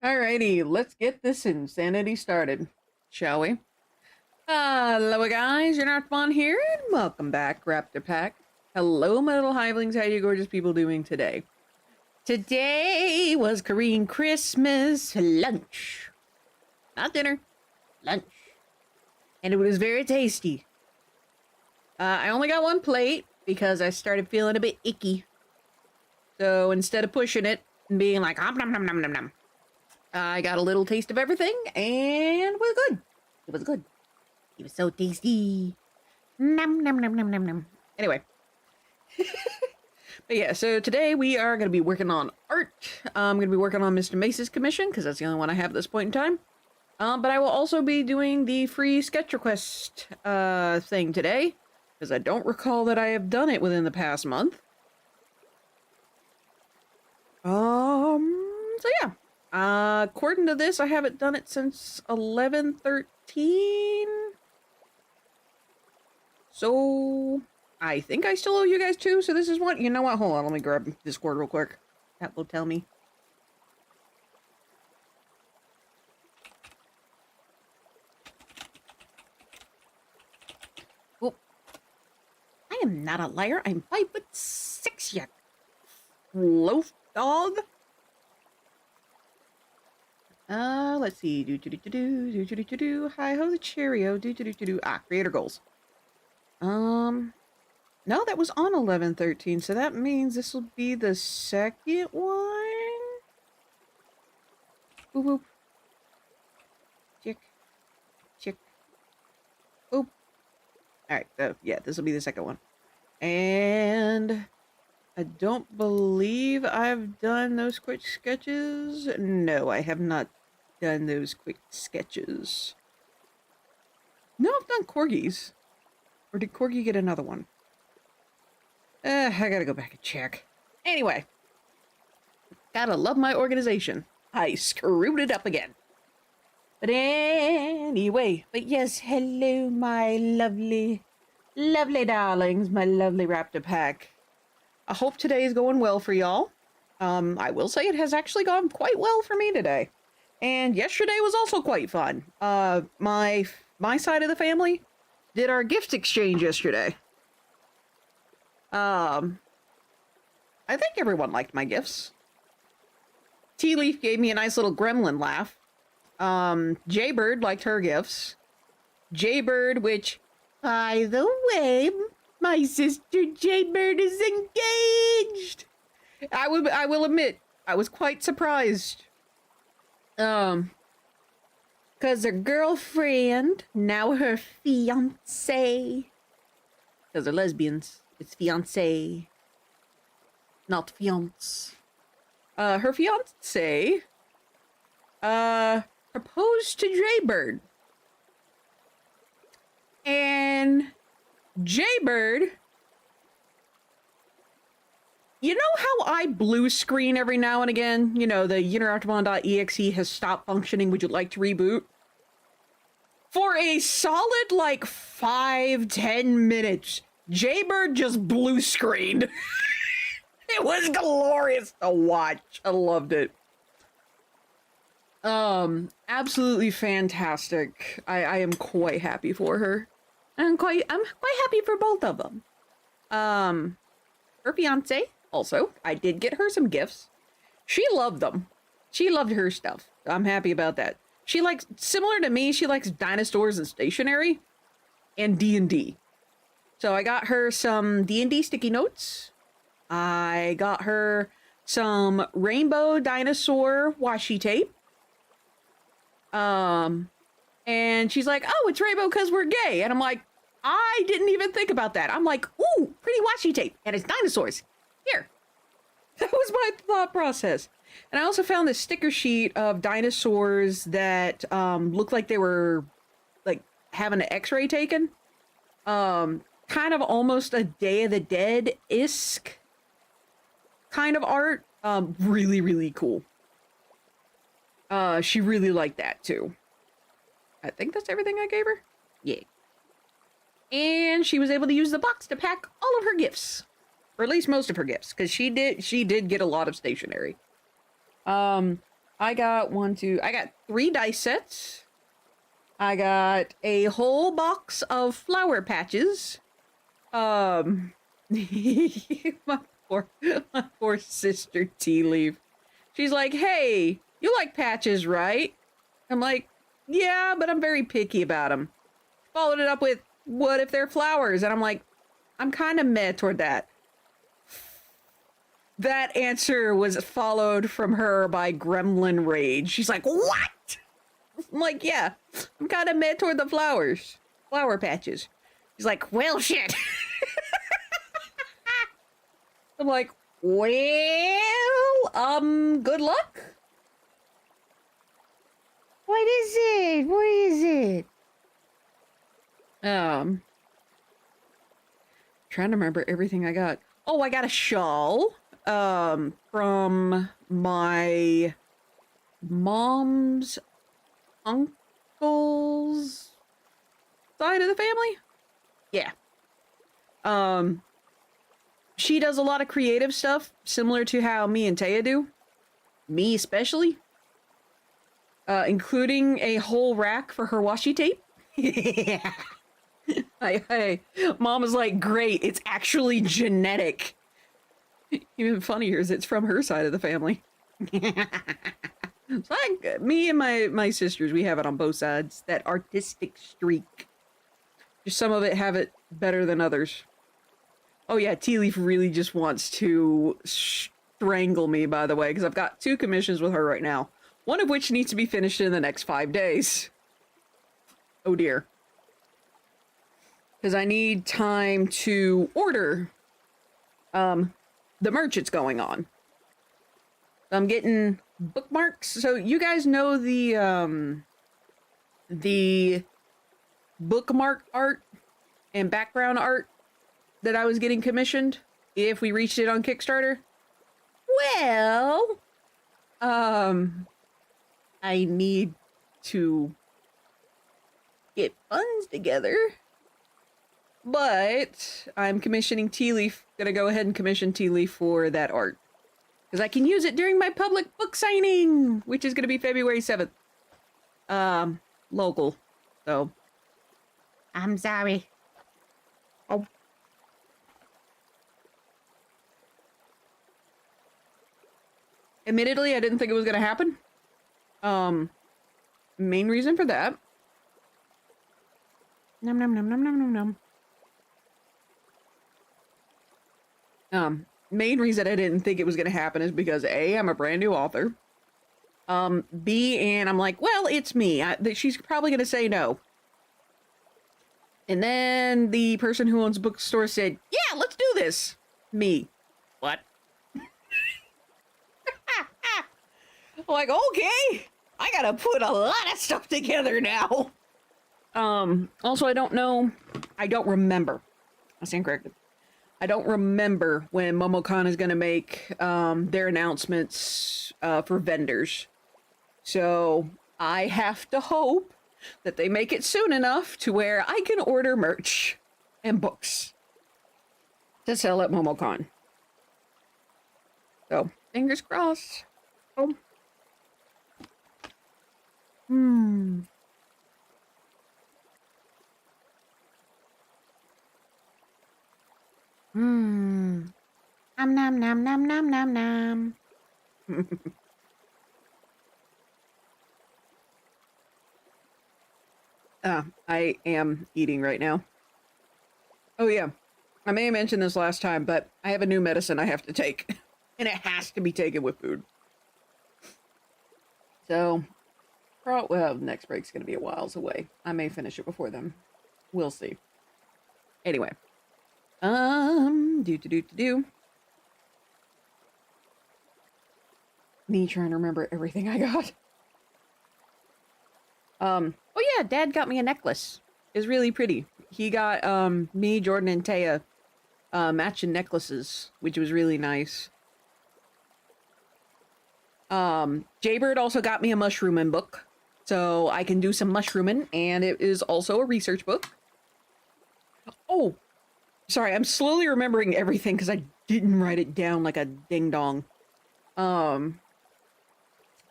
Alrighty, let's get this insanity started, shall we? Hello guys, you're not fun here, and welcome back, Raptor Pack. Hello, my little hivelings, how you gorgeous people doing today? Today was Korean Christmas lunch. Not dinner, lunch. And it was very tasty. I only got one plate because I started feeling a bit icky. So instead of pushing it and being like, nom nom nom nom nom nom, I got a little taste of everything, and it was good. It was good. It was so tasty. Nom, nom, nom, nom, nom, nom. Anyway. But yeah, so today we are going to be working on art. I'm going to be working on Mr. Mace's commission, because that's the only one I have at this point in time. But I will also be doing the free sketch request thing today, because I don't recall that I have done it within the past month. So yeah. According to this, I haven't done it since 11/13. So, I think I still owe you guys two, so this is what, you know what, hold on, let me grab Discord real quick. That will tell me. Oh, I am not a liar, I'm 5'6", you loaf dog. Let's see. Hi ho the Cheerio. Creator goals. No, that was on 11/13, so that means this will be the second one. Boop boop. Chick. Chick. Boop. Alright, yeah, this will be the second one. And I don't believe I've done those quick sketches. No, I have not done those quick sketches. No, I've done Corgis. Or did Corgi get another one? I gotta go back and check. Anyway. Gotta love my organization. I screwed it up again. But anyway. But yes, hello my lovely, lovely darlings. My lovely Raptor Pack. I hope today is going well for y'all. I will say it has actually gone quite well for me today. And yesterday was also quite fun. My side of the family did our gift exchange yesterday. I think everyone liked my gifts. Tea Leaf gave me a nice little gremlin laugh. Jaybird liked her gifts. Jaybird, which, by the way, my sister Jaybird is engaged. I will admit, I was quite surprised. Cause her girlfriend, now her fiance. Cause they're lesbians. It's fiance. Not fiance. Her fiance, proposed to Jaybird. And Jaybird, you know how I blue screen every now and again? You know, the Uniraptormon.exe has stopped functioning. Would you like to reboot? For a solid, like, 5-10 minutes, Jaybird just blue screened. It was glorious to watch. I loved it. Absolutely fantastic. I am quite happy for her. I'm quite happy for both of them. Her fiance, also, I did get her some gifts. She loved them. She loved her stuff. I'm happy about that. She likes, similar to me, she likes dinosaurs and stationery and D&D. So I got her some D&D sticky notes. I got her some rainbow dinosaur washi tape. And she's like, oh, it's rainbow because we're gay. And I'm like, I didn't even think about that. I'm like, ooh, pretty washi tape. And it's dinosaurs. Here. That was my thought process. And I also found this sticker sheet of dinosaurs that looked like they were like having an x-ray taken. Kind of almost a Day of the Dead-esque kind of art. Really, really cool. She really liked that too. I think that's everything I gave her. Yeah. And she was able to use the box to pack all of her gifts. Or at least most of her gifts, because she did get a lot of stationery. I got I got 3 dice sets. I got a whole box of flower patches. My my poor sister Tea Leaf. She's like, hey, you like patches, right? I'm like, yeah, but I'm very picky about them. Followed it up with, what if they're flowers? And I'm like, I'm kind of meh toward that. That answer was followed from her by gremlin rage. She's like, what? I'm like, yeah, I'm kind of meh toward the flowers. Flower patches. She's like, well, shit. I'm like, well, good luck. What is it? What is it? Trying to remember everything I got. Oh, I got a shawl, from my mom's uncle's side of the family. Yeah. She does a lot of creative stuff, similar to how me and Taya do. Me especially. Including a whole rack for her washi tape. Yeah. Hey, Mom was like, great, it's actually genetic. Even funnier is it's from her side of the family. So me and my sisters, we have it on both sides. That artistic streak. Just some of it have it better than others. Oh yeah, Tea Leaf really just wants to strangle me, by the way, because I've got 2 commissions with her right now. One of which needs to be finished in the next 5 days. Oh dear. Because I need time to order the merch it's going on. I'm getting bookmarks. So you guys know the bookmark art and background art that I was getting commissioned if we reached it on Kickstarter? Well, I need to get funds together. But I'm commissioning Tea Leaf. Gonna go ahead and commission Tea Leaf for that art. Because I can use it during my public book signing, which is gonna be February 7th. Local. So, I'm sorry. Oh. Admittedly, I didn't think it was gonna happen. Main reason for that. Nom nom nom nom nom nom nom. Main reason I didn't think it was gonna happen is because A, I'm a brand new author. B, and I'm like, well, it's me. She's probably gonna say no. And then the person who owns a bookstore said, yeah, let's do this. Me. What? I'm like, okay. I gotta put a lot of stuff together now. Also, I don't remember. I stand corrected. I don't remember when MomoCon is gonna make, their announcements, for vendors. So, I have to hope that they make it soon enough to where I can order merch and books to sell at MomoCon. So, fingers crossed. Oh. Hmm. Nom nom nom nom nom nom nom. I am eating right now. Oh yeah, I may have mentioned this last time, but I have a new medicine I have to take, and it has to be taken with food. So, well, next break's gonna be a whiles away. I may finish it before then. We'll see. Anyway. Do. Me trying to remember everything I got. Oh yeah, Dad got me a necklace. It's really pretty. He got, me, Jordan, and Taya, matching necklaces, which was really nice. Jaybird also got me a mushrooming book, so I can do some mushrooming, and it is also a research book. Oh, sorry, I'm slowly remembering everything because I didn't write it down like a ding-dong.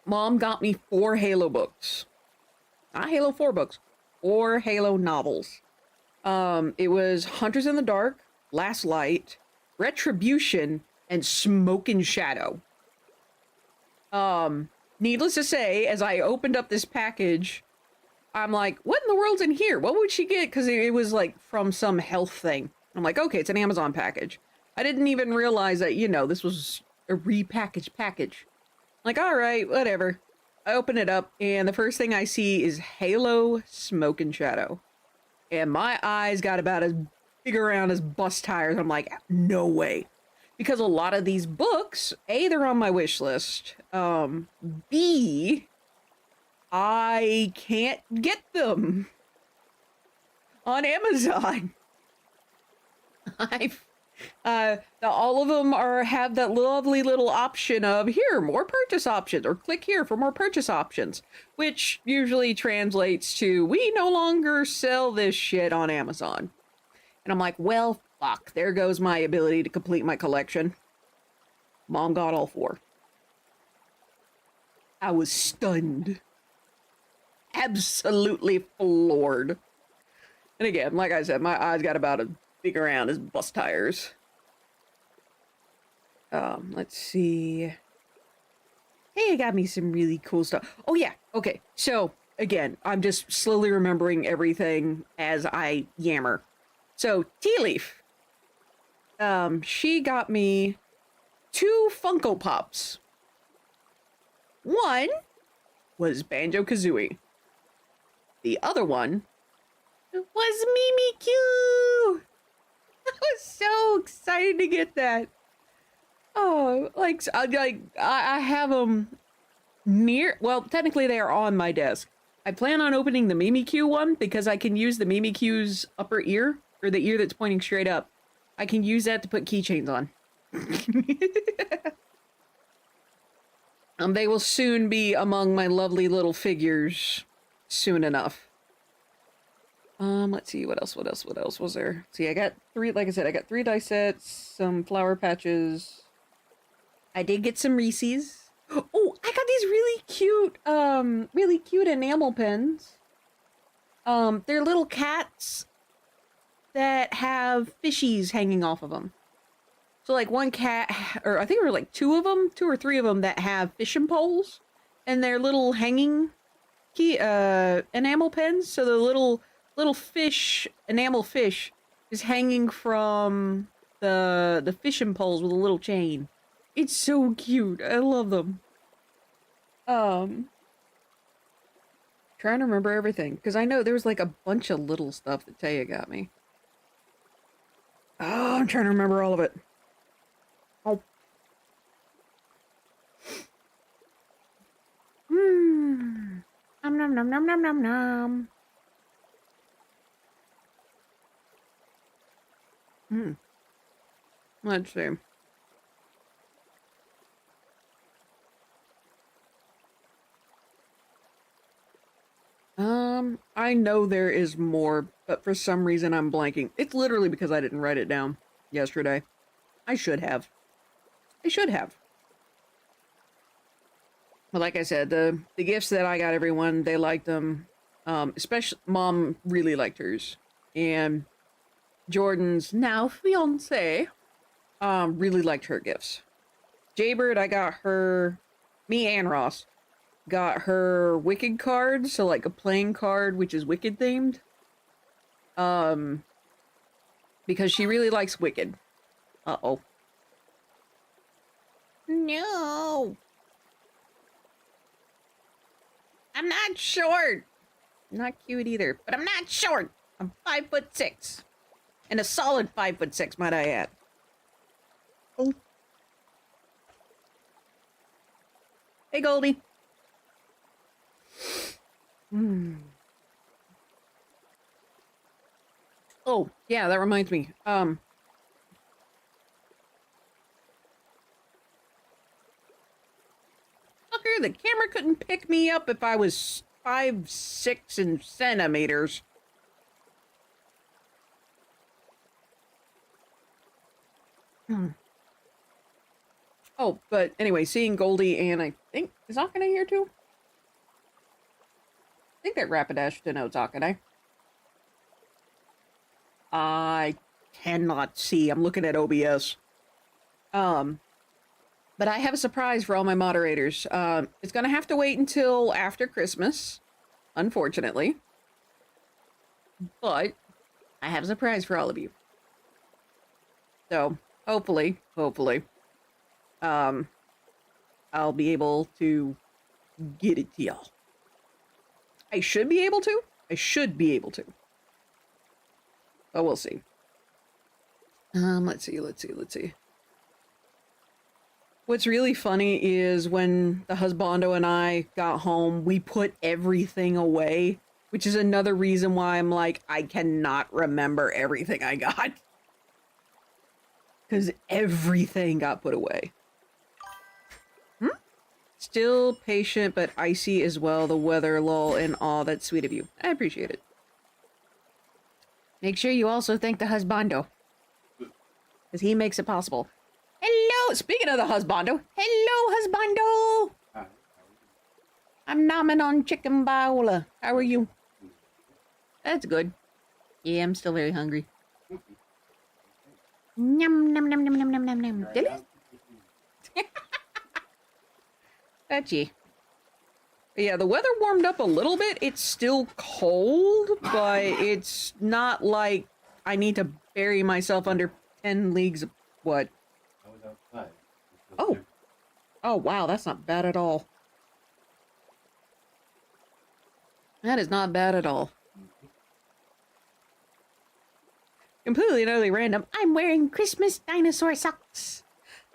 Mom got me 4 Halo books. Not Halo 4 books. 4 Halo novels. It was Hunters in the Dark, Last Light, Retribution, and Smoke and Shadow. Needless to say, as I opened up this package, I'm like, what in the world's in here? What would she get? Because it was like from some health thing. I'm like, okay, it's an Amazon package. I didn't even realize that, you know, this was a repackaged package. I'm like, all right, whatever. I open it up, and the first thing I see is Halo Smoke and Shadow. And my eyes got about as big around as bus tires. I'm like, no way. Because a lot of these books, A, they're on my wish list. B, I can't get them on Amazon. All of them have that lovely little option of here, more purchase options, or click here for more purchase options, which usually translates to we no longer sell this shit on Amazon. And I'm like, well, fuck, there goes my ability to complete my collection. Mom got all 4. I was stunned. Absolutely floored. And again, like I said, my eyes got about as big around as bus tires. Let's see. Hey, I got me some really cool stuff. Oh yeah, okay. So, again, I'm just slowly remembering everything as I yammer. So, Tea Leaf. She got me 2 Funko Pops. One was Banjo-Kazooie. The other one was Mimikyu. I was so excited to get that. Oh, I have them near. Well, technically they are on my desk. I plan on opening the Mimikyu one because I can use the Mimikyu's upper ear, or the ear that's pointing straight up. I can use that to put keychains on. They will soon be among my lovely little figures soon enough. Let's see, what else was there? See, I got 3, like I said, I got 3 dice sets, some flower patches. I did get some Reese's. Oh, I got these really cute enamel pens. They're little cats that have fishies hanging off of them. So like one cat, or I think there were like 2 of them, 2 or 3 of them that have fishing poles, and they're little hanging enamel pens. So the little fish, enamel fish, is hanging from the fishing poles with a little chain. It's so cute. I love them. Trying to remember everything, because I know there was like a bunch of little stuff that Taya got me. Oh, I'm trying to remember all of it. Oh. Nom nom nom nom nom nom nom. Let's see. I know there is more, but for some reason I'm blanking. It's literally because I didn't write it down yesterday. I should have. But like I said, the gifts that I got everyone, they liked them. Especially Mom really liked hers. And Jordan's now fiance really liked her gifts. Jaybird, I got her, me and Ross got her Wicked card, so like a playing card which is Wicked themed. Because she really likes Wicked. Uh-oh. No. I'm not short. I'm not cute either, but I'm not short. I'm 5'6". And a solid 5'6", might I add. Oh. Hey, Goldie. Oh, yeah, that reminds me. Fucker, the camera couldn't pick me up if I was 5'6" in centimeters. Oh, but anyway, seeing Goldie and I think, is Akane here too? I think that Rapidash denotes Akane. I cannot see. I'm looking at OBS. But I have a surprise for all my moderators. It's gonna have to wait until after Christmas, unfortunately. But I have a surprise for all of you. So hopefully, I'll be able to get it to y'all. I should be able to. But we'll see. Let's see. What's really funny is when the husbando and I got home, we put everything away, which is another reason why I'm like, I cannot remember everything I got. Because everything got put away. Still patient, but icy as well. The weather, lol, and all. That's sweet of you. I appreciate it. Make sure you also thank the husbando. Because he makes it possible. Hello! Speaking of the husbando. Hello, husbando! Hi. I'm nomming on chicken baola. How are you? That's good. Yeah, I'm still very hungry. Yum, nom, nom, nom, nom, nom, nom, nom. Dilly? Touchy. Yeah, the weather warmed up a little bit. It's still cold, but it's not like I need to bury myself under 10 leagues of what? I was outside. Oh. Oh, wow, that's not bad at all. That is not bad at all. Completely and utterly random. I'm wearing Christmas dinosaur socks.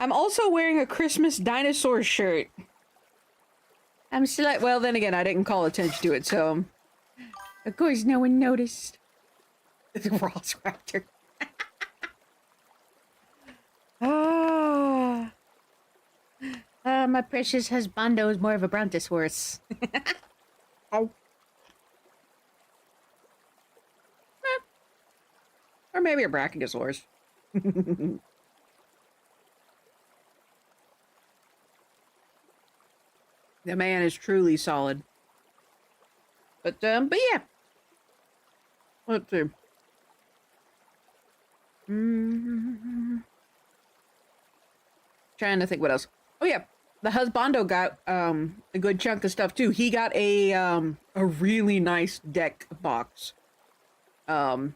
I'm also wearing a Christmas dinosaur shirt. I'm still like, well, then again, I didn't call attention to it, so of course no one noticed. The Ross Raptor. My precious husbando is more of a brontosaurus. Oh. Or maybe a brachiosaurus. The man is truly solid. But yeah. Let's see. Trying to think what else. Oh yeah, the husbando got a good chunk of stuff too. He got a really nice deck box. And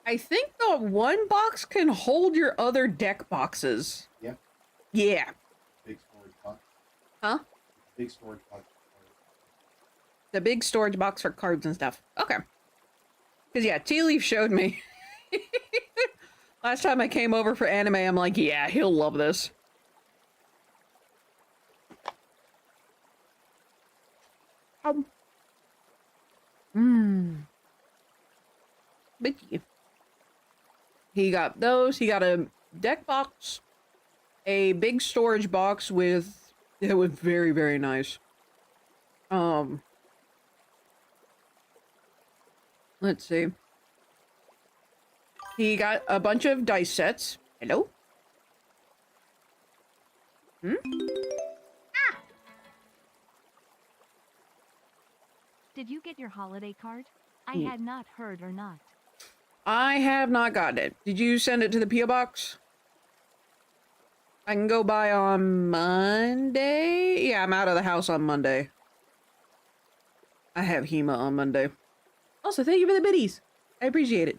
I think the one box can hold your other deck boxes. Yeah. Yeah. Big storage box. Huh? Big storage box. The big storage box for cards and stuff. Okay. Because, yeah, Tea Leaf showed me. Last time I came over for anime, I'm like, yeah, he'll love this. But yeah. He got those. He got a deck box. A big storage box with... It was very, very nice. Let's see. He got a bunch of dice sets. Hello? Ah! Did you get your holiday card? I had not heard or not. I have not gotten it. Did you send it to the P.O. Box? I can go by on Monday? Yeah, I'm out of the house on Monday. I have HEMA on Monday. Also, thank you for the biddies. I appreciate it.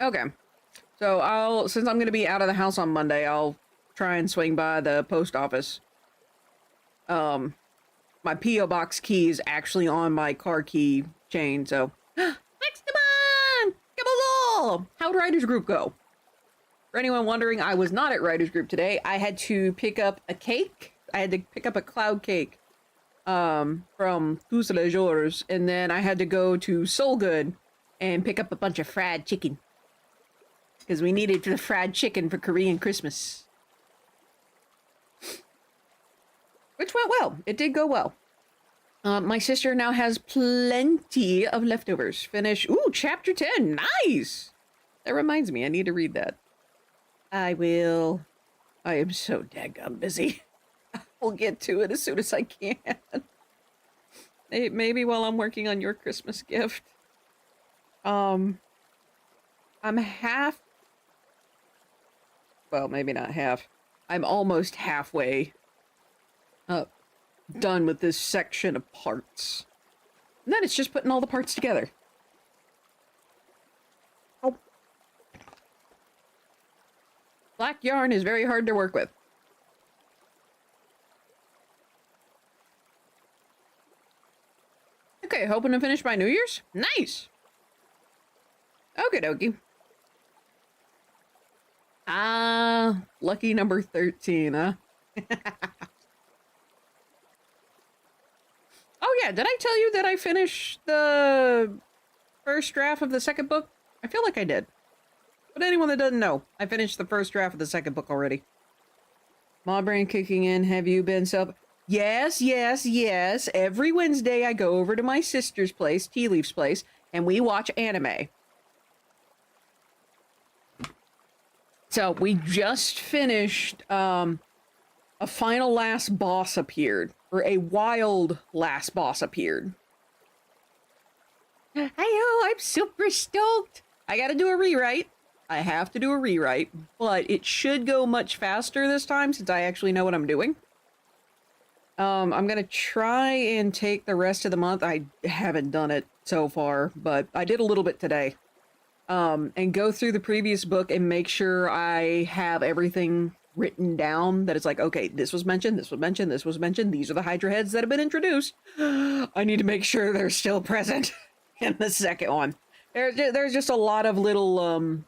Okay. So since I'm going to be out of the house on Monday, I'll try and swing by the post office. My P.O. Box key is actually on my car key chain, so... Next on! Kabazol! How'd Writers Group go? For anyone wondering, I was not at Writers Group today. I had to pick up a cake. I had to pick up a cloud cake from Thrusday, and then I had to go to Soul Good and pick up a bunch of fried chicken. Because we needed the fried chicken for Korean Christmas. Which went well. It did go well. My sister now has plenty of leftovers. Finish. Ooh, chapter 10. Nice. That reminds me, I need to read that. I will. I am so daggum busy. I'll get to it as soon as I can. Maybe while I'm working on your Christmas gift. I'm half. Well, maybe not half. I'm almost halfway done with this section of parts. And then it's just putting all the parts together. Oh. Black yarn is very hard to work with. Okay, hoping to finish by New Year's? Nice! Okie dokie. Ah, lucky number 13, huh? Oh yeah, did I tell you that I finished the first draft of the second book? I feel like I did. But anyone that doesn't know, I finished the first draft of the second book already. My brain kicking in, have you been sub... Yes, yes, yes. Every Wednesday I go over to my sister's place, Tea Leaf's place, and we watch anime. So we just finished, a final last boss appeared. Or a wild last boss appeared. I know, I'm super stoked. I gotta do a rewrite. I have to do a rewrite, but it should go much faster this time since I actually know what I'm doing. I'm gonna try and take the rest of the month. I haven't done it so far, but I did a little bit today. And go through the previous book and make sure I have everything written down, that it's like, okay, this was mentioned, this was mentioned, this was mentioned, these are the Hydra heads that have been introduced. I need to make sure they're still present in the second one. There's just a lot of little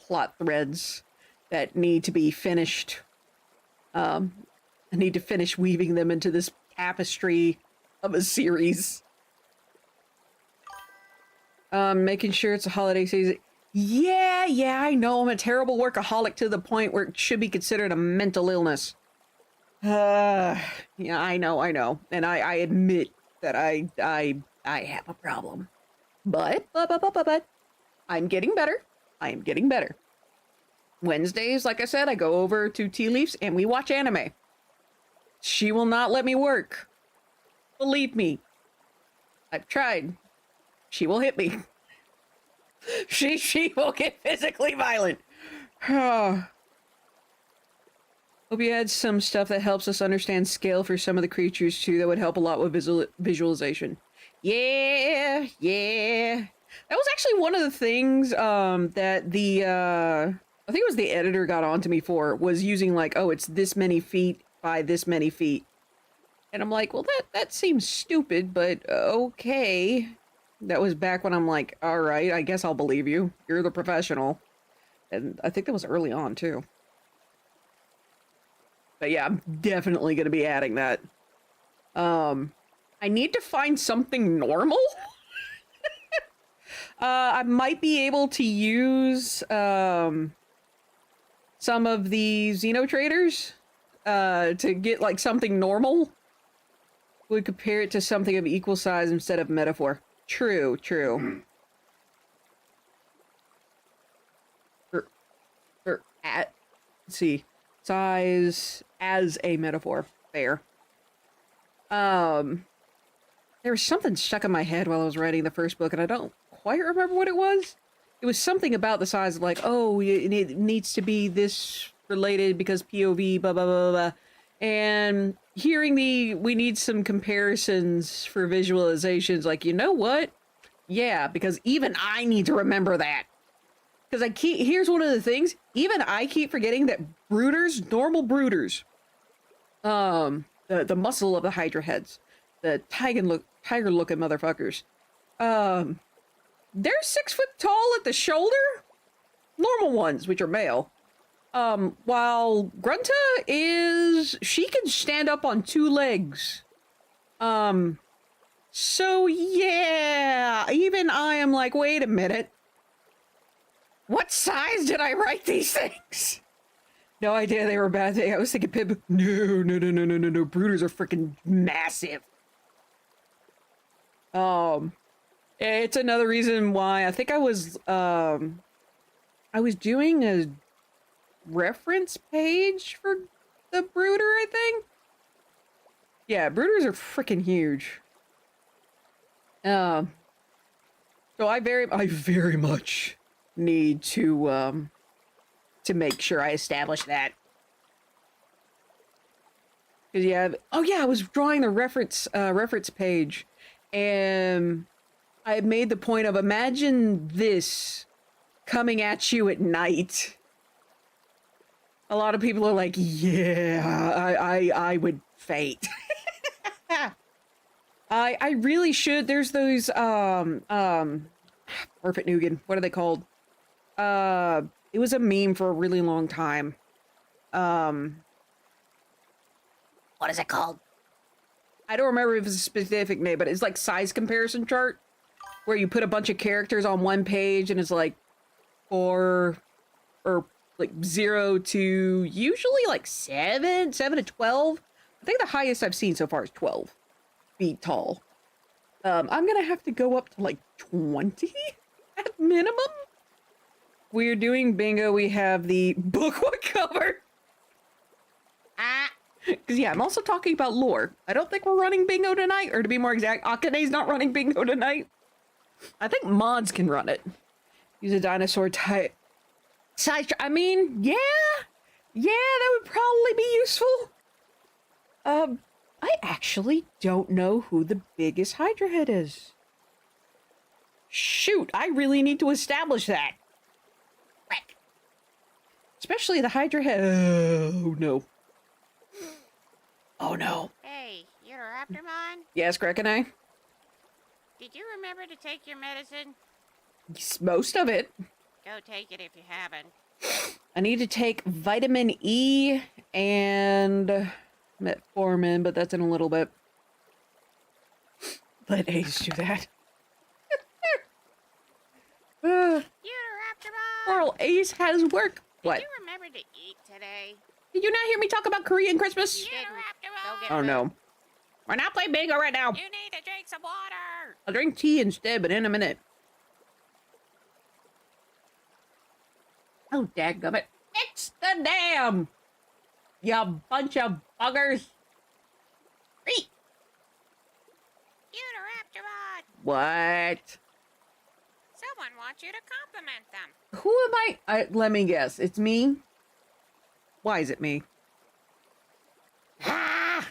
plot threads that need to be finished. I need to finish weaving them into this tapestry of a series. Making sure it's a holiday season. Yeah, I know. I'm a terrible workaholic to the point where it should be considered a mental illness. Yeah, I know. And I admit that I have a problem. But, I'm getting better. I am getting better. Wednesdays, like I said, I go over to Tea Leafs and we watch anime. She will not let me work. Believe me. I've tried. She will hit me. She will get physically violent. Hope you had some stuff that helps us understand scale for some of the creatures too. That would help a lot with visualization. Yeah. That was actually one of the things that the I think it was the editor got onto me for, was using like, oh, it's this many feet by this many feet. And I'm like, well, that seems stupid, but okay. That was back when I'm like, all right, I guess I'll believe you. You're the professional. And I think that was early on, too. But yeah, I'm definitely going to be adding that. I need to find something normal. I might be able to use some of the Xeno traders to get like something normal. Would compare it to something of equal size instead of metaphor. True. Let's see. Size as a metaphor. There. There was something stuck in my head while I was writing the first book, and I don't quite remember what it was. It was something about the size of like, oh, it needs to be this related because POV, blah, blah, blah, blah. And hearing we need some comparisons for visualizations, like, you know what? Yeah, because even I need to remember that. Because here's one of the things, even I keep forgetting that normal brooders, the muscle of the Hydra heads, the tiger-looking motherfuckers, they're 6 foot tall at the shoulder? Normal ones, which are male. While Grunta she can stand up on 2 legs. So yeah, even I am like, wait a minute. What size did I write these things? no idea they were a bad thing. I was thinking Pip. No. Brooders are freaking massive. It's another reason why I think I was doing a reference page for the brooder, I think. Yeah, brooders are freaking huge. So I very much need to make sure I establish that. 'Cause yeah, oh yeah, I was drawing the reference page, and I made the point of imagine this coming at you at night. A lot of people are like, yeah, I would faint. I really should. There's those perfect nougat. What are they called? It was a meme for a really long time. What is it called? I don't remember if it's a specific name, but it's like size comparison chart where you put a bunch of characters on one page and it's like 4 or like 0 to usually like 7 to 12. I think the highest I've seen so far is 12 feet tall. I'm gonna have to go up to like 20 at minimum. We're doing bingo. We have the book what cover. Because yeah, I'm also talking about lore. I don't think we're running bingo tonight, or to be more exact, Akane's not running bingo tonight. I think mods can run it. Use a dinosaur type. I mean, yeah, that would probably be useful. I actually don't know who the biggest Hydra head is. Shoot, I really need to establish that. Frick. Especially the Hydra head. Oh no. Oh no. Hey, you're a Raptormon? Yes, Greg and I. Did you remember to take your medicine? Most of it. Go take it if you haven't. I need to take vitamin E and metformin, but that's in a little bit. Let Ace do that. You're a Raptormon! Well, Ace has work. What? Did you remember to eat today? Did you not hear me talk about Korean Christmas? You're a Raptormon! Oh no. We're not playing bingo right now. You need to drink some water! I'll drink tea instead, but in a minute. Oh, dadgummit. Fix the dam! You bunch of buggers. Eat. You're a Raptormon! What? Someone wants you to compliment them. Who am I? Let me guess. It's me? Why is it me? Ah!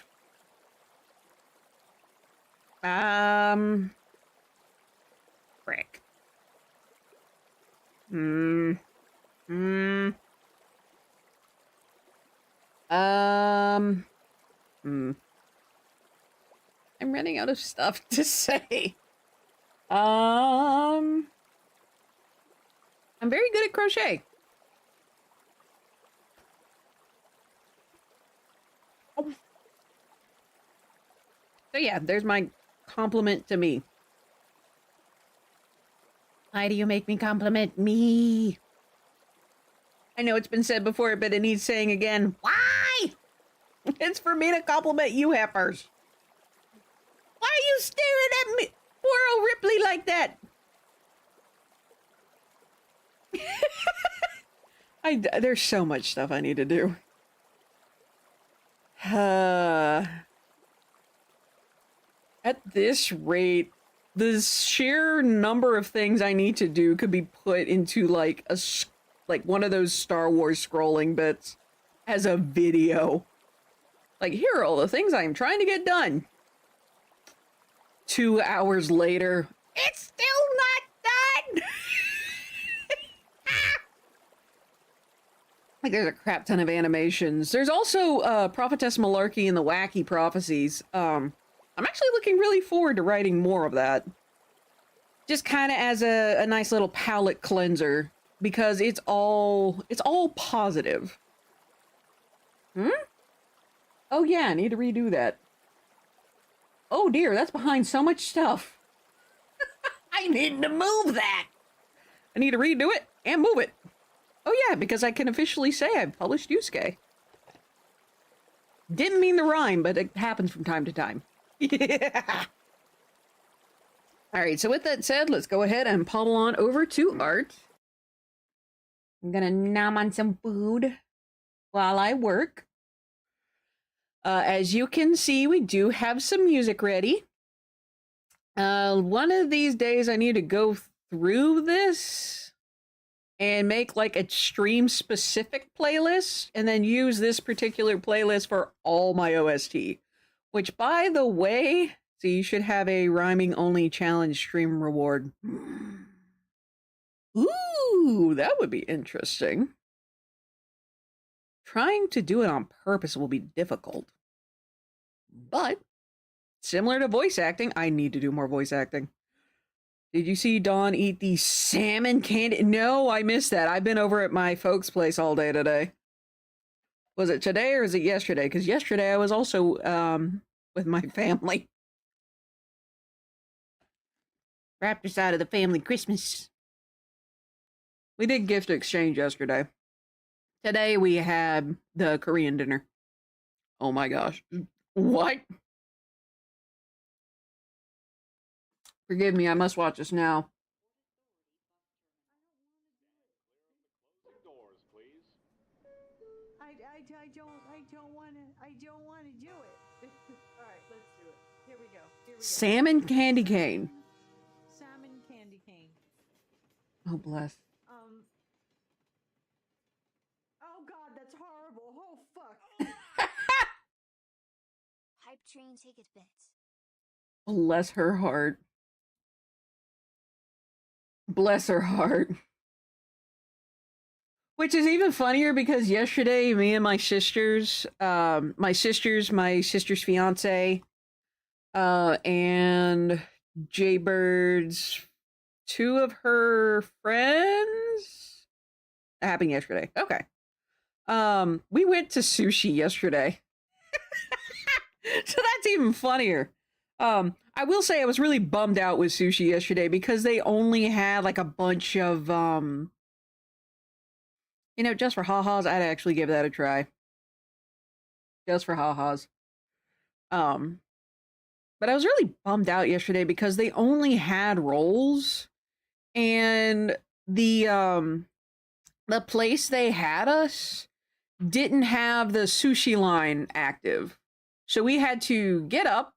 Frick. I'm running out of stuff to say. I'm very good at crochet. Oh. So yeah, there's my compliment to me. Why do you make me compliment me? I know it's been said before, but it needs saying again. Why? It's for me to compliment you heifers. Why are you staring at me, poor old Ripley, like that? There's so much stuff I need to do. At this rate, the sheer number of things I need to do could be put into like one of those Star Wars scrolling bits as a video. Like, here are all the things I'm trying to get done. 2 hours later, it's still not done. Like, there's a crap ton of animations. There's also Prophetess Malarkey and the Wacky Prophecies. I'm actually looking really forward to writing more of that. Just kind of as a nice little palate cleanser, because it's all positive. Oh yeah, I need to redo that. Oh dear, that's behind so much stuff. I need to move that. I need to redo it and move it. Oh yeah, because I can officially say I've published Yusuke. Didn't mean the rhyme, but it happens from time to time. Yeah. Alright, so with that said, let's go ahead and pummel on over to art. I'm gonna nom on some food while I work. As you can see, we do have some music ready. One of these days I need to go through this and make like a stream specific playlist and then use this particular playlist for all my OST. Which, by the way, so you should have a rhyming only challenge stream reward. Ooh, that would be interesting. Trying to do it on purpose will be difficult. But, similar to voice acting, I need to do more voice acting. Did you see Dawn eat the salmon candy? No, I missed that. I've been over at my folks' place all day today. Was it today or is it yesterday? Because yesterday I was also with my family. Raptor side of the family Christmas. We did gift exchange yesterday. Today we had the Korean dinner. Oh my gosh. What? Forgive me, I must watch this now. I don't want to do it. All right, let's do it. Here we go. Here we go. Salmon candy cane. Salmon candy cane. Oh, bless. Oh God, that's horrible. Oh fuck. Hype train ticket bits. Bless her heart. Bless her heart. Which is even funnier because yesterday, me and my sister's fiance, and Jaybird's two of her friends. That happened yesterday. Okay. We went to sushi yesterday. So that's even funnier. I will say I was really bummed out with sushi yesterday because they only had like a bunch of, just for ha-has, I'd actually give that a try. Just for ha-has. But I was really bummed out yesterday because they only had rolls and the place they had us didn't have the sushi line active. So we had to get up,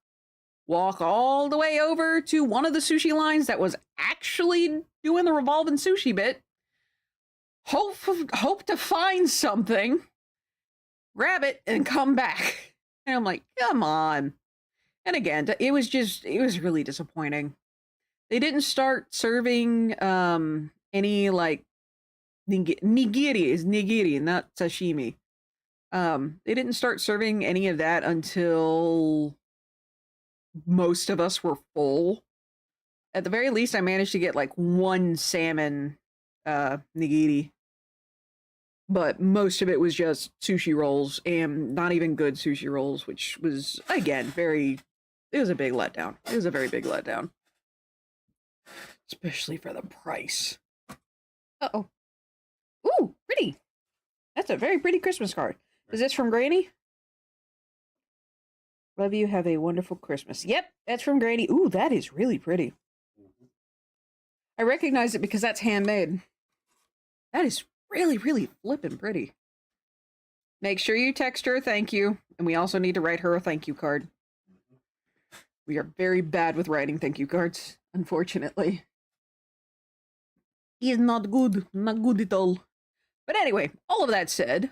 walk all the way over to one of the sushi lines that was actually doing the revolving sushi bit, hope to find something, grab it, and come back. And I'm like, come on. And again, it was really disappointing. They didn't start serving any like nigiri, not sashimi. They didn't start serving any of that until most of us were full. At the very least, I managed to get like one salmon nigiri. But most of it was just sushi rolls, and not even good sushi rolls, which was, again, it was a big letdown. It was a very big letdown. Especially for the price. Uh-oh. Ooh, pretty. That's a very pretty Christmas card. Is this from Granny? Love you, have a wonderful Christmas. Yep, that's from Granny. Ooh, that is really pretty. I recognize it because that's handmade. That is really, really flippin' pretty. Make sure you text her thank you. And we also need to write her a thank you card. We are very bad with writing thank you cards, unfortunately. He is not good. Not good at all. But anyway, all of that said,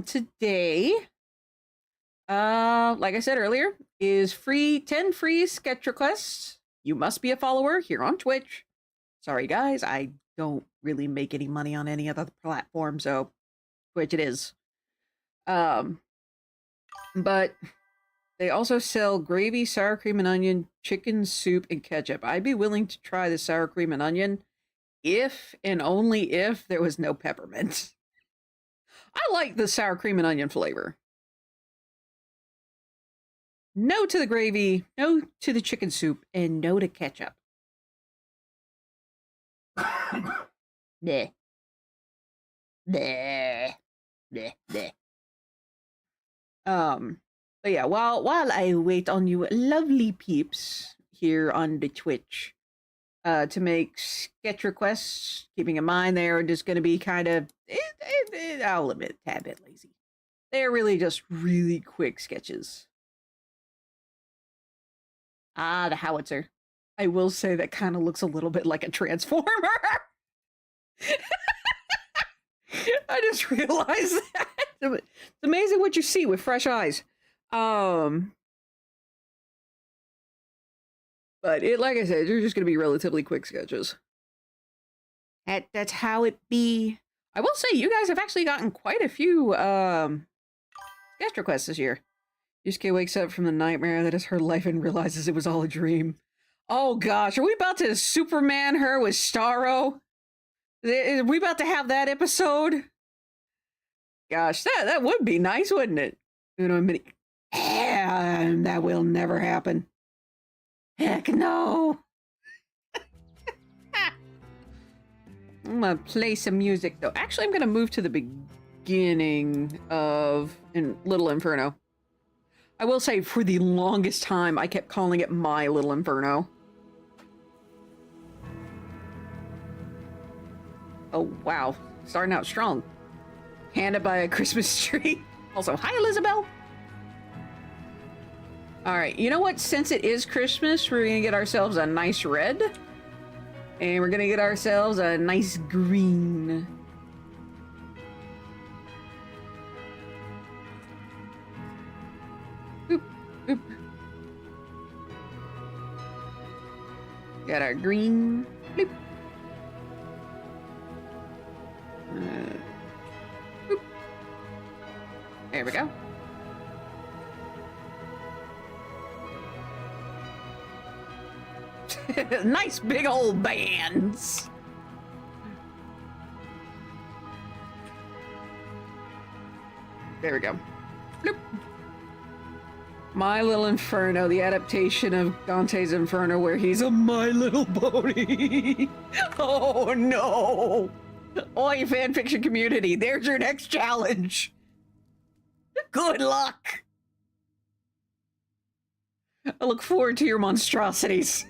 today, like I said earlier, is 10 free sketch requests. You must be a follower here on Twitch. Sorry, guys, I don't really make any money on any other platform, so Twitch it is. But they also sell gravy, sour cream and onion, chicken soup, and ketchup. I'd be willing to try the sour cream and onion if and only if there was no peppermint. I like the sour cream and onion flavor. No to the gravy, no to the chicken soup, and no to ketchup. Nah. Bleh. Bleh, bleh. But yeah, while I wait on you lovely peeps here on the Twitch, to make sketch requests, keeping in mind they are just going to be kind of, I'll admit, a tad bit lazy. They're really just really quick sketches. Ah, the howitzer. I will say that kind of looks a little bit like a transformer. I just realized that. It's amazing what you see with fresh eyes. But like I said, they're just gonna be relatively quick sketches. That's how it be. I will say you guys have actually gotten quite a few sketch requests this year. Yusuke wakes up from the nightmare that is her life and realizes it was all a dream. Oh gosh, are we about to Superman her with Starro? Are we about to have that episode? Gosh, that would be nice, wouldn't it? You know, that will never happen. Heck no. I'm gonna play some music though. Actually, I'm gonna move to the beginning of Little Inferno. I will say, for the longest time, I kept calling it My Little Inferno. Oh, wow. Starting out strong. Handed by a Christmas tree. Also, hi, Elizabeth. All right, you know what? Since it is Christmas, we're going to get ourselves a nice red. And we're going to get ourselves a nice green. Boop, boop. Got our green. Bloop. Boop. There we go. Nice big old bands. There we go. Bloop. My Little Inferno, the adaptation of Dante's Inferno where he's a My Little Pony. Oh no. Oi, fanfiction community, there's your next challenge. Good luck. I look forward to your monstrosities.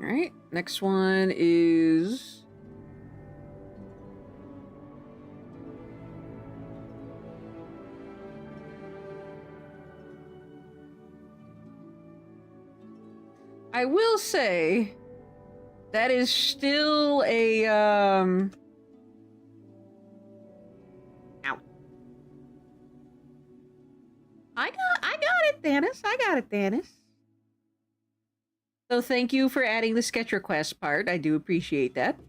All right, next one is... I will say that is still a Ow. I got it, Thanos. I got it, Thanos. So thank you for adding the sketch request part. I do appreciate that.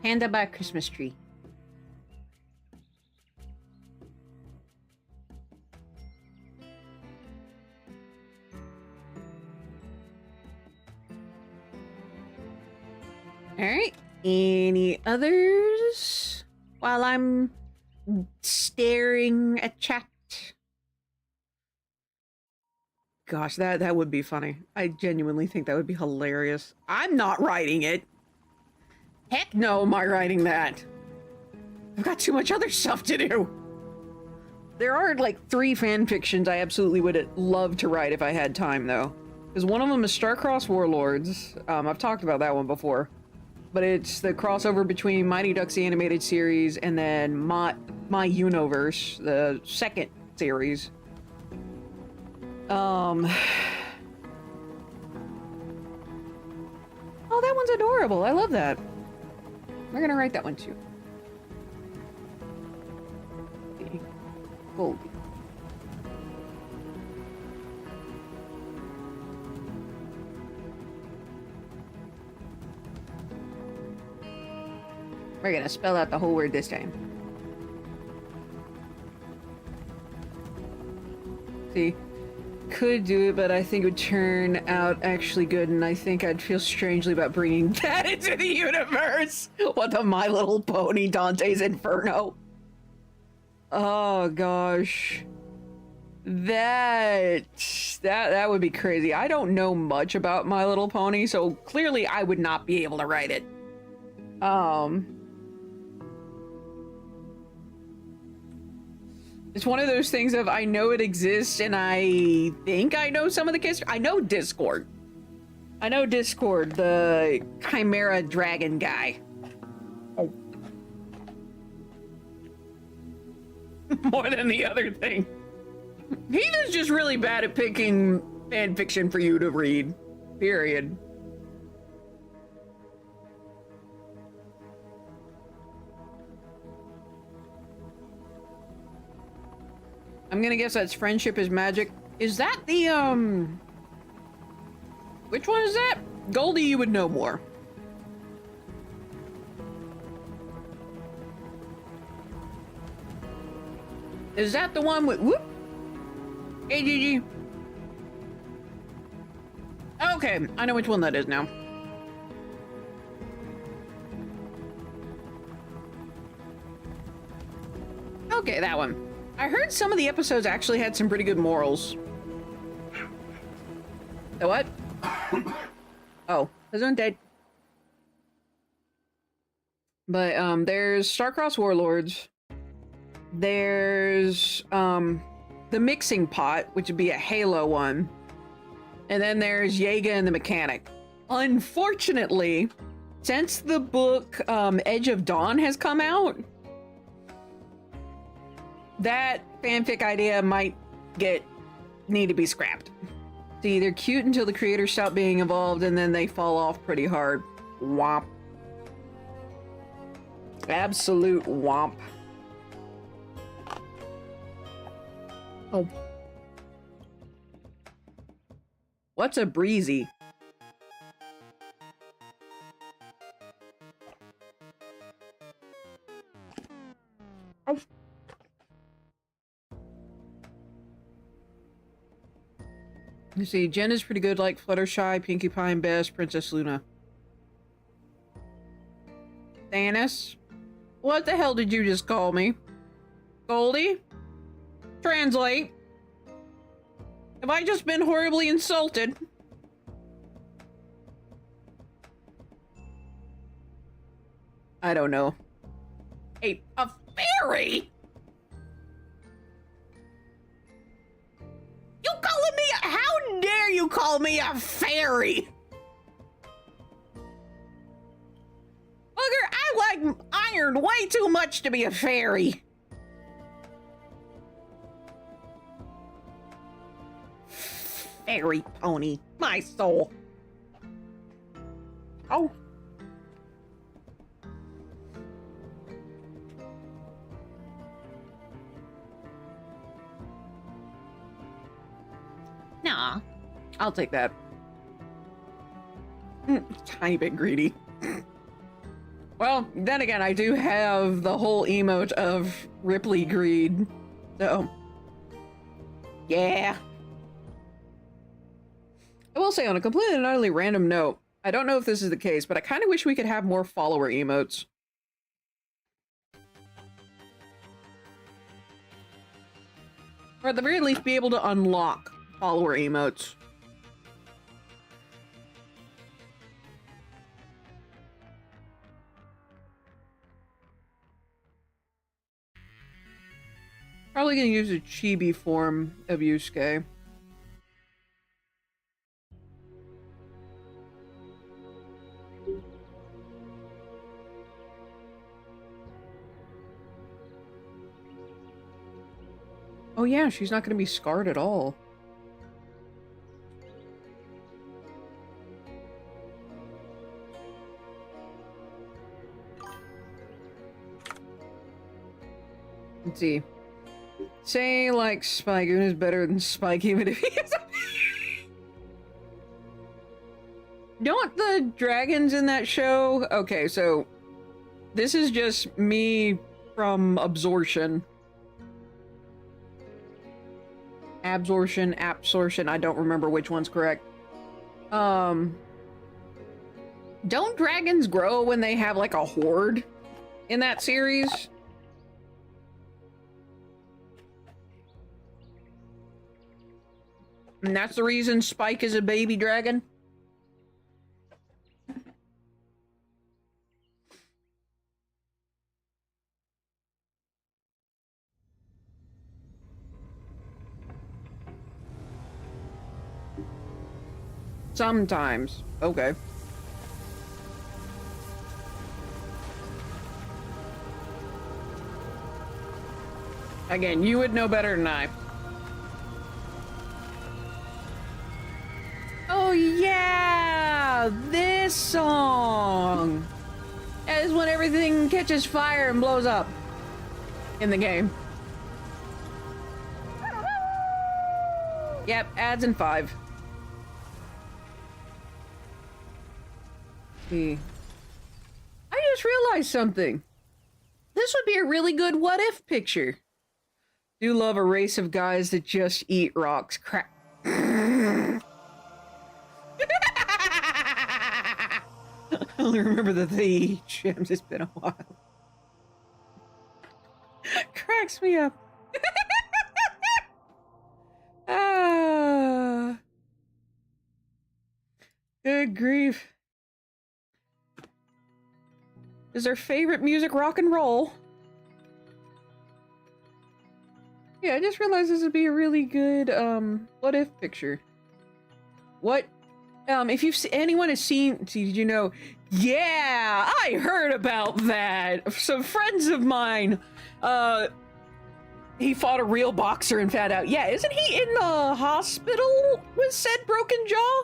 Handed by a Christmas tree. All right. Any others? While I'm staring at chat. Gosh, that would be funny. I genuinely think that would be hilarious. I'm not writing it. Heck no, am I writing that? I've got too much other stuff to do. There are like 3 fan fictions I absolutely would love to write if I had time, though. Because one of them is Starcross Warlords. I've talked about that one before. But it's the crossover between Mighty Ducks the Animated Series and then My Universe, the second series. Oh, that one's adorable. I love that. We're gonna write that one too. Goldie. We're gonna spell out the whole word this time. See, could do it, but I think it would turn out actually good, and I think I'd feel strangely about bringing that into the universe. What the My Little Pony Dante's Inferno? Oh gosh, that would be crazy. I don't know much about My Little Pony, so clearly I would not be able to write it. It's one of those things of I know it exists and I think I know some of the kids. I know Discord. I know Discord, the Chimera Dragon guy. Oh. More than the other thing. He is just really bad at picking fan fiction for you to read. Period. I'm gonna guess that's Friendship is Magic. Is that the, which one is that? Goldie, you would know more. Is that the one with, whoop? AGG. Okay, I know which one that is now. Okay, that one. I heard some of the episodes actually had some pretty good morals. The what? Oh, his own dead. But there's Starcross Warlords. There's the Mixing Pot, which would be a Halo one. And then there's Yaga and the Mechanic. Unfortunately, since the book Edge of Dawn has come out, that fanfic idea might need to be scrapped. See, they're cute until the creators stop being involved and then they fall off pretty hard. Womp. Absolute womp. Oh. What's a breezy? Oh. You see, Jen is pretty good, like Fluttershy, Pinkie Pie, and Best, Princess Luna. Thanos? What the hell did you just call me? Goldie? Translate. Have I just been horribly insulted? I don't know. A fairy? You calling me how dare you call me a fairy? Booger, I like iron way too much to be a fairy. Fairy pony, my soul. Oh. Nah, I'll take that. Tiny bit greedy. Well, then again, I do have the whole emote of Ripley greed, so yeah. I will say, on a completely and utterly random note, I don't know if this is the case, but I kind of wish we could have more follower emotes. Or at the very least, be able to unlock follower emotes. Probably gonna use a chibi form of Yusuke. Oh yeah, she's not gonna be scarred at all. Let's see. Say, like, Spygoon is better than Spike even if he is Don't the dragons in that show... Okay, so... This is just me from absorption. Absorption, absorption, I don't remember which one's correct. Don't dragons grow when they have like a horde in that series? And that's the reason Spike is a baby dragon? Sometimes. Okay. Again, you would know better than I. Oh yeah! This song! That is when everything catches fire and blows up in the game. Yep, ads in 5. I just realized something. This would be a really good what if picture. Do love a race of guys that just eat rocks. Crap. I only remember that they eat gems. It's been a while. Cracks me up. Ah. Good grief. Is their favorite music rock and roll? Yeah, I just realized this would be a really good, what if picture. What, if anyone has seen, did you know, yeah, I heard about that. Some friends of mine, he fought a real boxer and found out, yeah, isn't he in the hospital with said broken jaw?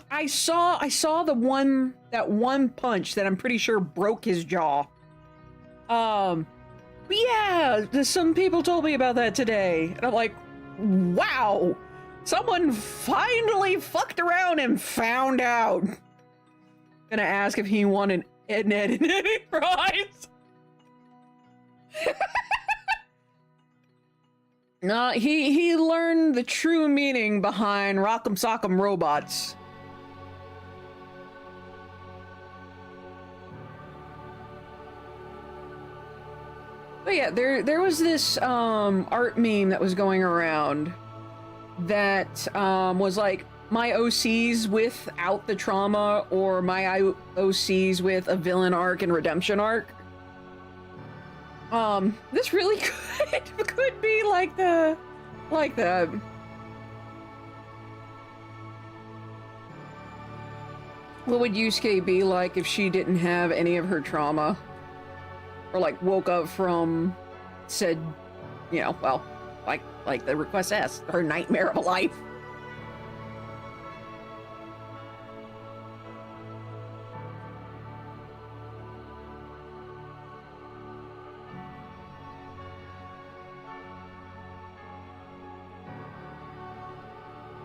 I saw that one punch that I'm pretty sure broke his jaw. But yeah, some people told me about that today, and I'm like, wow, someone finally fucked around and found out. Gonna ask if he won an editing prize. No, he learned the true meaning behind Rock'em Sock'em Robots. But yeah, there was this art meme that was going around that was like my OCs without the trauma or my OCs with a villain arc and redemption arc. This really could be like the what would Yusuke be like if she didn't have any of her trauma? Or like woke up from said, you know, well, like the request asked, her nightmare of a life.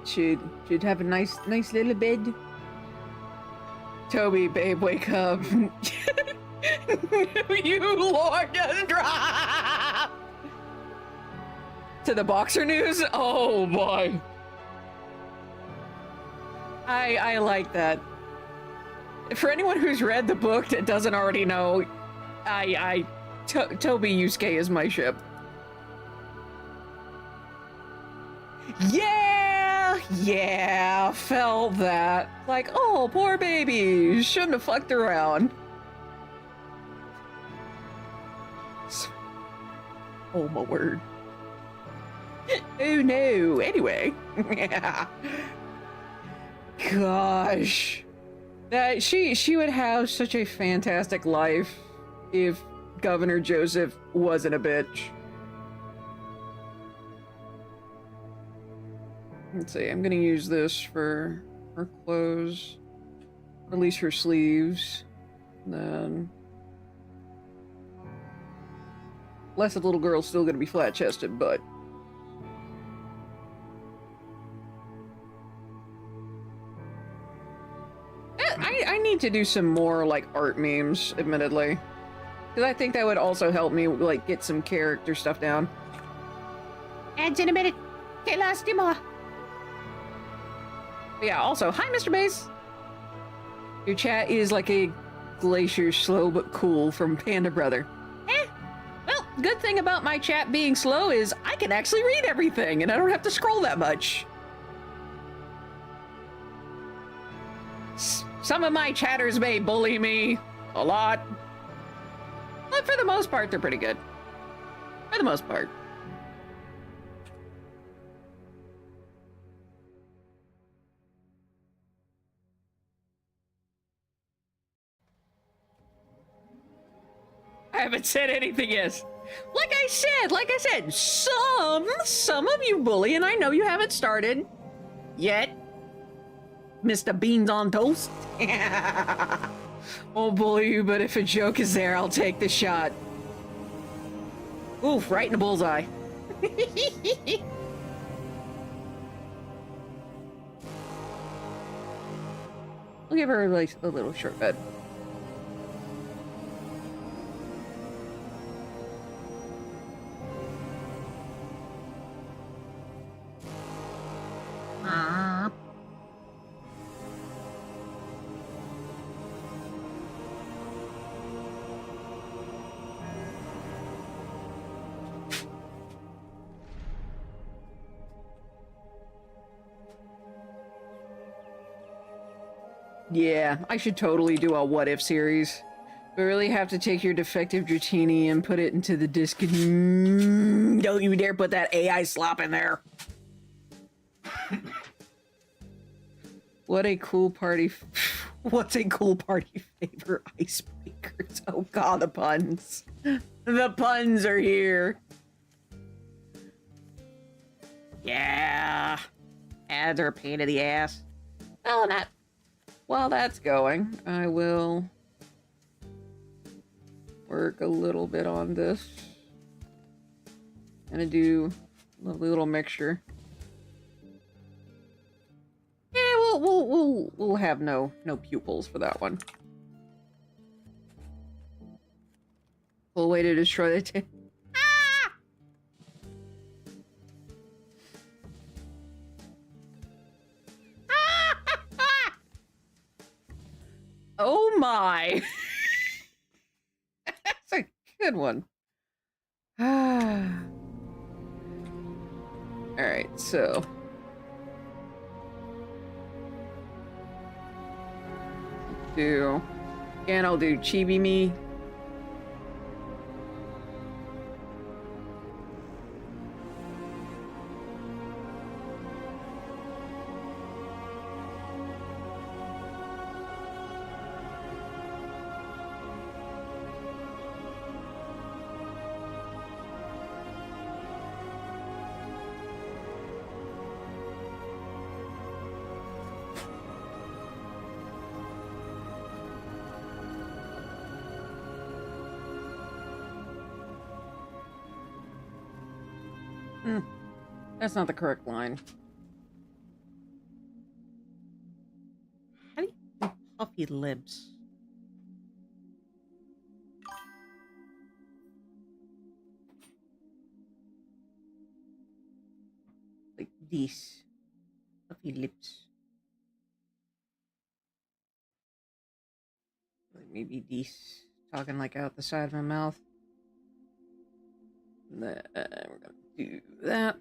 Should have a nice little bed. Toby, babe, wake up. You Lord just dropped to the boxer news. Oh boy, I like that. For anyone who's read the book that doesn't already know, Toby Yusuke is my ship. Yeah, felt that. Like, oh, poor baby, shouldn't have fucked around. Oh my word. Oh no, anyway. Gosh. That she would have such a fantastic life if Governor Joseph wasn't a bitch. Let's see, I'm gonna use this for her clothes. Release her sleeves. Then Blessed little girl's still gonna be flat-chested, but I need to do some more like art memes, admittedly. Because I think that would also help me, like, get some character stuff down. Ads in a minute. Get lost, Dima. Yeah, also, hi, Mr. Bass. Your chat is like a glacier slow but cool from Panda Brother. Well, good thing about my chat being slow is I can actually read everything and I don't have to scroll that much. Some of my chatters may bully me a lot, but for the most part, they're pretty good. For the most part. I haven't said anything yet. Like I said, some of you bully, and I know you haven't started yet. Mr. Beans on Toast. I'll bully you, but if a joke is there, I'll take the shot. Oof, right in the bullseye. I'll give her like a little short bed. Yeah, I should totally do a what if series. We really have to take your defective Dratini and put it into the disc. Don't you dare put that AI slop in there. What a cool party. What's a cool party favor? Icebreakers. Oh god, the puns. The puns are here. Yeah. Ads are a pain in the ass. Oh, not. While that's going, I will work a little bit on this. Gonna do a lovely little mixture. Yeah, we'll have no pupils for that one. Full way to destroy the tape. Ah! Oh my! That's a good one. Alright, so. Again, I'll do Chibi Me. That's not the correct line. How do you do puffy lips? Like this. Puffy lips. Like maybe this. Talking like out the side of my mouth. Then we're gonna do that.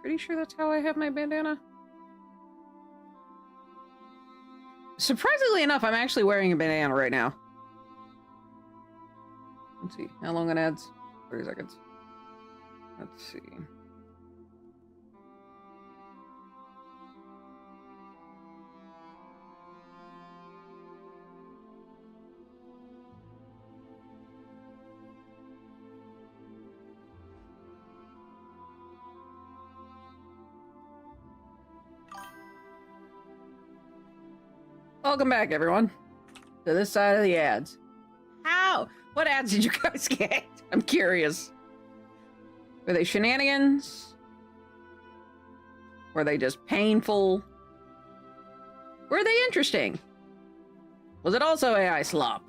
Pretty sure that's how I have my bandana. Surprisingly enough, I'm actually wearing a bandana right now. Let's see. How long it adds? 30 seconds. Let's see. Welcome back, everyone, to this side of the ads. How? What ads did you guys get? I'm curious. Were they shenanigans? Were they just painful? Were they interesting? Was it also AI slop?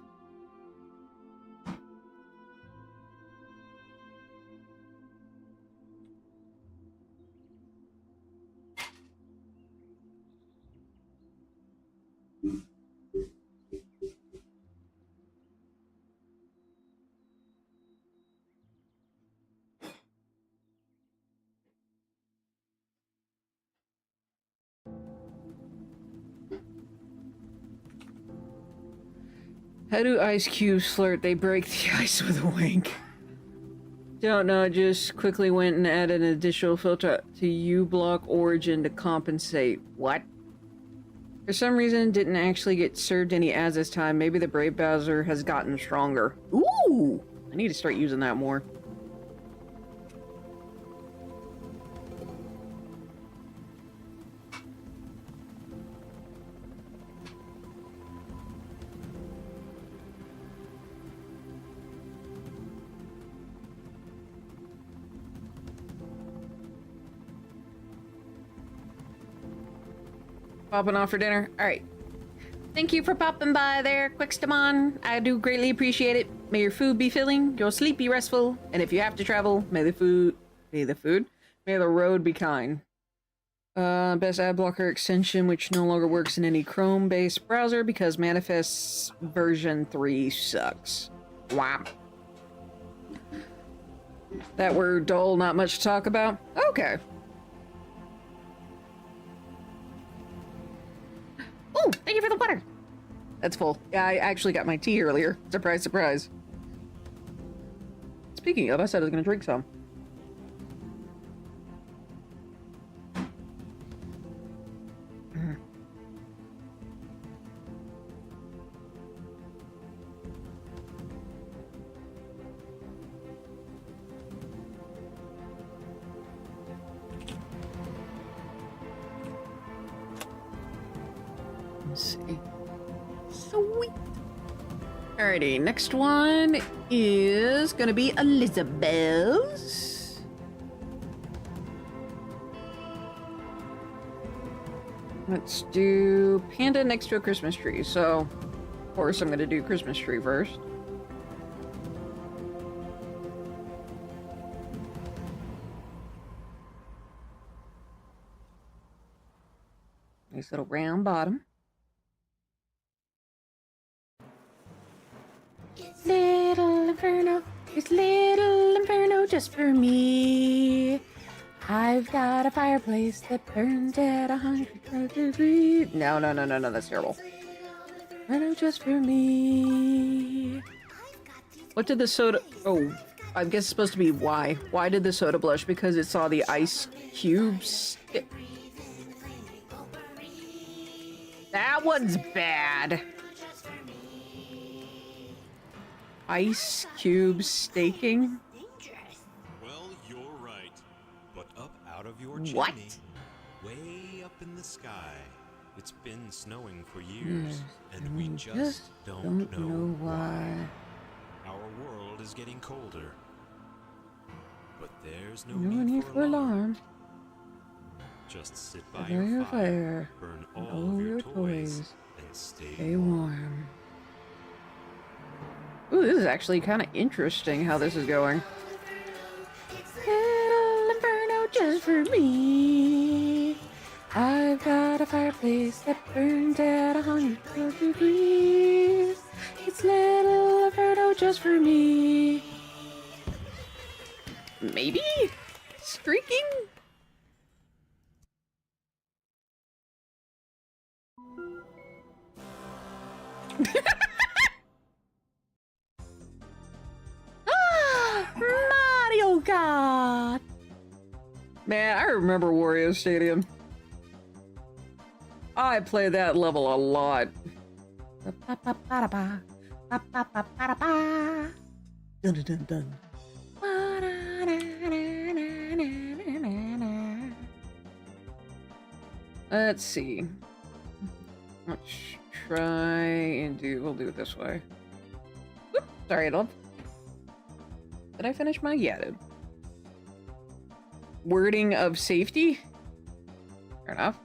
How do ice cubes flirt? They break the ice with a wink. Don't know, just quickly went and added an additional filter to U-block origin to compensate. What? For some reason, didn't actually get served any ads this time. Maybe the Brave browser has gotten stronger. Ooh! I need to start using that more. Popping off for dinner? Alright. Thank you for popping by there, Quickstamon. I do greatly appreciate it. May your food be filling, your sleep be restful, and if you have to travel, may the road be kind. Best ad blocker extension, which no longer works in any Chrome-based browser because Manifest's version 3 sucks. Wow. That were dull, not much to talk about? Okay. Oh, thank you for the water. That's full. Yeah, I actually got my tea earlier. Surprise, surprise. Speaking of, I said I was going to drink some. Let's see. Sweet. Alrighty, next one is gonna be Elizabeth's. Let's do panda next to a Christmas tree. So, of course, I'm gonna do Christmas tree first. Nice little round bottom. Little inferno, it's little inferno just for me. I've got a fireplace that burns at 100 degrees. No, that's terrible. Inferno just for me. What did the soda... Oh, I guess it's supposed to be why. Why did the soda blush? Because it saw the ice cubes. That one's bad. Ice cube staking? Well, you're right. But up out of your What? chimney, way up in the sky, it's been snowing for years, and we just don't know why. Our world is getting colder. But there's no need for alarm. Just sit by your fire, burn all of your toys, and stay warm. Ooh, this is actually kind of interesting how this is going. Little inferno just for me. I've got a fireplace that burns at 100 degrees. It's little inferno just for me. Maybe? Streaking? Mario Kart! Man, I remember Wario Stadium. I played that level a lot. Dun dun dun. Let's see. Let's try and we'll do it this way. Whoop, sorry, love. Did I finish my? Yeah, I did. Wording of safety? Fair enough.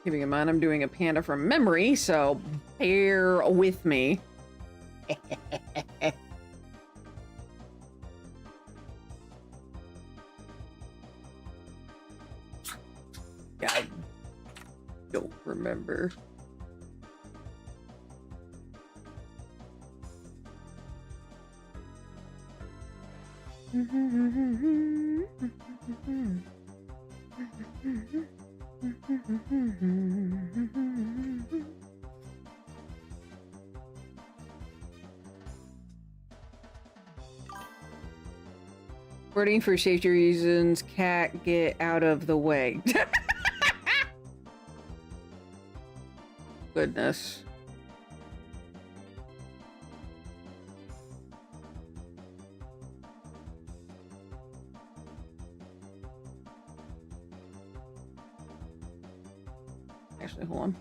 Keeping in mind I'm doing a panda from memory, so bear with me. I don't remember. Wording for safety reasons, cat, get out of the way. Goodness. Actually, hold on.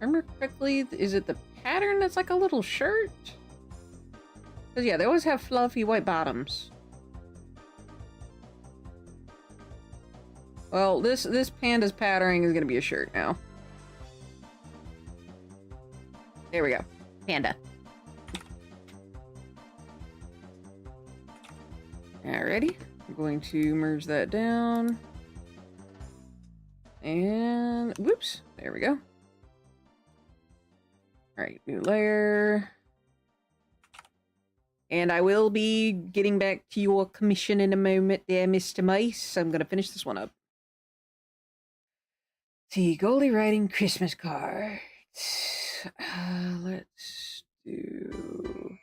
Remember correctly, is it the pattern that's like a little shirt? Because yeah, they always have fluffy white bottoms. Well, this panda's patterning is gonna be a shirt now. There we go. Panda. Alrighty. I'm going to merge that down. And whoops. There we go. Alright, new layer. And I will be getting back to your commission in a moment there, Mr. Mice. I'm gonna finish this one up. See, Goldie writing Christmas cards. Let's do...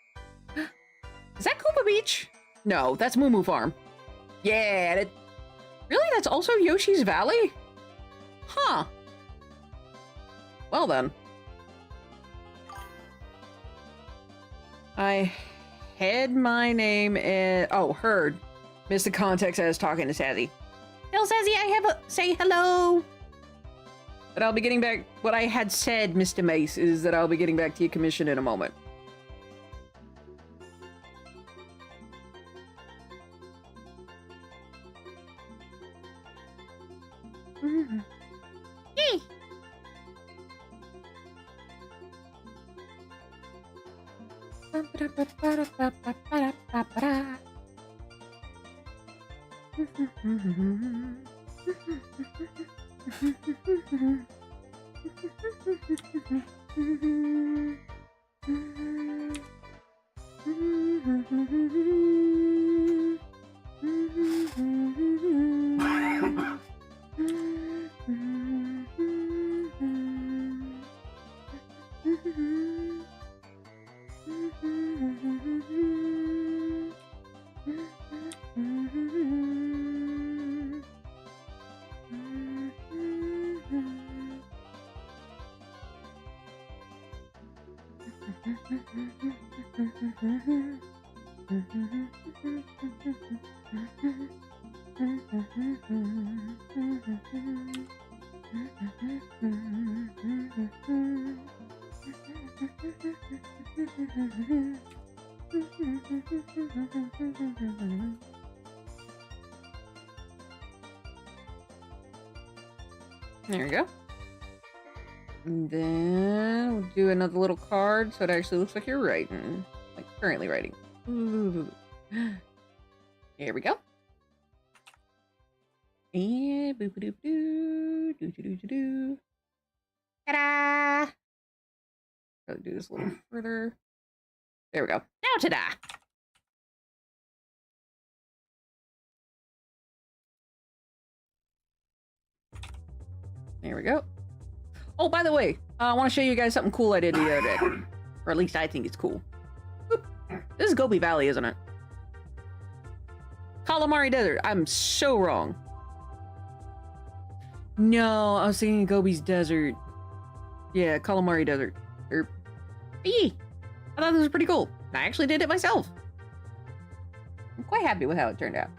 Is that Koopa Beach? No, that's Moo Moo Farm. Yeah, really? That's also Yoshi's Valley? Huh. Well then. I had my name and... Oh, heard. Missed the context as talking to Sassy. Tell Sassy I have a... Say hello! But I'll be getting back... What I had said, Mr. Mace, is that I'll be getting back to your commission in a moment. Hey! There we go. And then we'll do another little card so it actually looks like you're writing. Like currently writing. Ooh. There we go. And boop doop doo doo doo doo doo. Ta-da! Probably do this a little further. There we go. Now ta-da! There we go. Oh, by the way, I want to show you guys something cool I did the other day. Or at least I think it's cool. This is Gobi Valley, isn't it? Calamari Desert. I'm so wrong. No, I was thinking Gobi's Desert. Yeah, Calamari Desert. I thought this was pretty cool. I actually did it myself. I'm quite happy with how it turned out.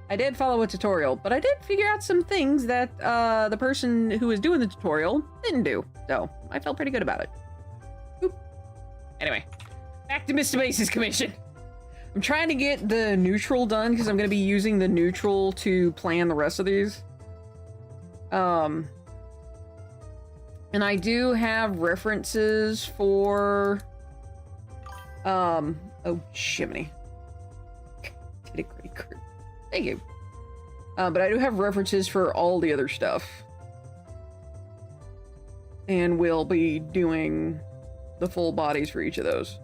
I did follow a tutorial, but I did figure out some things that the person who was doing the tutorial didn't do. So I felt pretty good about it. Oop. Anyway, back to Mr. Base's commission. I'm trying to get the neutral done because I'm going to be using the neutral to plan the rest of these. And I do have references for oh shiminy. Did a great card. Thank you. But I do have references for all the other stuff. And we'll be doing the full bodies for each of those.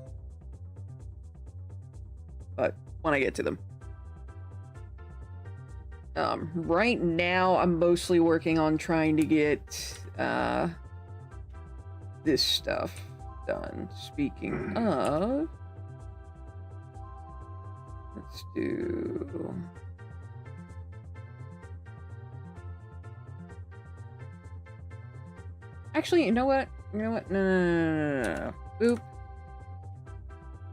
But when I get to them. Right now, I'm mostly working on trying to get this stuff done. Speaking of... Let's do... Actually, you know what? No. Boop.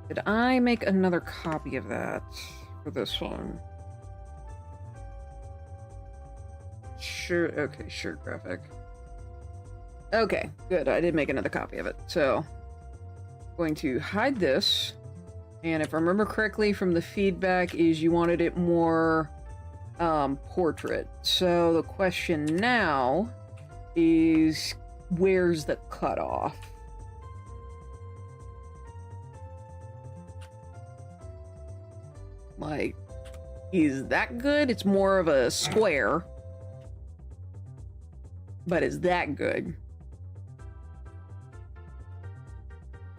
Did I make another copy of that for this one? Sure, okay, sure, graphic. Okay, good. I did make another copy of it. So, going to hide this. And if I remember correctly from the feedback is you wanted it more portrait. So the question now is where's the cutoff? Like, is that good? It's more of a square. But is that good?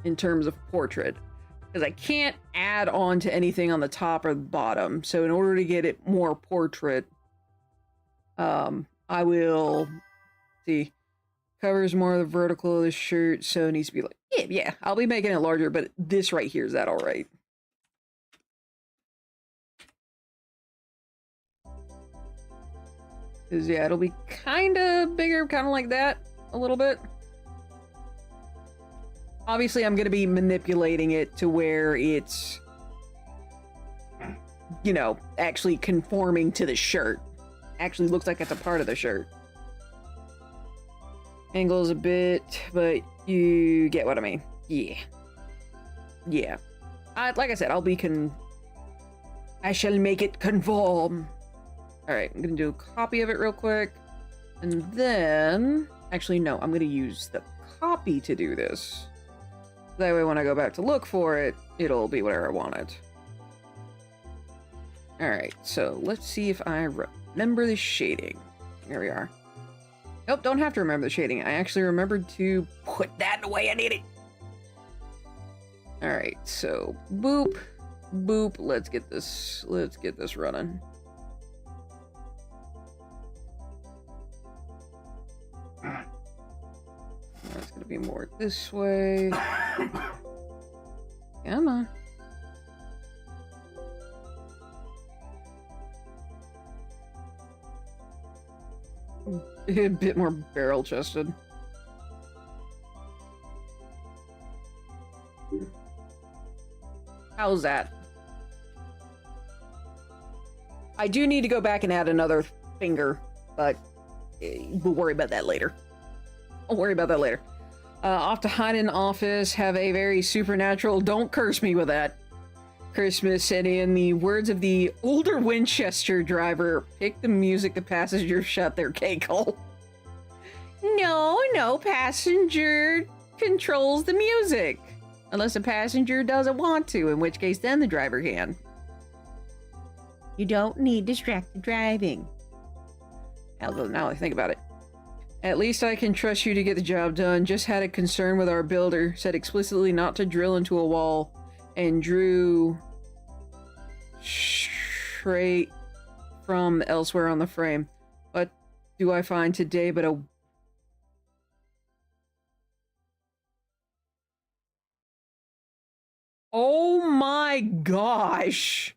In terms of portrait. Because I can't add on to anything on the top or the bottom. So in order to get it more portrait, I will see. Covers more of the vertical of the shirt, so it needs to be like, yeah, I'll be making it larger, but this right here, is that all right? Because, yeah, it'll be kind of bigger, kind of like that, a little bit. Obviously, I'm going to be manipulating it to where it's, you know, actually conforming to the shirt. Actually looks like it's a part of the shirt. Angles a bit, but you get what I mean. Yeah. Yeah. Like I said, I shall make it conform. Alright, I'm gonna do a copy of it real quick. And then... Actually, no, I'm gonna use the copy to do this. That way when I go back to look for it, it'll be whatever I wanted. Alright, so let's see if I remember the shading. Here we are. Nope, don't have to remember the shading. I actually remembered to put that the way I need it. Alright, so boop, boop, let's get this running. That's gonna be more this way. Come on. A bit more barrel-chested. How's that? I do need to go back and add another finger, but we'll worry about that later. I'll worry about that later. Off to hide in the office, have a very supernatural, don't curse me with that, Christmas, and in the words of the older Winchester driver, pick the music the passenger shut their cake hole. No, passenger controls the music. Unless a passenger doesn't want to, in which case then the driver can. You don't need distracted driving. Now I think about it. At least I can trust you to get the job done. Just had a concern with our builder. Said explicitly not to drill into a wall. And drew straight from elsewhere on the frame. What do I find today but a... Oh my gosh!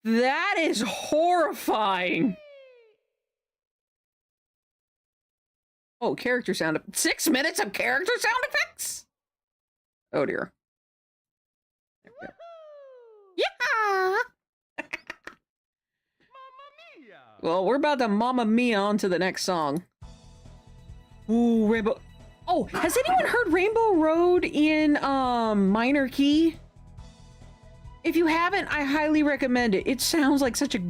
That is horrifying. Oh, character sound. 6 minutes of character sound effects? Oh dear. There we go. Yeah! Well, we're about to Mamma Mia on to the next song. Ooh, Rainbow. Oh, has anyone heard Rainbow Road in minor key? If you haven't, I highly recommend it. It sounds like such a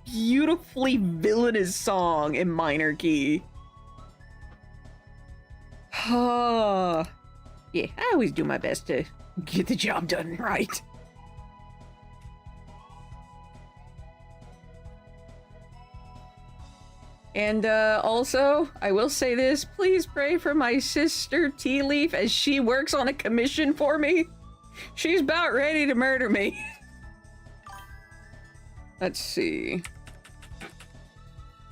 beautifully villainous song in minor key. Yeah, I always do my best to get the job done right. And also, I will say this, please pray for my sister Tea Leaf as she works on a commission for me. She's about ready to murder me. Let's see.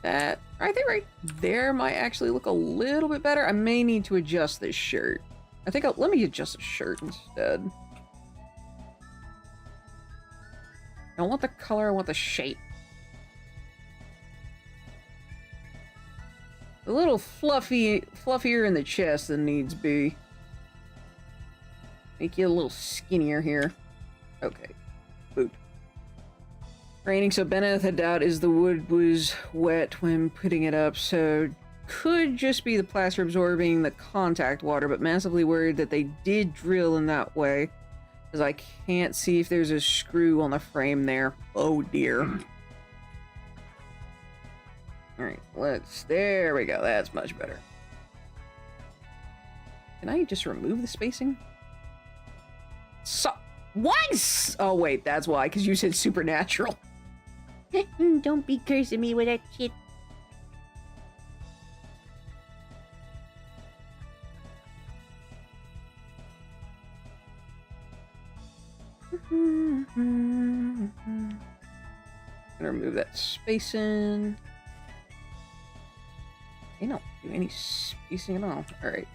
That, I think right there might actually look a little bit better. I may need to adjust this shirt. I think let me adjust the shirt instead. I don't want the color, I want the shape. A little fluffier in the chest than needs be. Make you a little skinnier here. Okay. Boot. Raining, so benefit of doubt is the wood was wet when putting it up, so could just be the plaster absorbing the contact water, but massively worried that they did drill in that way, because I can't see if there's a screw on the frame there. Oh dear. Alright, there we go, that's much better. Can I just remove the spacing? So, what? Oh wait, that's why, because you said supernatural. Don't be cursing me with that shit. I'm gonna remove that spacing. They don't do any spacing at all. Alright.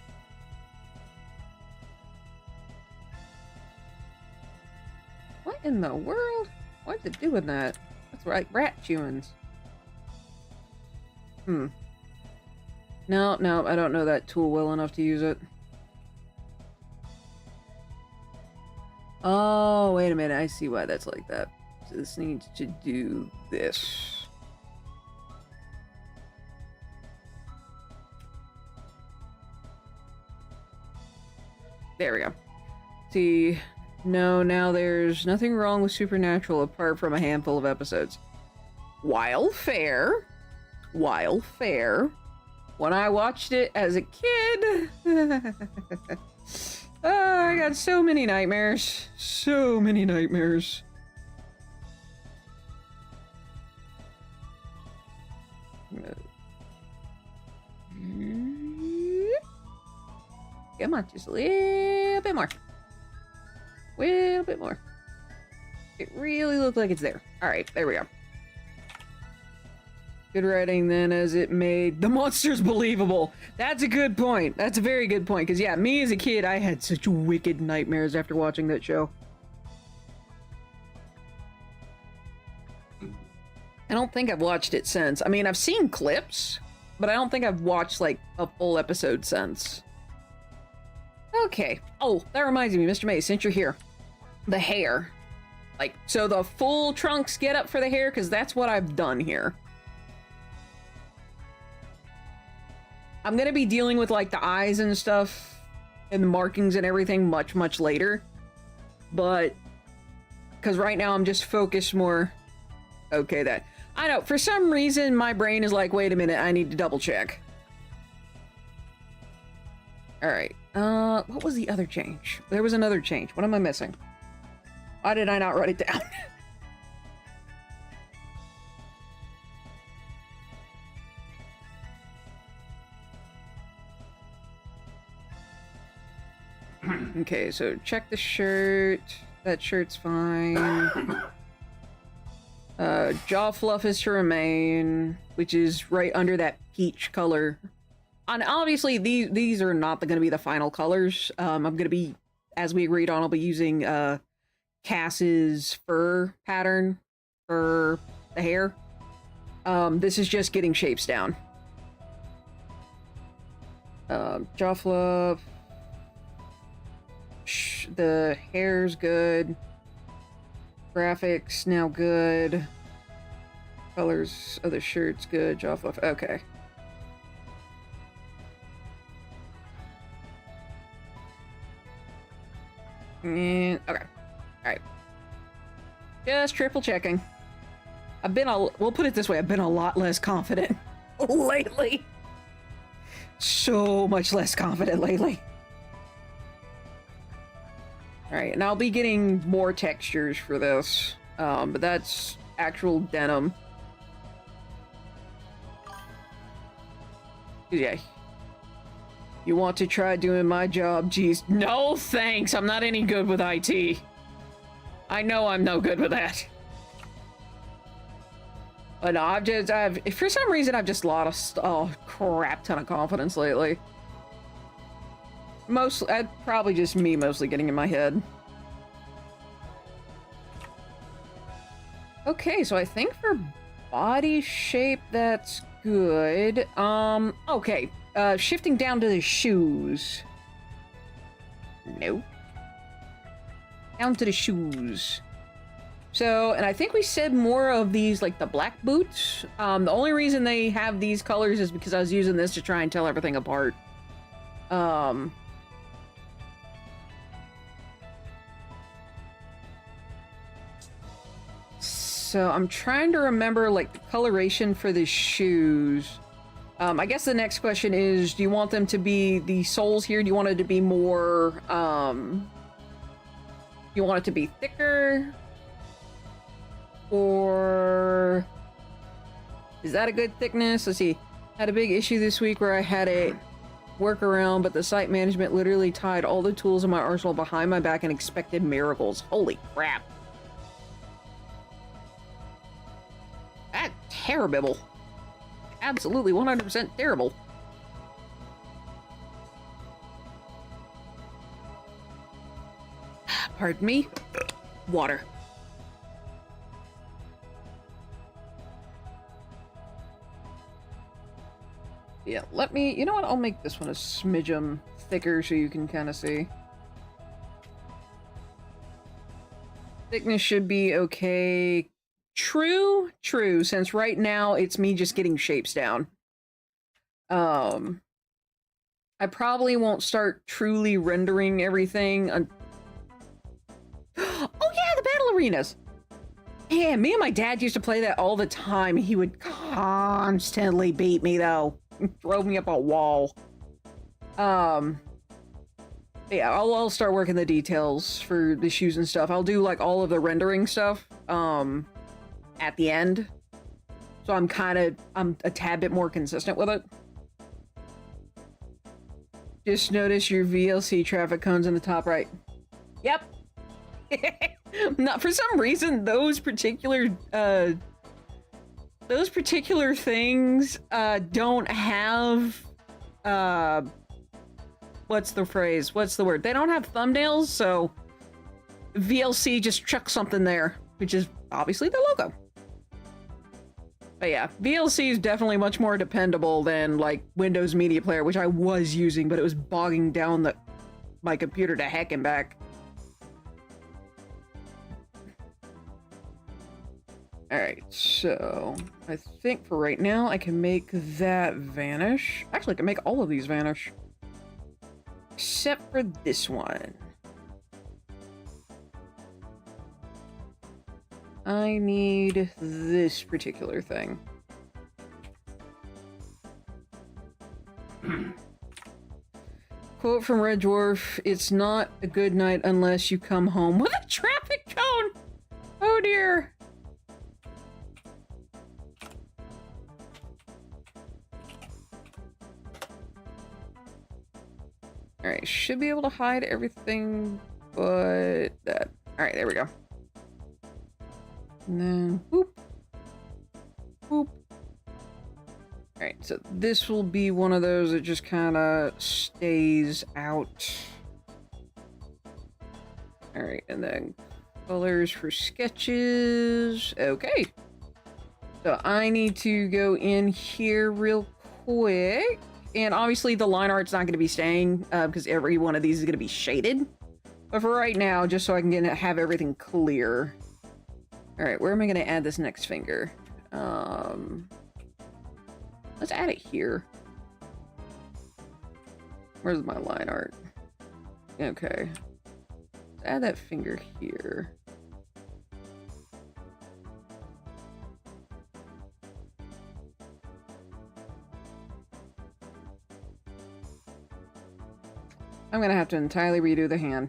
What in the world? What's it doing that? That's right, rat chewings. No, I don't know that tool well enough to use it. Oh, wait a minute. I see why that's like that. So this needs to do this. There we go. See, no, now there's nothing wrong with Supernatural apart from a handful of episodes. While fair, when I watched it as a kid, oh, I got so many nightmares. So many nightmares. Come on, just a little bit more. A little bit more. It really looked like it's there. Alright, there we go. Good writing then, as it made the monsters believable. That's a good point. That's a very good point. Because yeah, me as a kid, I had such wicked nightmares after watching that show. I don't think I've watched it since. I mean, I've seen clips, but I don't think I've watched like a full episode since. Okay. Oh, that reminds me, Mr. May, since you're here. The hair. Like, so the full trunks get up for the hair, because that's what I've done here. I'm gonna be dealing with, like, the eyes and stuff, and the markings and everything much, much later. But, because right now I'm just focused more... Okay, that... I know, for some reason, my brain is like, wait a minute, I need to double check. Alright. What was the other change? There was another change. What am I missing? Why did I not write it down? Okay, so check the shirt. That shirt's fine. Jaw fluff is to remain, which is right under that peach color. And obviously, these are not going to be the final colors. I'm going to be, as we agreed on, I'll be using Cass's fur pattern for the hair. This is just getting shapes down. Jaw fluff. The hair's good. Graphics now good. Colors of the shirt's good. Jaw fluff. Okay. And okay. Alright. Just triple checking. We'll put it this way, I've been a lot less confident lately. So much less confident lately. Alright, and I'll be getting more textures for this. But that's actual denim. Yeah. You want to try doing my job? Geez. No thanks, I'm not any good with IT. I know I'm no good with that. But no, for some reason, I've just lost a crap ton of confidence lately. Probably just me mostly getting in my head. Okay, so I think for body shape, that's good. Okay. Shifting down to the shoes. No. Down to the shoes. So, and I think we said more of these, like the black boots. The only reason they have these colors is because I was using this to try and tell everything apart. So I'm trying to remember, like, the coloration for the shoes. I guess the next question is, do you want them to be the soles here? Do you want it to be more, you want it to be thicker? Or is that a good thickness? Let's see. Had a big issue this week where I had a workaround, but the site management literally tied all the tools in my arsenal behind my back and expected miracles. Holy crap. That's terrible. Absolutely 100% terrible. Pardon me. Water. Yeah, let me... You know what? I'll make this one a smidgen thicker so you can kind of see. Thickness should be okay. True, since right now it's me just getting shapes down. I probably won't start truly rendering everything Oh yeah, the battle arenas! Yeah, me and my dad used to play that all the time. He would constantly beat me though. Throw me up a wall. Yeah, I'll start working the details for the shoes and stuff. I'll do like all of the rendering stuff at the end. So I'm a tad bit more consistent with it. Just notice your VLC traffic cones in the top right. Yep. Not for some reason those particular things don't have what's the phrase? What's the word? They don't have thumbnails, so VLC just chucks something there, which is obviously the logo. But yeah, VLC is definitely much more dependable than like Windows Media Player, which I was using, but it was bogging down my computer to heck and back. Alright, so I think for right now I can make that vanish. Actually, I can make all of these vanish. Except for this one. I need this particular thing. Quote from Red Dwarf, "It's not a good night unless you come home with a traffic cone!" Oh dear. Alright, should be able to hide everything but that. Alright, there we go. And then, boop. Boop. Alright, so this will be one of those that just kind of stays out. Alright, and then Colors for sketches. Okay. So I need to go in here real quick. And obviously the line art's not going to be staying because every one of these is going to be shaded. But for right now, just so I can have everything clear. All right, where am I going to add this next finger? Let's add it here. Where's my line art? Okay. Let's add that finger here. I'm gonna have to entirely redo the hand.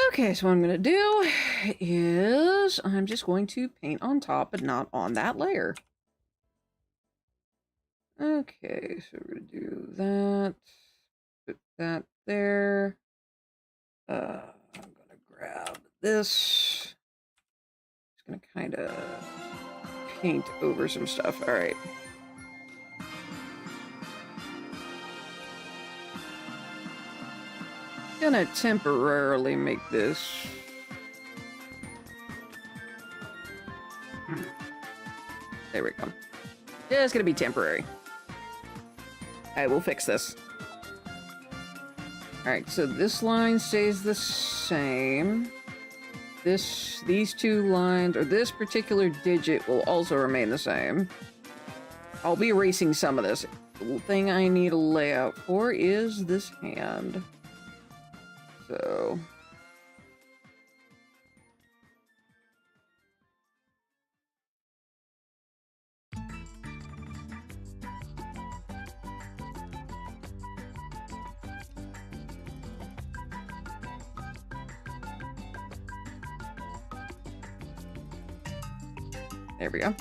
Okay, so what I'm gonna do is I'm just going to paint on top, but not on that layer. Okay, so we're gonna do that. Put that there. I'm gonna grab this. Just gonna kind of paint over some stuff. All right. Gonna temporarily make this. There we go. Just gonna be temporary. I will fix this. Alright, so this line stays the same. These two lines, or this particular digit will also remain the same. I'll be erasing some of this. The thing I need a layout for is this hand. So... there we go.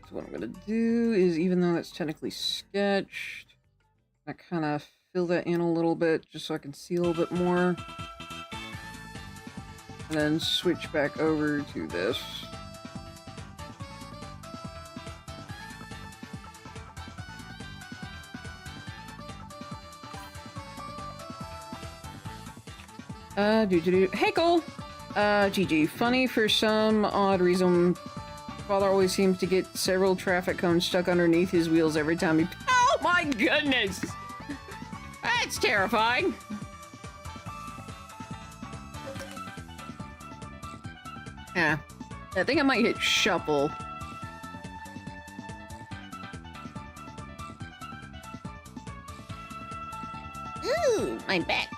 So what I'm gonna do is, even though that's technically sketched, I kind of fill that in a little bit just so I can see a little bit more. And then switch back over to this. Hey, Cole! GG. Funny, for some odd reason, Father always seems to get several traffic cones stuck underneath his wheels every time he... Oh my goodness! That's terrifying! Yeah. I think I might hit shuffle. Ooh, my back.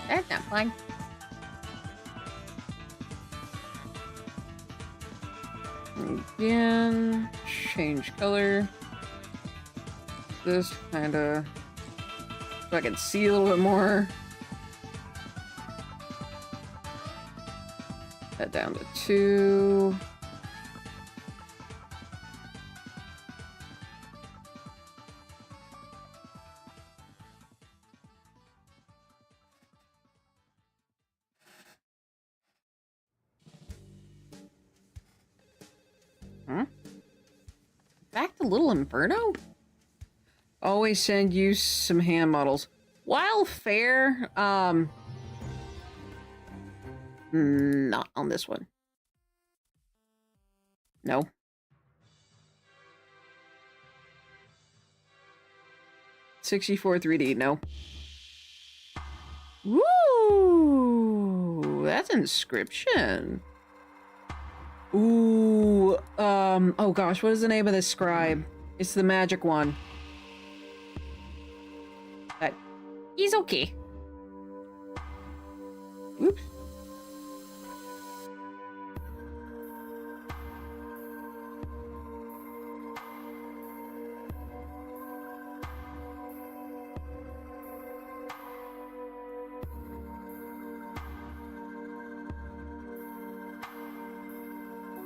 That's not fun. Again, change color. This kinda, so I can see a little bit more. That down to 2. Back to Little Inferno? Always send you some hand models. While fair, not on this one. No. 64 3D, no. Woo! That's inscription. Ooh, oh gosh, what is the name of this scribe? It's the magic one. He's okay. Oops.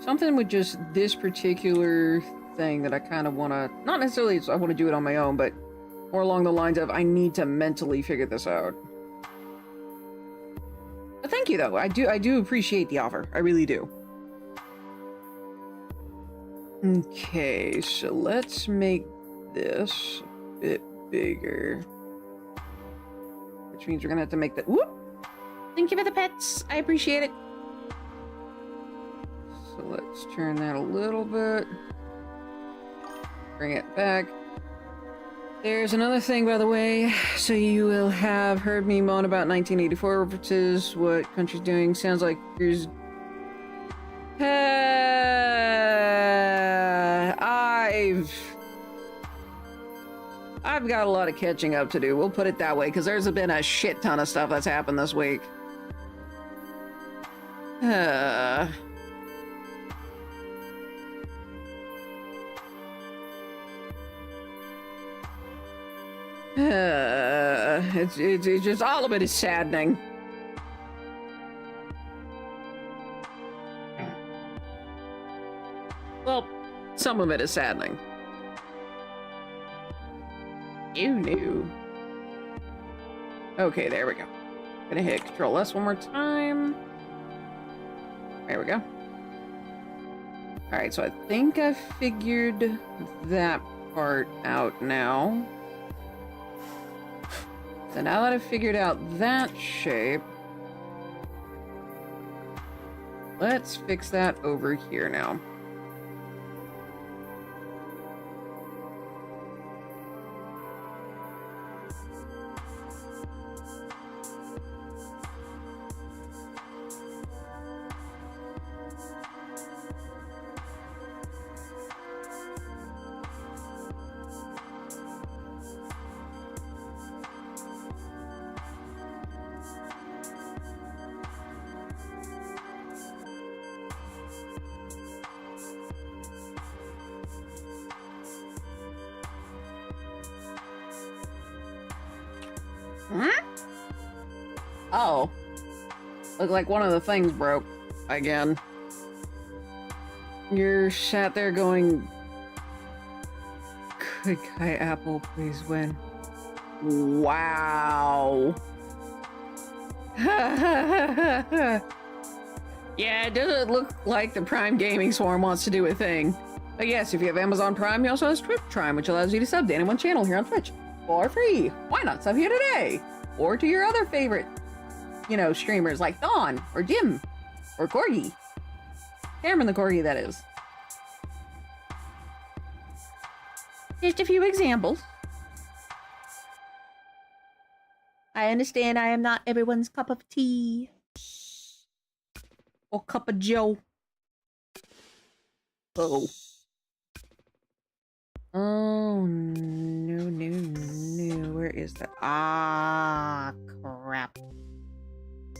Something with just this particular thing that I kind of want to, not necessarily I want to do it on my own, but more along the lines of I need to mentally figure this out. But thank you though. I do appreciate the offer. I really do. Okay, so let's make this a bit bigger. Which means we're gonna have to make that. Whoop! Thank you for the pets. I appreciate it. So let's turn that a little bit. Bring it back. There's another thing, by the way. So you will have heard me moan about 1984 references. What country's doing? Sounds like yours. I've got a lot of catching up to do. We'll put it that way, because there's been a shit ton of stuff that's happened this week. It's just all of it is saddening. Well, some of it is saddening. You knew. Okay, there we go. Gonna hit Control S one more time. There we go. Alright, so I think I figured that part out now. So now that I've figured out that shape, let's fix that over here now. Oh. Look like one of the things broke again. You're sat there going, could Kai Apple please win? Wow. Yeah, it doesn't look like the Prime Gaming Swarm wants to do a thing. But yes, if you have Amazon Prime, you also have Twitch Prime, which allows you to sub to any one channel here on Twitch for free. Why not sub here today? Or to your other favorite, you know, streamers like Dawn, or Jim, or Corgi. Cameron the Corgi, that is. Just a few examples. I understand I am not everyone's cup of tea. Or cup of joe. Oh. Oh, no. Where is that? Ah, crap.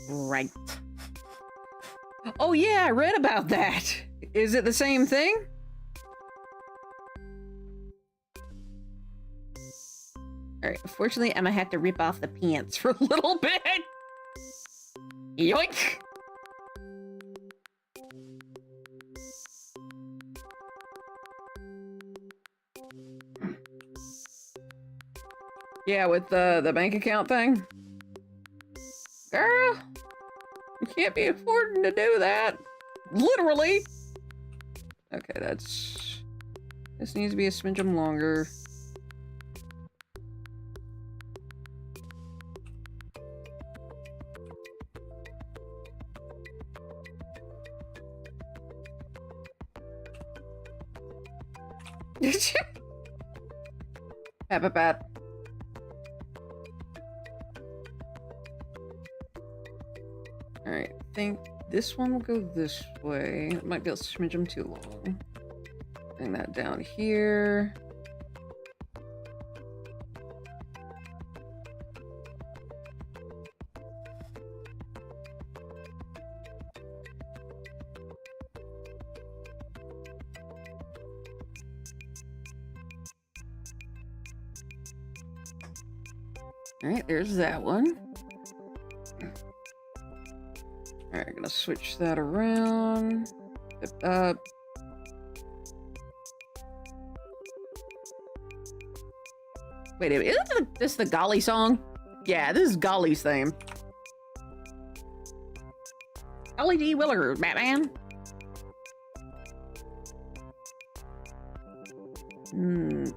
Right. Oh, yeah, I read about that. Is it the same thing? Alright, unfortunately, I'm gonna have to rip off the pants for a little bit. Yoink! Yeah, with the bank account thing. Girl, you can't be affording to do that. Literally. Okay, that's... This needs to be a smidgen longer. Pat. Alright, I think this one will go this way. It might be a smidgen too long. Bring that down here. Alright, there's that one. Alright, gonna switch that around. Zip up. Wait, isn't this the Golly song? Yeah, this is Golly's theme. Golly D. Willer, Batman.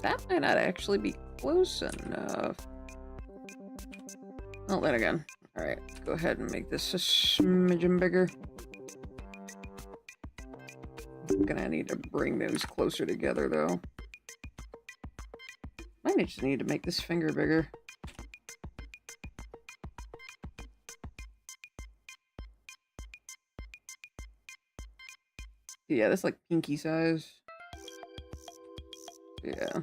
That might not actually be close enough. Oh, then again. Alright, go ahead and make this a smidgen bigger. I'm gonna need to bring those closer together, though. Might just need to make this finger bigger. Yeah, that's like pinky size. Yeah.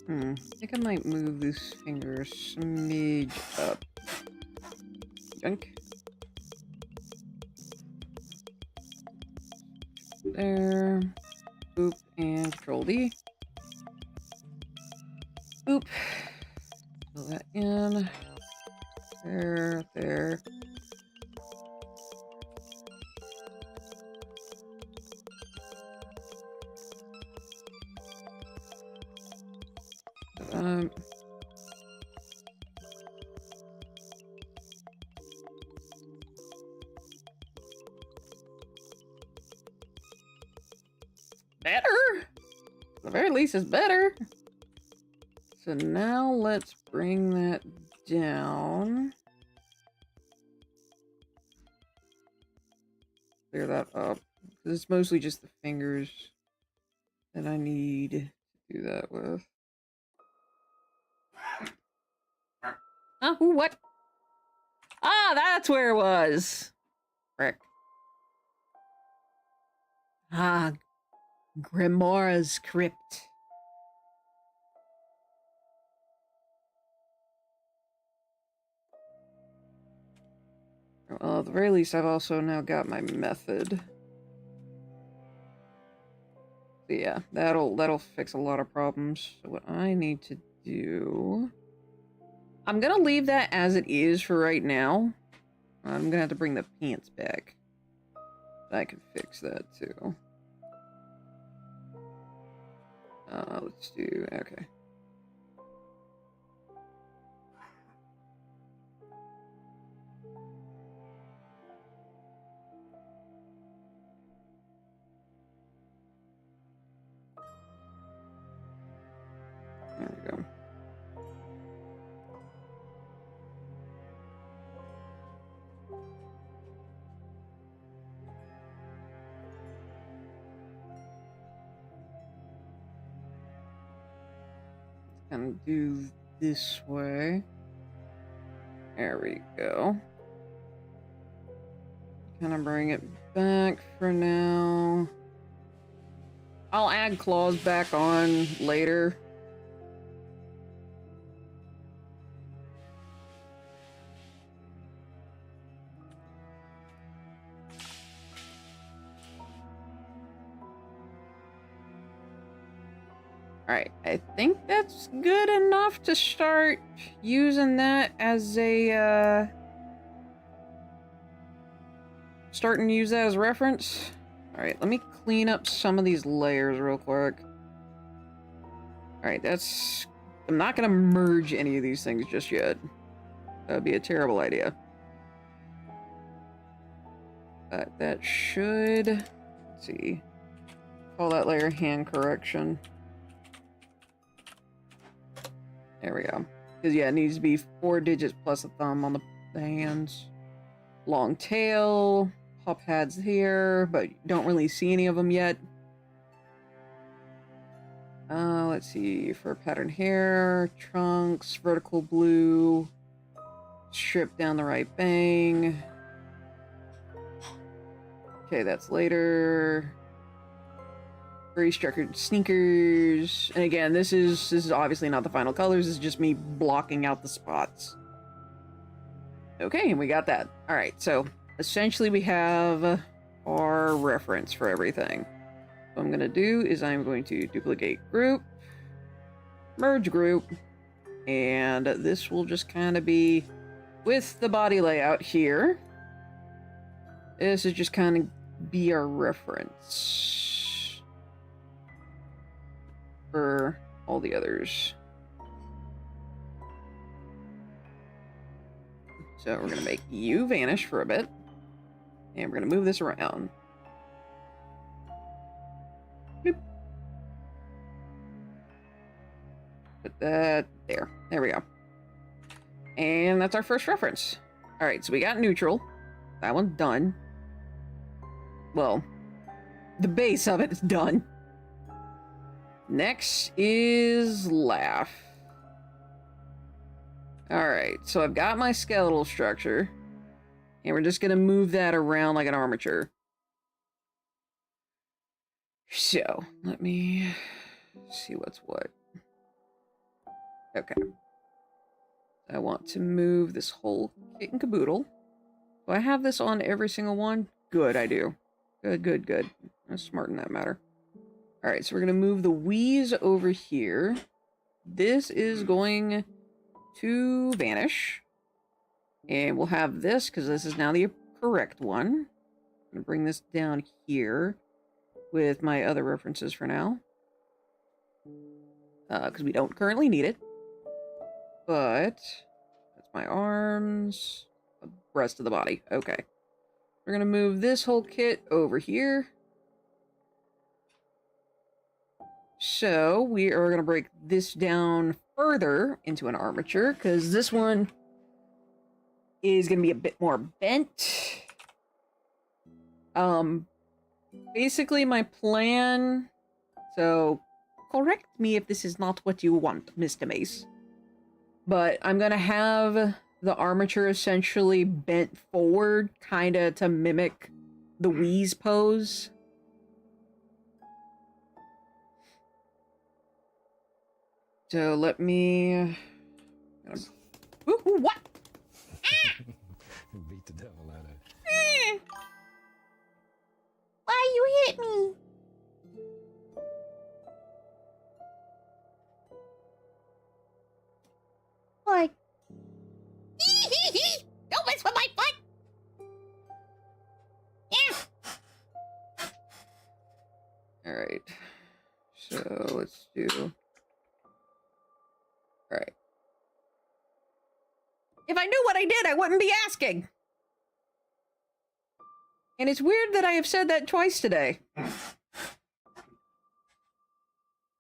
I think I might move this finger a smidge up. Junk. There. Boop, and Control D. Boop. Fill that in. There, there. Better? At the very least, it's better. So now let's bring that down. Clear that up. It's mostly just the fingers that I need to do that with. Huh? What? Ah, that's where it was. Frick. Ah, Grimora's crypt. Well, at the very least, I've also now got my method. So yeah, that'll fix a lot of problems. So what I need to do, I'm gonna leave that as it is for right now. I'm gonna have to bring the pants back. I can fix that too. Let's do, okay. There we go. Gonna do this way. There we go. Kind of bring it back for now. I'll add claws back on later. Alright, I think that's good enough to start using that as a, starting to use that as reference. Alright, let me clean up some of these layers real quick. Alright, that's... I'm not gonna merge any of these things just yet. That'd be a terrible idea. But that should... Let's see. Call that layer hand correction. There we go. Because, yeah, it needs to be 4 digits plus a thumb on the hands. Long tail. Paw pads here, but don't really see any of them yet. Let's see. Fur pattern hair. Trunks. Vertical blue. Strip down the right bang. Okay, that's later. Very structured sneakers. And again, this is obviously not the final colors. This is just me blocking out the spots. Okay, and we got that. All right, so essentially we have our reference for everything. What I'm going to do is I'm going to duplicate group, merge group, and this will just kind of be with the body layout here. This is just kind of be our reference for all the others. So we're going to make you vanish for a bit. And we're going to move this around. Bloop. Put that there. There we go. And that's our first reference. Alright, so we got neutral. That one's done. Well, the base of it is done. Next is laugh. Alright, so I've got my skeletal structure. And we're just going to move that around like an armature. So, let me see what's what. Okay. I want to move this whole kit and caboodle. Do I have this on every single one? Good, I do. Good, good, good. I'm smart in that matter. Alright, so we're going to move the wheeze over here. This is going to vanish. And we'll have this, because this is now the correct one. I'm going to bring this down here with my other references for now. Because we don't currently need it. But that's my arms. The rest of the body. Okay. We're going to move this whole kit over here. So we are going to break this down further into an armature, because this one is going to be a bit more bent. Basically my plan, so correct me if this is not what you want, Mr. Mace, but I'm going to have the armature essentially bent forward, kind of to mimic the wheeze pose. So let me... Ooh, what? Beat the devil out of it. Why you hit me? Like, don't mess with my foot. Yeah. All right. So let's do. All right. If I knew what I did, I wouldn't be asking. And it's weird that I have said that twice today. All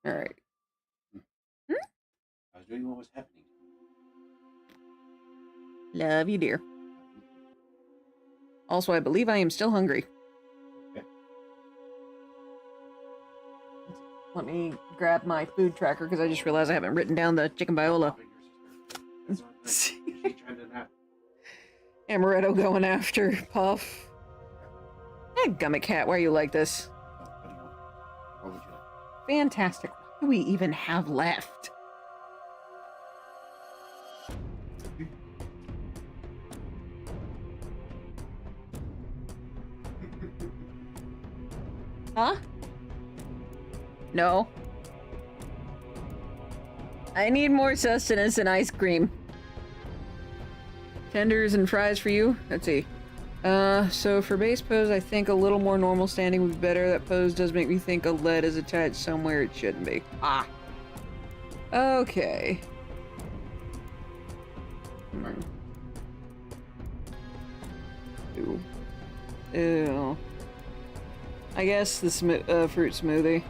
right. I was doing what was happening. Love you, dear. Also, I believe I am still hungry. Okay. Let me grab my food tracker because I just realized I haven't written down the chicken viola. She's trying to nap. Amaretto going after Puff. Hey, Gummit Cat, why are you like this? What would you like? Fantastic. What do we even have left? Huh? No. I need more sustenance and ice cream. Tenders and fries for you? Let's see. So for base pose, I think a little more normal standing would be better. That pose does make me think a lead is attached somewhere it shouldn't be. Ah. Okay. Ew. Ew. I guess the fruit smoothie.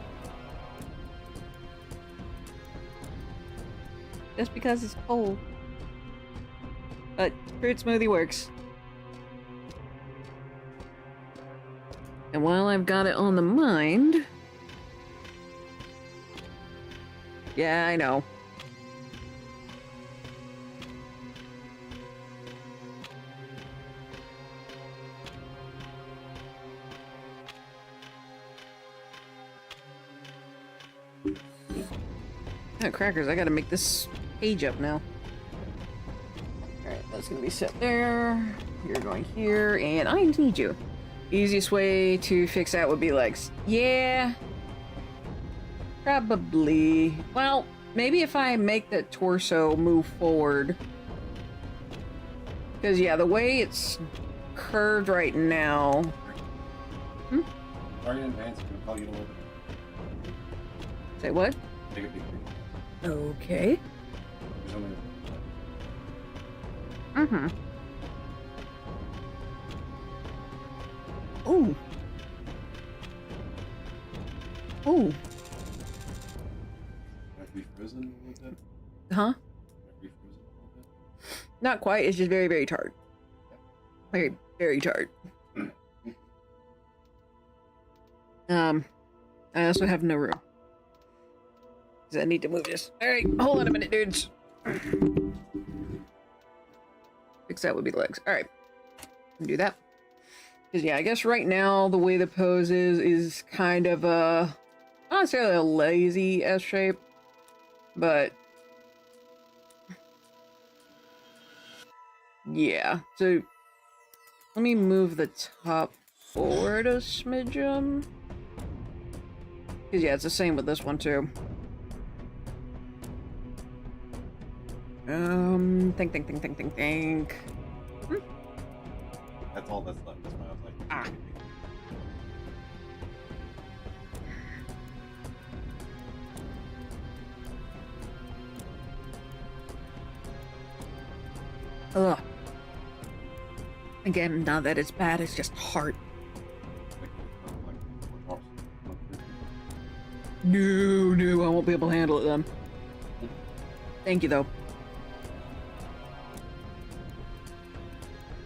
Just because it's cold. But fruit smoothie works. And while I've got it on the mind... Yeah, I know. Oh, crackers, I gotta make this page up now. Alright, that's gonna be set there. You're going here, and I need you. Easiest way to fix that would be like, yeah. Probably. Well, maybe if I make the torso move forward. Because, yeah, the way it's curved right now. Hmm? Sorry in advance, I'm gonna call you in a little bit. Say what? Take a peek. Okay. There's only... Mm-hmm. Ooh. Ooh. Might be frozen a little bit. Huh? Might be frozen a little bit. Not quite, it's just very, very tart. Very, very tart. I also have no room. Because I need to move this. Alright, hold on a minute, dudes. Fix that would be the legs. Alright. Do that. Because, yeah, I guess right now the way the pose is kind of not necessarily a lazy S shape, but yeah. So let me move the top forward a smidgen. Because, yeah, it's the same with this one, too. Think. That's all that's left. That's why I was like... Ah. Ugh. Again, not that it's bad, it's just hard. No, I won't be able to handle it then. Thank you, though.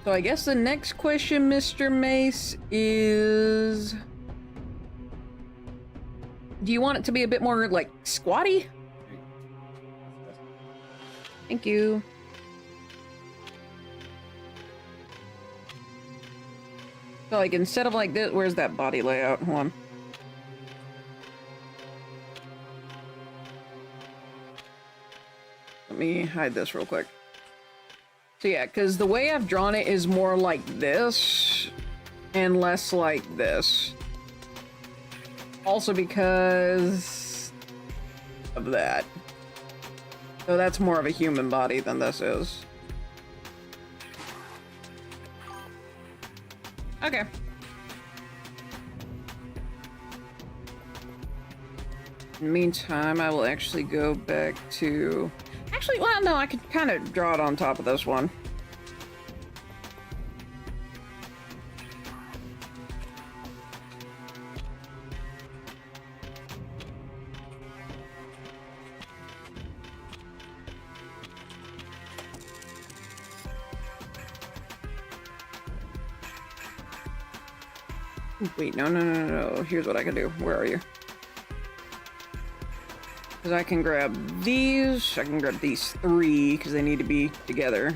So I guess the next question, Mr. Mace, is... Do you want it to be a bit more, like, squatty? Thank you. So, like, instead of like this, where's that body layout? Hold on. Let me hide this real quick. So yeah, because the way I've drawn it is more like this and less like this. Also because of that. So that's more of a human body than this is. Okay. In the meantime, I will actually go back to... Actually, well, no, I could kind of draw it on top of this one. Wait, no. Here's what I can do. Where are you? Because I can grab these. I can grab these three because they need to be together.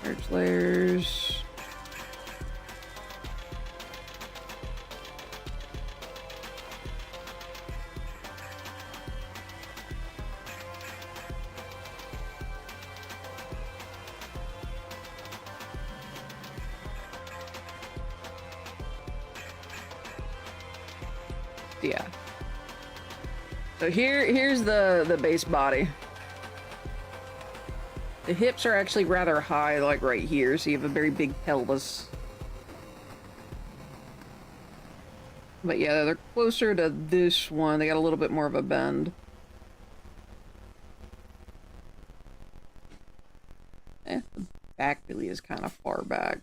Merge layers. Yeah. So here's the base body. The hips are actually rather high, like right here, so you have a very big pelvis. But yeah, they're closer to this one. They got a little bit more of a bend. The back really is kind of far back.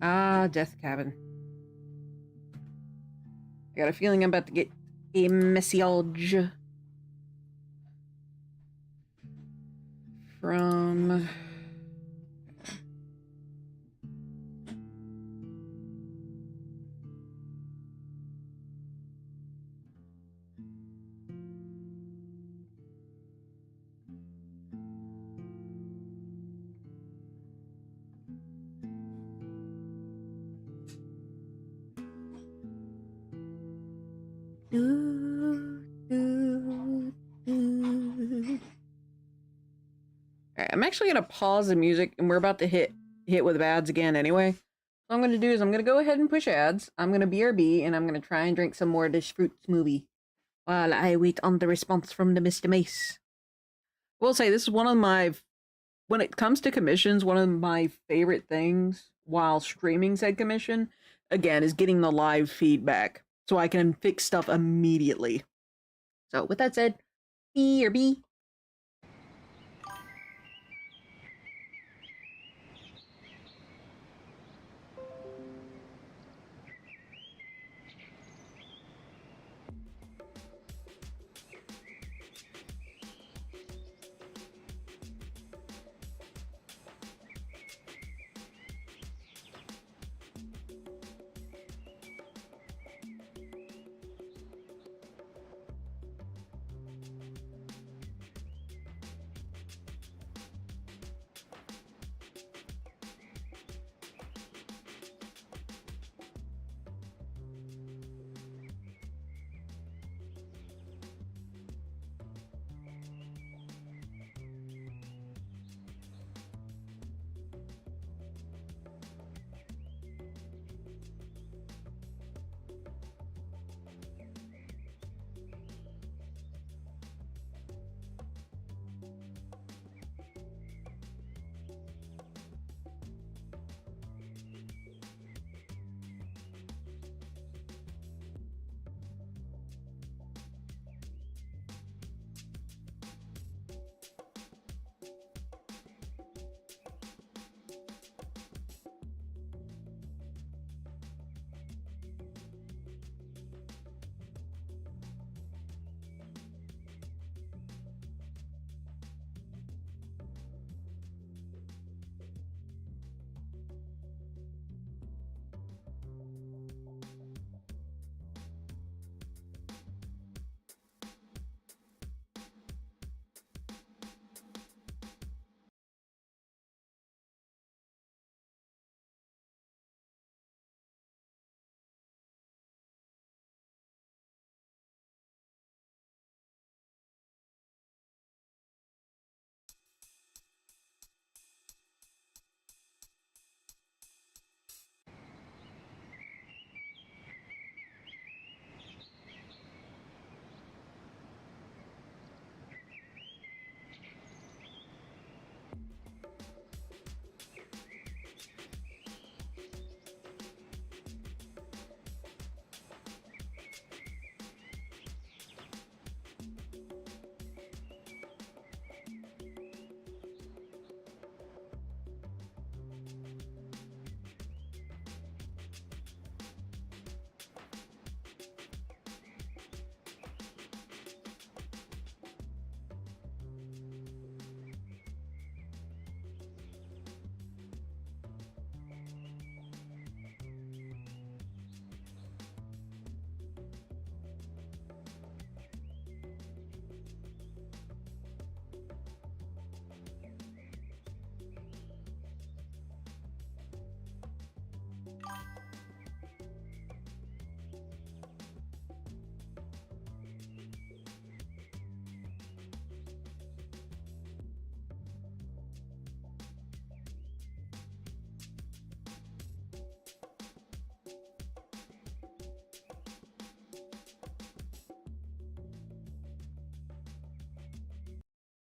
Ah, Death Cabin. I got a feeling I'm about to get a message from... Alright, I'm actually gonna pause the music, and we're about to hit with ads again anyway. What I'm gonna do is I'm gonna go ahead and push ads. I'm gonna BRB, and I'm gonna try and drink some more of this fruit smoothie while I wait on the response from the Mr. Mace. I will say, this is one of my, when it comes to commissions, one of my favorite things while streaming said commission, again, is getting the live feedback so I can fix stuff immediately. So with that said, BRB.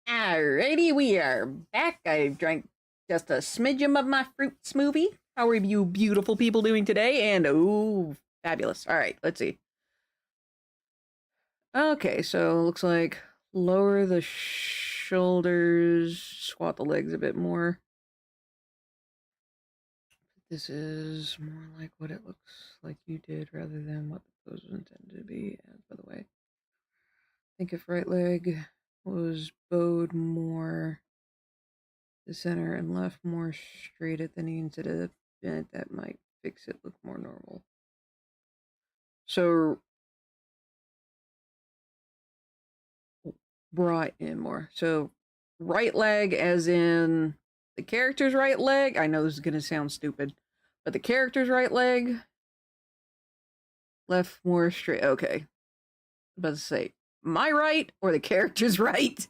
Alrighty, we are back. I drank just a smidgen of my fruit smoothie. How are you beautiful people doing today? And oh, fabulous. Alright, let's see. Okay, so looks like lower the shoulders, squat the legs a bit more. This is more like what it looks like you did rather than what the pose was intended to be. And by the way, I think if right leg was bowed more the center and left more straight at the knee instead of bent, that might fix it look more normal. So brought in more. So right leg as in the character's right leg. I know this is gonna sound stupid, but the character's right leg left more straight. Okay. About to say my right or the character's right.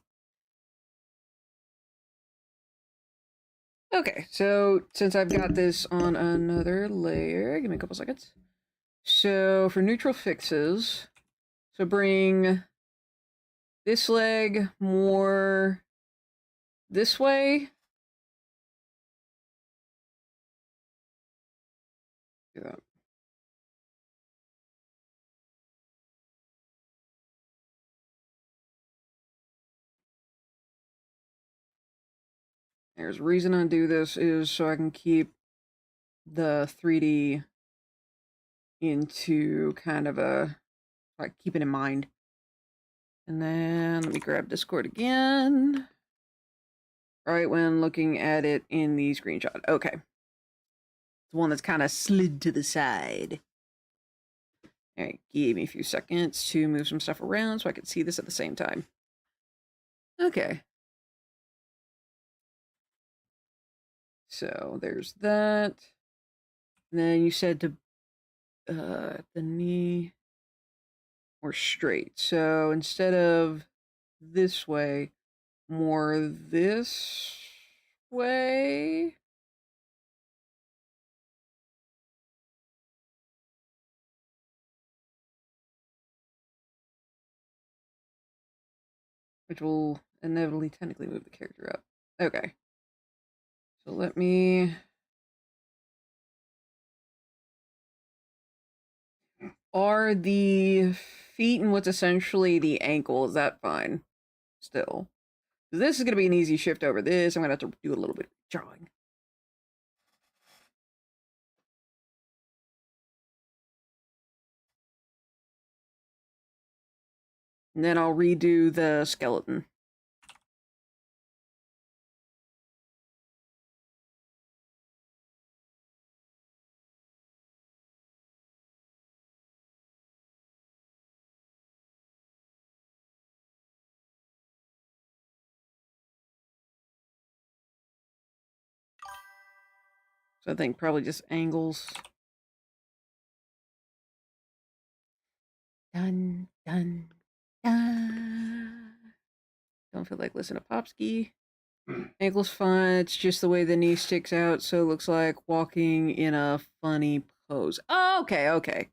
Okay, so since I've got this on another layer, give me a couple seconds. So for neutral fixes, so bring this leg more this way. Do that. There's a reason I do this is so I can keep the 3D into kind of a, like, keep it in mind. And then let me grab Discord again. Right when looking at it in the screenshot. Okay. The one that's kind of slid to the side. Alright, give me a few seconds to move some stuff around so I can see this at the same time. Okay. So there's that. And then you said to the knee more straight. So instead of this way, more this way. Which will inevitably technically move the character up. Okay. So let me... Are the feet and what's essentially the ankle, is that fine? Still. This is going to be an easy shift over this. I'm going to have to do a little bit of drawing. And then I'll redo the skeleton. So I think probably just angles. Dun, dun, dun. Don't feel like listening to Popski. Ankle's fine. It's just the way the knee sticks out, so it looks like walking in a funny pose. Oh, okay, okay.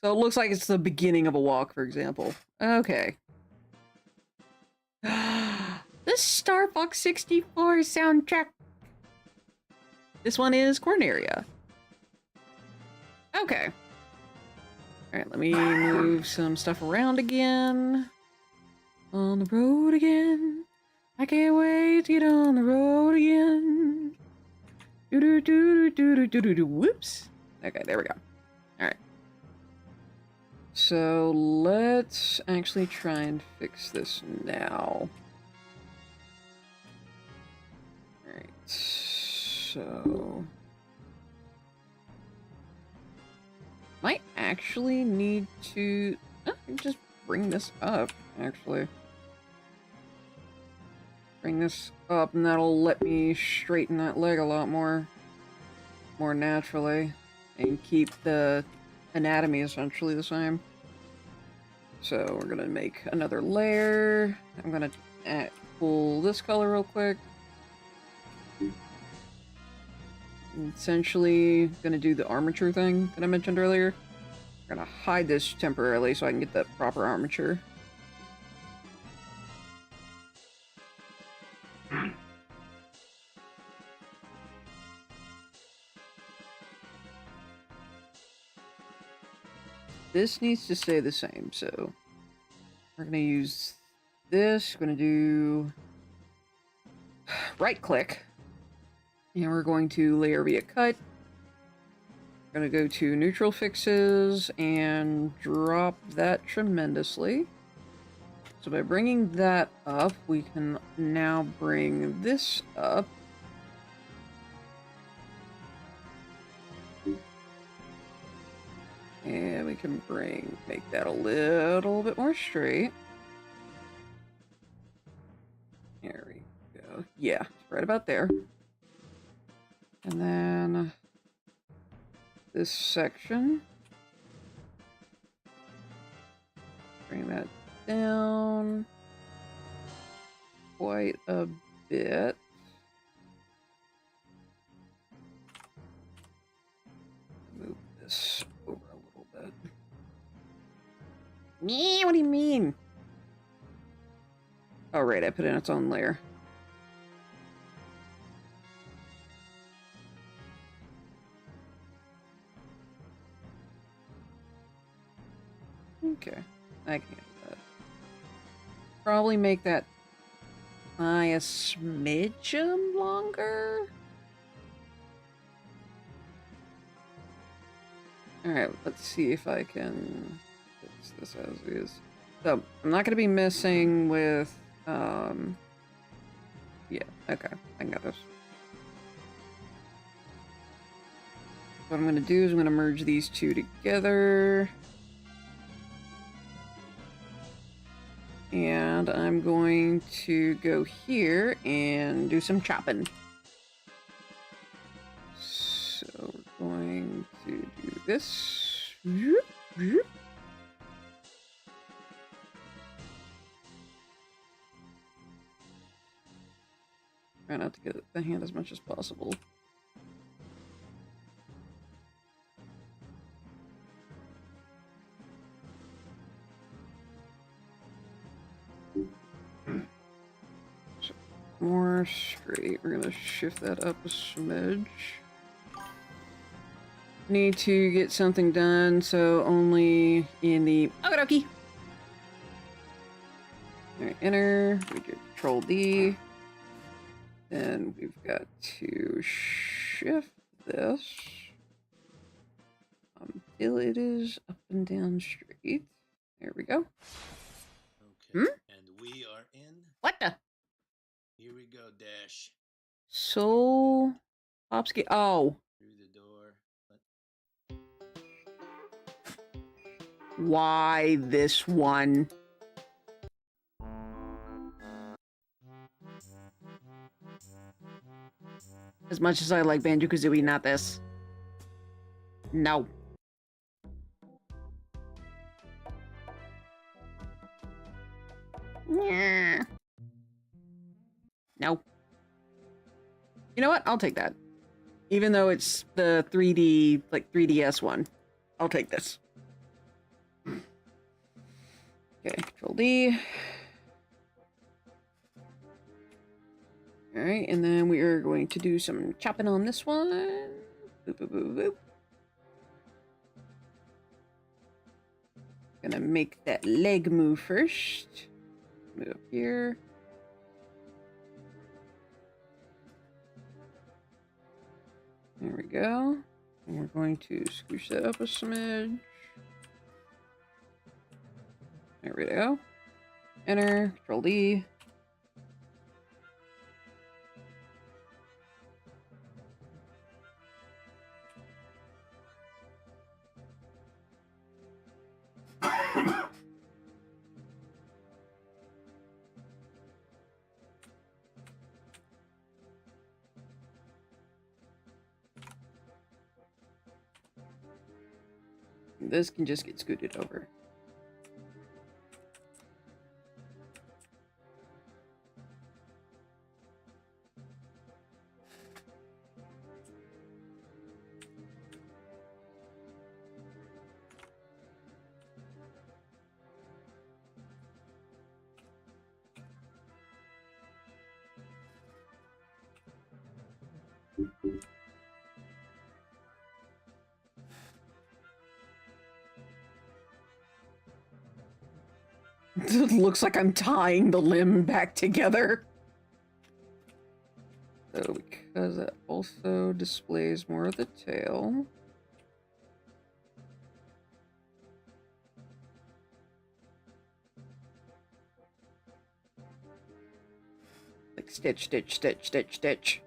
So it looks like it's the beginning of a walk, for example. Okay. The Star Fox 64 soundtrack. This one is Corneria. Okay. Alright, let me move some stuff around again. On the road again. I can't wait to get on the road again. Do-do-do-do-do-do-do-do. Whoops. Okay, there we go. Alright. So let's actually try and fix this now. Alright. So... might actually need to... just bring this up, actually. Bring this up, and that'll let me straighten that leg a lot more naturally, and keep the anatomy essentially the same. So we're gonna make another layer. I'm gonna pull this color real quick. Essentially gonna do the armature thing that I mentioned earlier. I'm gonna hide this temporarily so I can get the proper armature. this needs to stay the same, so we're gonna use this. We're gonna do right click, and we're going to layer via cut. We're gonna go to neutral fixes and drop that tremendously. So by bringing that up, we can now bring this up. And we can make that a little bit more straight. There we go. Yeah, right about there. And then this section. Bring that down quite a bit. Move this over a little bit. Me? What do you mean? Oh, right, I put it in its own layer. Okay, I can handle that. Probably make that eye a smidgen longer. Alright, let's see if I can fix this as is. So, I'm not going to be messing with, yeah, okay, I got this. What I'm going to do is I'm going to merge these two together. And I'm going to go here and do some chopping. So we're going to do this. Try not to get the hand as much as possible. More straight. We're gonna shift that up a smidge. Need to get something done, so only in the okie. Alright, enter. We get Control D. Then we've got to shift this until it is up and down straight. There we go. Okay. And we are in. What the? Here we go, Dash. So, Popsky. Oh. Through the door. Why this one? As much as I like Banjo-Kazooie, not this. No. Yeah. No. You know what? I'll take that. Even though it's the 3D, like 3DS one. I'll take this. Okay, Control D. Alright, and then we are going to do some chopping on this one. Boop, boop, boop, boop. Gonna make that leg move first. Move up here. There we go. And we're going to scooch that up a smidge. There we go. Enter, Control D. This can just get scooted over. It looks like I'm tying the limb back together. So because it also displays more of the tail. Like stitch, stitch, stitch, stitch, stitch.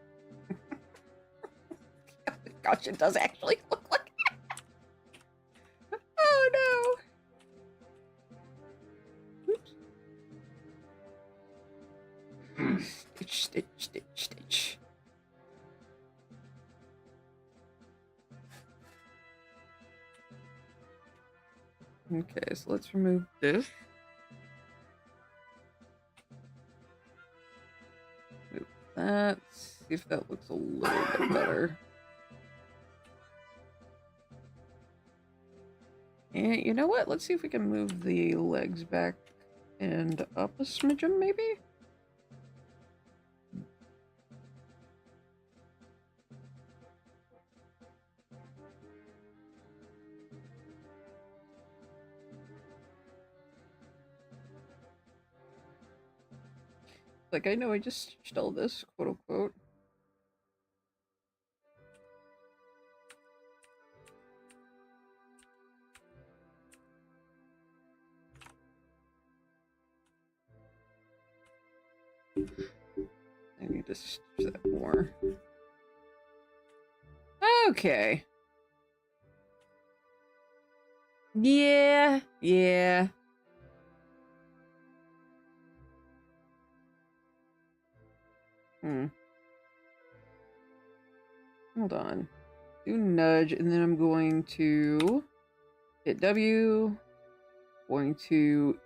Gosh, it does actually look like that. Oh no. Oops. Stitch, stitch, stitch, stitch. Okay, so let's remove this. Move that. See if that looks a little bit better. And you know what? Let's see if we can move the legs back and up a smidgen, maybe? Like, I know I just stitched all this, quote unquote. I need to stitch that more. Okay. Yeah. Hold on. Do nudge, and then I'm going to hit W. Going to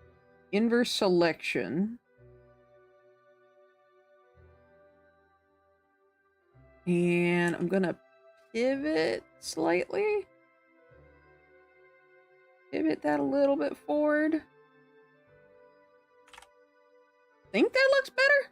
inverse selection. And I'm gonna pivot slightly. Pivot that a little bit forward. Think that looks better?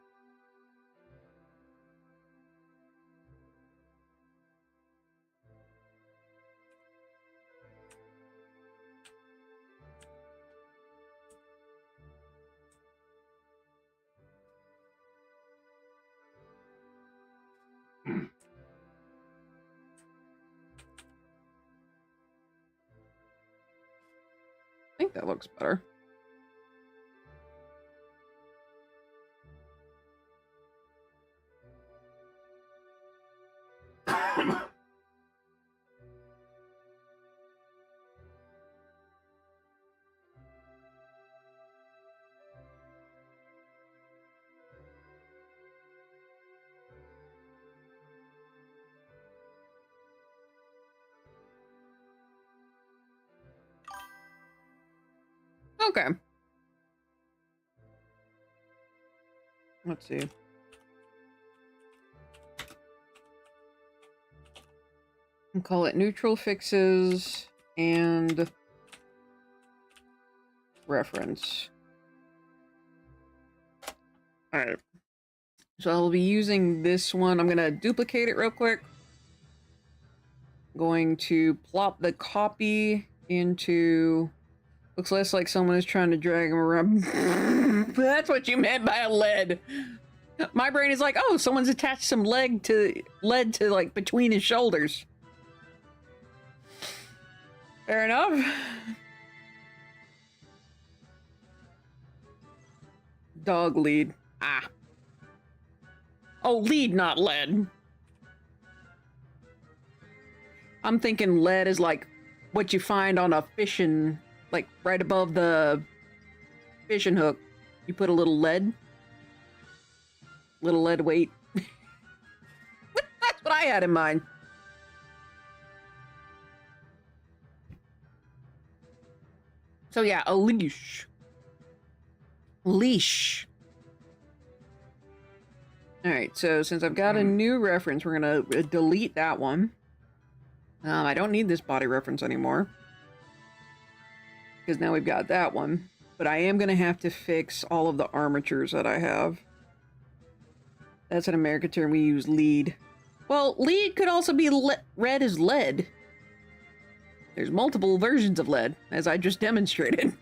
I think that looks better. Okay. Let's see. I'll call it neutral fixes and reference. Alright. So I'll be using this one. I'm going to duplicate it real quick. Going to plop the copy into... Looks less like someone is trying to drag him around. That's what you meant by a lead. My brain is like, oh, someone's attached some lead to like between his shoulders. Fair enough. Dog lead. Ah. Oh, lead, not lead. I'm thinking lead is like what you find on a fishing, like right above the fishing hook. You put a little lead. Little lead weight. That's what I had in mind. So yeah, a leash. Leash. Alright, so since I've got a new reference, we're gonna delete that one. I don't need this body reference anymore. Because now we've got that one. But I am gonna have to fix all of the armatures that I have. That's an American term, we use lead. Well, lead could also be read as lead. There's multiple versions of lead, as I just demonstrated.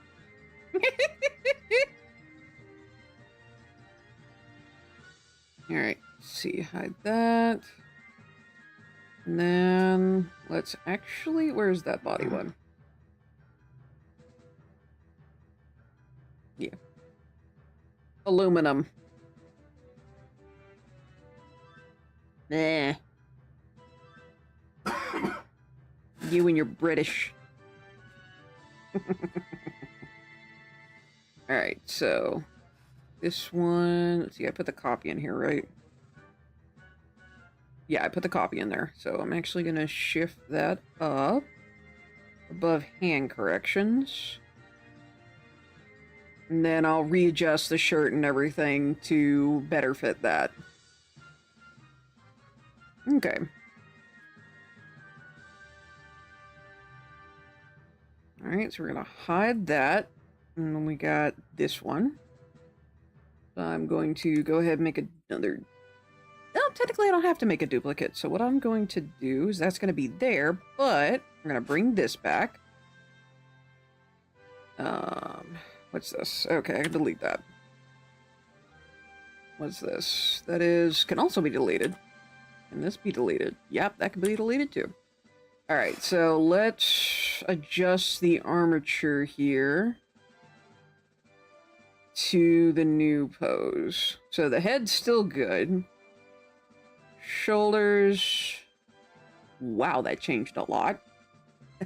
Alright, see, hide that. And then let's actually, where's that body one? Yeah. Aluminum. Nah. You and your British. Alright, so this one, let's see, I put the copy in here, right? Yeah, I put the copy in there. So I'm actually going to shift that up above hand corrections. And then I'll readjust the shirt and everything to better fit that. Okay. Alright, so we're going to hide that. And then we got this one. So I'm going to go ahead and make another... No, technically I don't have to make a duplicate. So what I'm going to do is that's going to be there, but we're going to bring this back. What's this? Okay, I can delete that. What's this? That is, can also be deleted. Can this be deleted? Yep, that can be deleted too. Alright, so let's adjust the armature here to the new pose. So the head's still good. Shoulders. Wow, that changed a lot.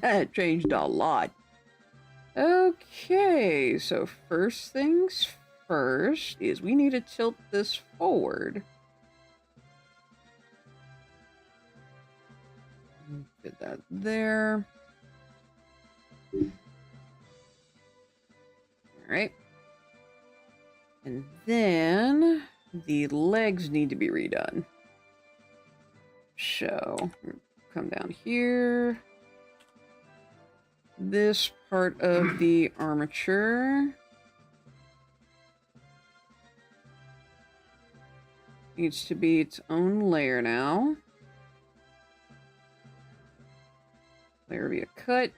That changed a lot. Okay, so first things first is we need to tilt this forward. Get that there. Alright. And then the legs need to be redone. So, come down here. This part of the armature needs to be its own layer now. Layer via cut.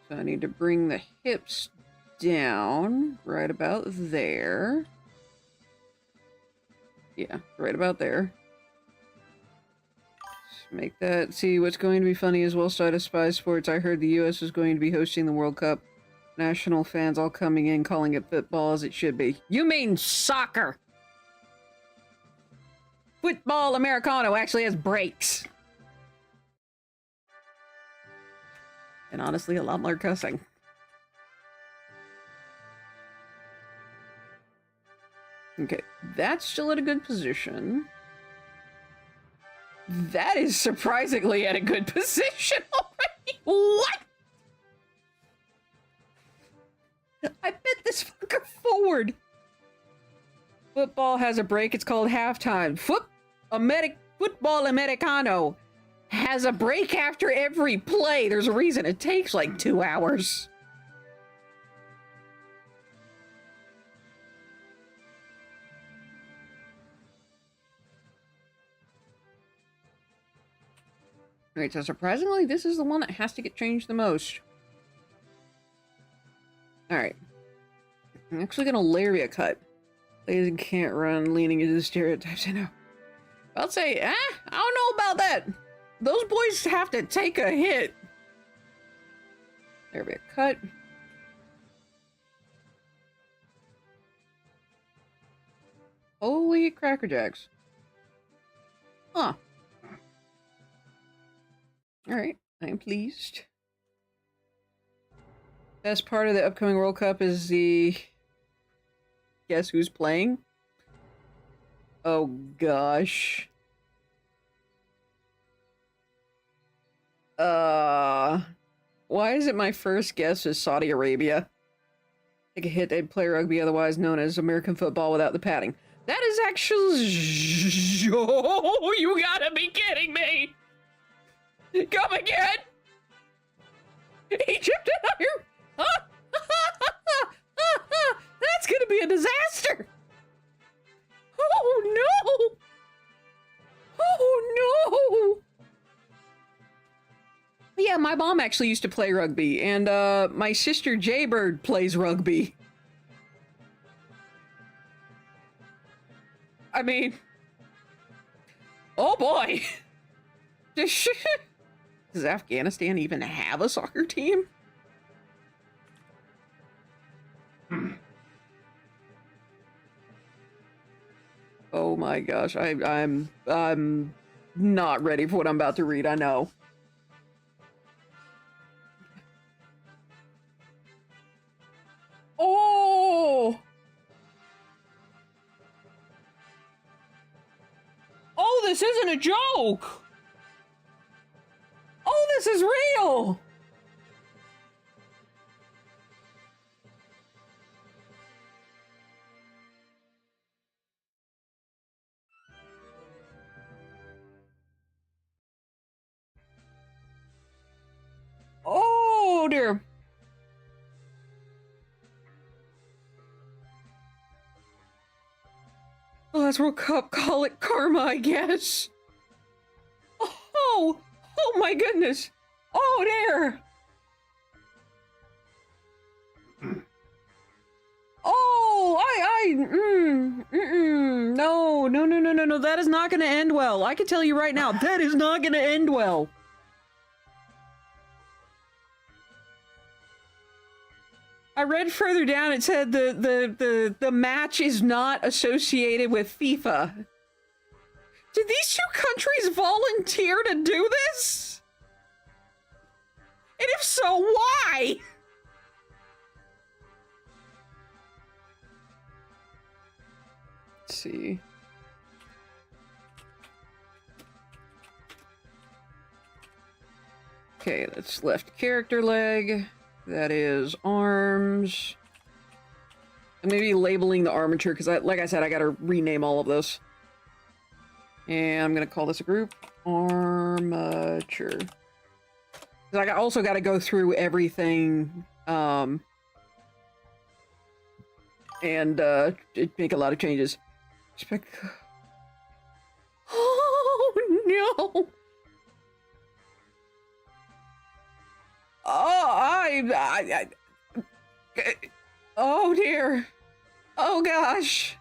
So I need to bring the hips down right about there. Yeah, right about there. Make that. See, what's going to be funny is whilst I despise sports, I heard the U.S. is going to be hosting the World Cup. National fans all coming in calling it football as it should be. You mean soccer! Football Americano actually has breaks. And honestly, a lot more cussing. Okay, that's still at a good position. That is surprisingly at a good position already. What? I bent this fucker forward. Football has a break. It's called halftime. Football Americano has a break after every play. There's a reason it takes like 2 hours. Alright, so surprisingly, this is the one that has to get changed the most. Alright. I'm actually gonna layer via cut. Ladies can't run leaning into the stereotypes, I know. I'll say, I don't know about that. Those boys have to take a hit. Layer via cut. Holy Cracker Jacks. Huh. Alright, I am pleased. Best part of the upcoming World Cup is the... Guess who's playing? Oh gosh. Why is it my first guess is Saudi Arabia? Take a hit, they'd play rugby, otherwise known as American football without the padding. That is actually... Oh, you gotta be kidding me! Come again! Egypt and Ireland! That's gonna be a disaster! Oh no! Oh no! Yeah, my mom actually used to play rugby, and my sister Jaybird plays rugby. I mean, oh boy. Does Afghanistan even have a soccer team? Oh my gosh, I'm not ready for what I'm about to read, I know. Oh! Oh, this isn't a joke! Oh, this is real! Oh dear. Oh, that's World Cup. Call it karma, I guess. Oh, oh my goodness. Oh dear. No, that is not going to end well. I can tell you right now, that is not going to end well. I read further down, it said the match is not associated with FIFA. Did these two countries volunteer to do this? And if so, why? Let's see. Okay, that's left character leg. That is arms. And maybe labeling the armature, because like I said, I gotta rename all of this. And I'm gonna call this a group. Armature. Because I also gotta go through everything, and make a lot of changes. Oh, no! Oh, oh dear. Oh gosh.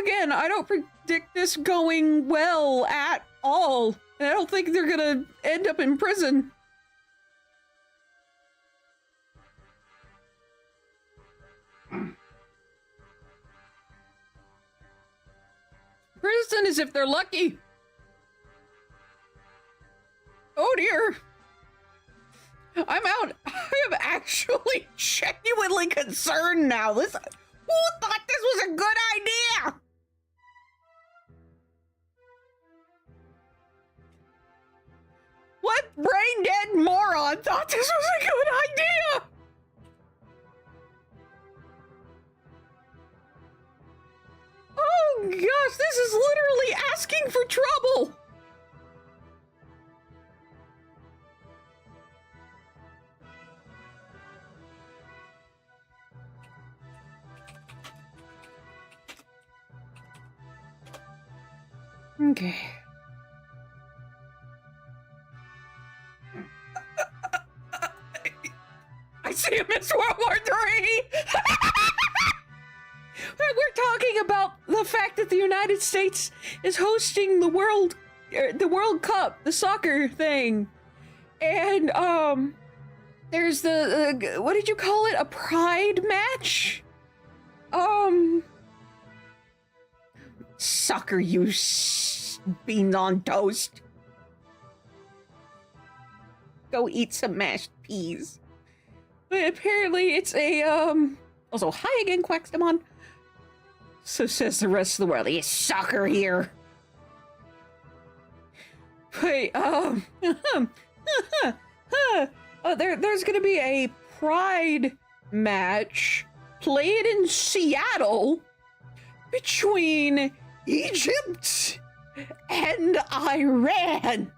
Again, I don't predict this going well at all. And I don't think they're gonna end up in prison. Prison as if they're lucky. Oh dear. I'm out. I am actually genuinely concerned now. Who thought this was a good idea? What brain-dead moron thought this was a good idea? Oh gosh, this is literally asking for trouble. Okay. I see him as World War III! We're talking about the fact that the United States is hosting the World Cup, the soccer thing. And, there's the, what did you call it? A pride match? Soccer, you beans on toast. Go eat some mashed peas. But apparently it's a, also, hi again, Quackstamon. So says the rest of the world. It's soccer here. But, there's gonna be a pride match played in Seattle between Egypt and Iran.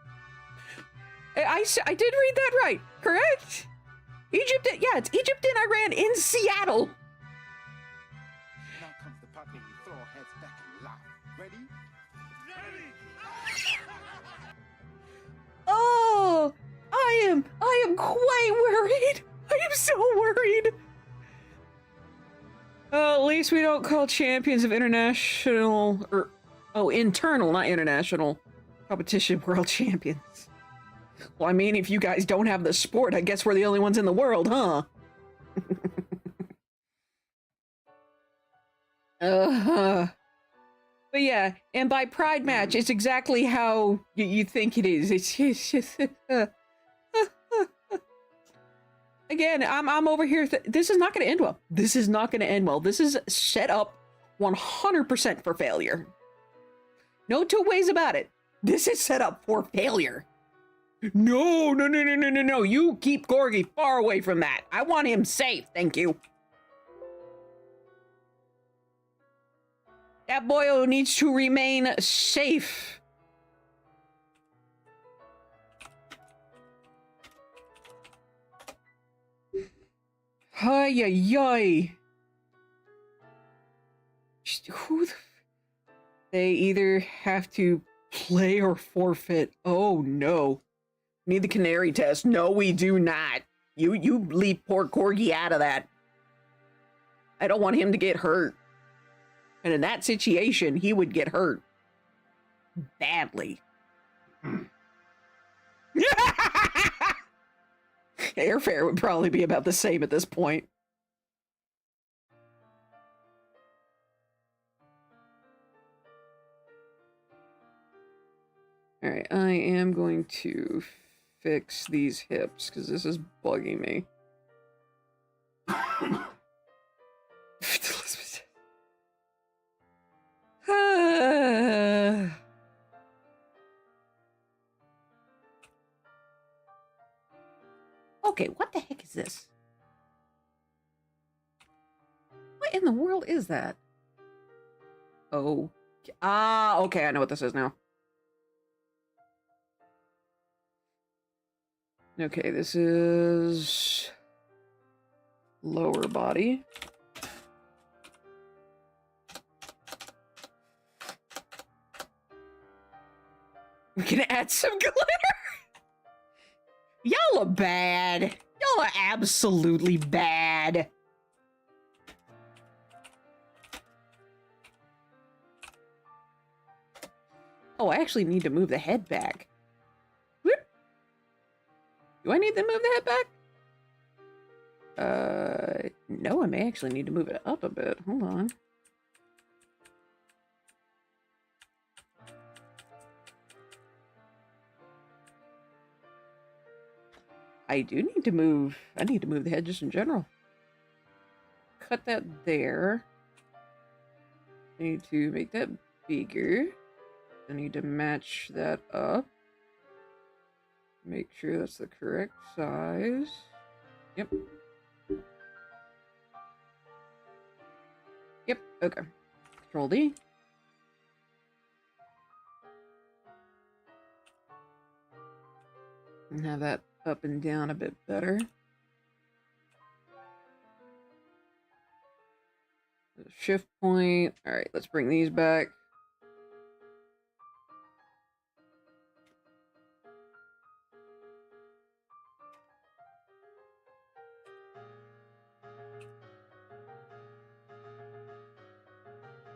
I did read that right, correct? Egypt, yeah, it's Egypt and Iran in Seattle. Now comes the part where we throw our heads back and laugh. Ready? Oh, I am quite worried. I am so worried. At least we don't call champions of international, or Oh, internal, not international. Competition world champions. Well, I mean, if you guys don't have the sport, I guess we're the only ones in the world, huh? But yeah, and by pride match, it's exactly how you think it is. It's just again, I'm over here. This is not going to end well. This is not going to end well. This is set up 100% for failure. No two ways about it. This is set up for failure. No. You keep Gorgie far away from that. I want him safe. Thank you. That boyo needs to remain safe. Ay. Who the... They either have to play or forfeit. Oh, no. Need the canary test. No, we do not. You leave poor Corgi out of that. I don't want him to get hurt. And in that situation, he would get hurt. Badly. Airfare would probably be about the same at this point. Alright, I am going to fix these hips, because this is bugging me. Okay, what the heck is this? What in the world is that? Oh, okay, I know what this is now. Okay, this is lower body. We can add some glitter. Y'all are bad. Y'all are absolutely bad. Oh, I actually need to move the head back. Whoop. Do I need to move the head back? No, I may actually need to move it up a bit. Hold on. I need to move the head just in general. Cut that there. I need to make that bigger. I need to match that up. Make sure that's the correct size. Yep. Yep, okay. Control D. And have that up and down a bit better. Shift point. All right, let's bring these back.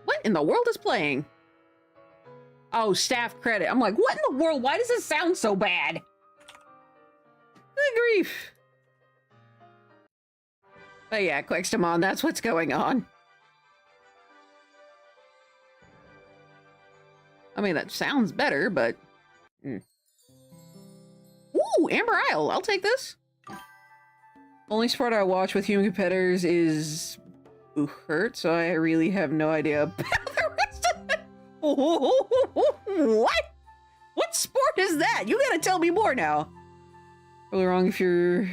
What in the world is playing? Oh, staff credit. I'm like, what in the world? Why does this sound so bad? Good grief. But yeah, Quixtamon, that's what's going on. I mean, that sounds better, but... Ooh, Amber Isle. I'll take this. Only sport I watch with human competitors is... Hurt, so I really have no idea about the rest of it. What? What sport is that? You gotta tell me more now. Really wrong if you're...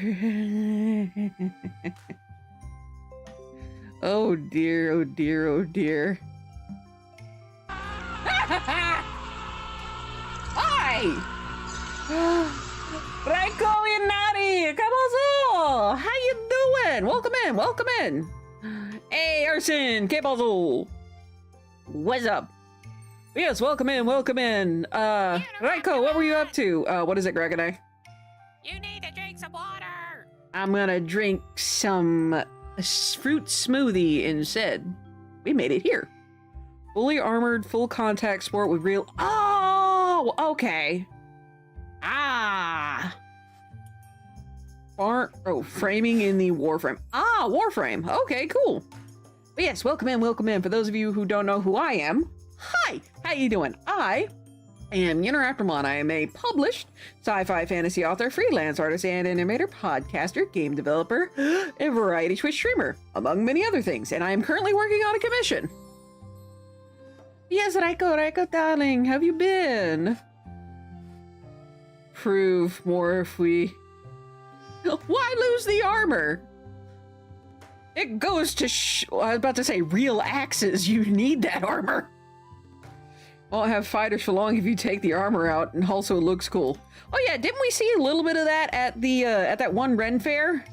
Oh dear, oh dear, oh dear. Hi! Reiko Inari! Kabazo! How you doing? Welcome in, welcome in. Hey, Arson! Kabazo! What's up? Yes, welcome in, welcome in. Reiko, what were you up to? What is it, Gregonai? You need to drink some water. I'm gonna drink some fruit smoothie instead. We made it here. Fully armored, full contact sport with real... Oh, okay. Ah. Framing in the Warframe. Ah, Warframe. Okay, cool. But yes, welcome in, welcome in. For those of you who don't know who I am, hi, how you doing? I am Interactormon. I am a published sci-fi fantasy author, freelance artist and animator, podcaster, game developer, and variety Twitch streamer, among many other things. And I am currently working on a commission. Yes, Raiko, darling, have you been? Prove more if we... Why lose the armor? It goes to I was about to say real axes. You need that armor. Won't have fighters for long if you take the armor out, and also it looks cool. Oh yeah, didn't we see a little bit of that at the at that one Ren fair?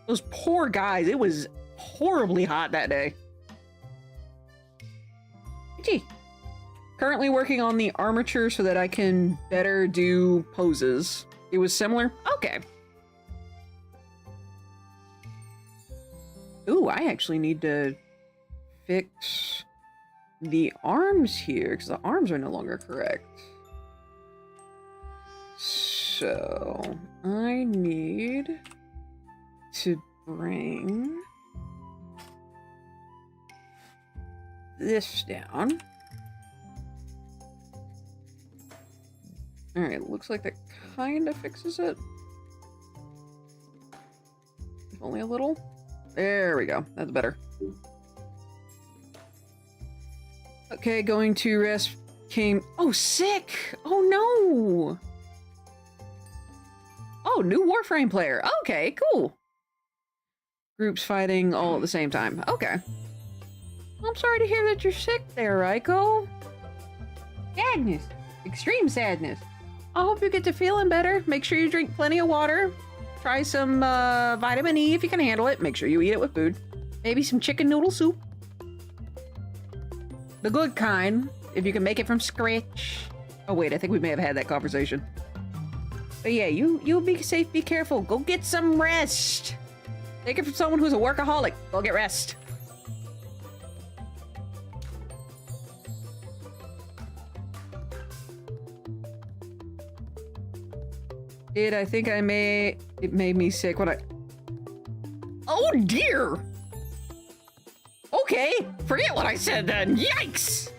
Those poor guys. It was horribly hot that day. Gee. Currently working on the armature so that I can better do poses. It was similar? Okay. Ooh, I actually need to fix the arms here, because the arms are no longer correct. So, I need to bring this down. Alright, looks like that kind of fixes it. If only a little. There we go. That's better. Okay, going to rest came... Oh, sick! Oh, no! Oh, new Warframe player. Okay, cool. Groups fighting all at the same time. Okay. I'm sorry to hear that you're sick there, Raiko. Sadness. Extreme sadness. I hope you get to feeling better. Make sure you drink plenty of water. Try some vitamin E if you can handle it. Make sure you eat it with food. Maybe some chicken noodle soup. The good kind, if you can make it from scratch. Oh wait, I think we may have had that conversation. But yeah, you be safe, be careful. Go get some rest. Take it from someone who's a workaholic. Go get rest. I think it made me sick when I... Oh dear! Okay, forget what I said then. Yikes!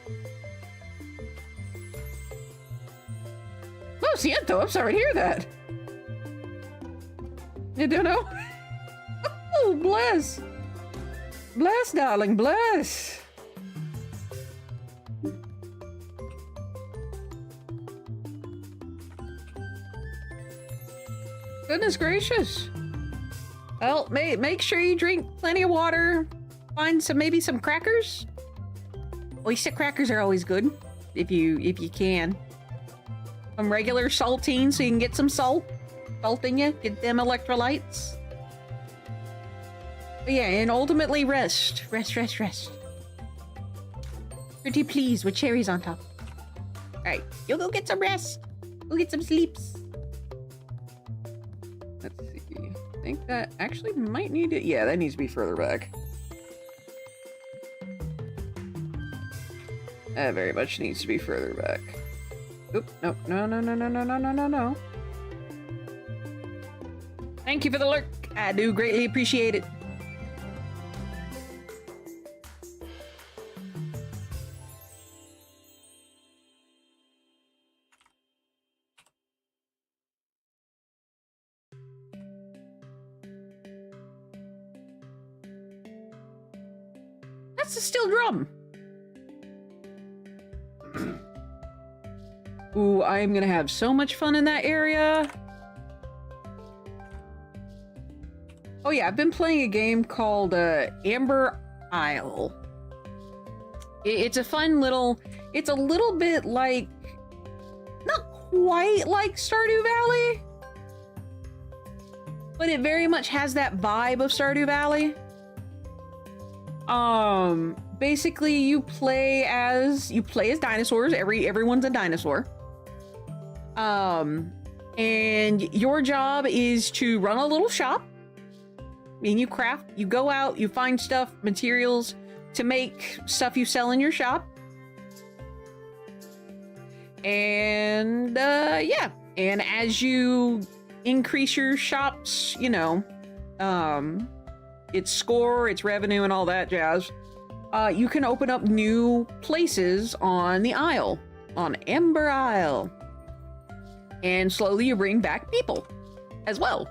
Oh, siento, I'm sorry to hear that. You don't know? Oh, bless. Bless, darling, bless. Goodness gracious. Well, make sure you drink plenty of water. Find maybe some crackers. Oyster crackers are always good if you can. Some regular saltine so you can get some salt in you. Get them electrolytes. But yeah, and ultimately rest. Rest. Pretty please with cherries on top. Alright, you'll go get some rest. Go get some sleeps. Let's see. I think that actually might need it. Yeah, that needs to be further back. That very much needs to be further back. Oop, nope, no. Thank you for the lurk. I do greatly appreciate it. That's a steel drum. Ooh, I am gonna have so much fun in that area. Oh yeah, I've been playing a game called Amber Isle. It's a fun little... It's a little bit like... Not quite like Stardew Valley. But it very much has that vibe of Stardew Valley. Basically you play as dinosaurs. Everyone's a dinosaur. And your job is to run a little shop. And you craft, you go out, you find stuff, materials to make stuff you sell in your shop. And yeah, and as you increase your shops, you know, its score, its revenue, and all that jazz, you can open up new places on the Isle, on Ember Isle. And slowly you bring back people as well.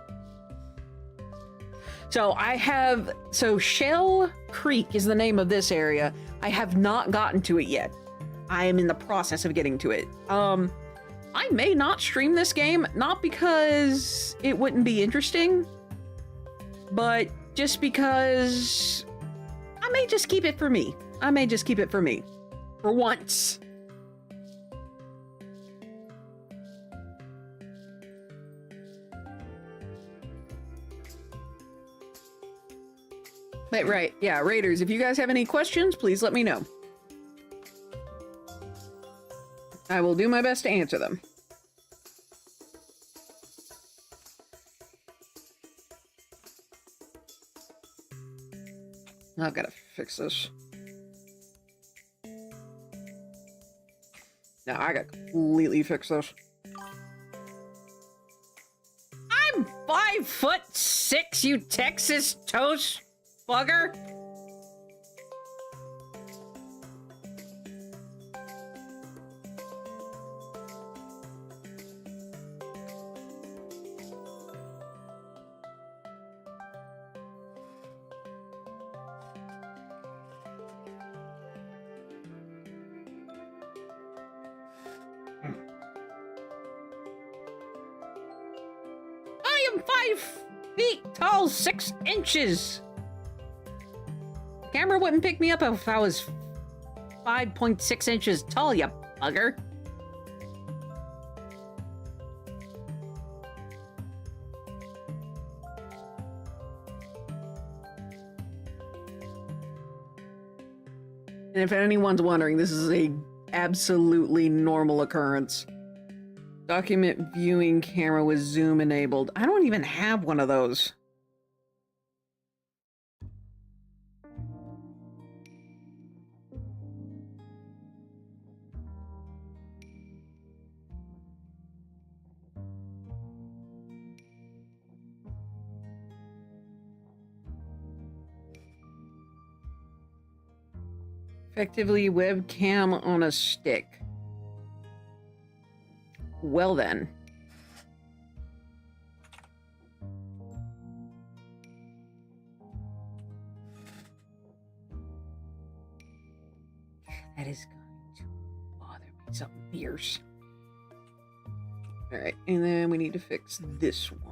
So Shell Creek is the name of this area. I have not gotten to it yet. I am in the process of getting to it. I may not stream this game, not because it wouldn't be interesting, but just because I may just keep it for me. I may just keep it for me. For once. But right, yeah, Raiders, if you guys have any questions, please let me know. I will do my best to answer them. I've got to fix this. No, I got to completely fix this. I'm 5'6", you Texas toast bugger. I am 5 feet tall, 6 inches. Camera wouldn't pick me up if I was 5.6 inches tall, you bugger. And if anyone's wondering, this is a absolutely normal occurrence. Document viewing camera with zoom enabled. I don't even have one of those. Effectively webcam on a stick. Well then. That is going to bother me something fierce. Alright, and then we need to fix this one.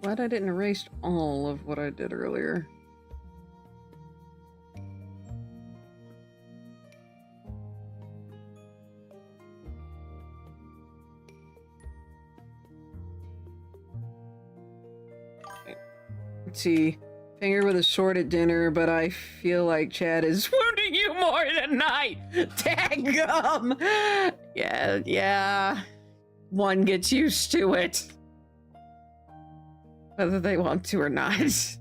Glad I didn't erase all of what I did earlier. Okay. Let's see. Finger with a sword at dinner, but I feel like Chad is wounding you more tonight. Daggum! Yeah. One gets used to it. Whether they want to or not. Let's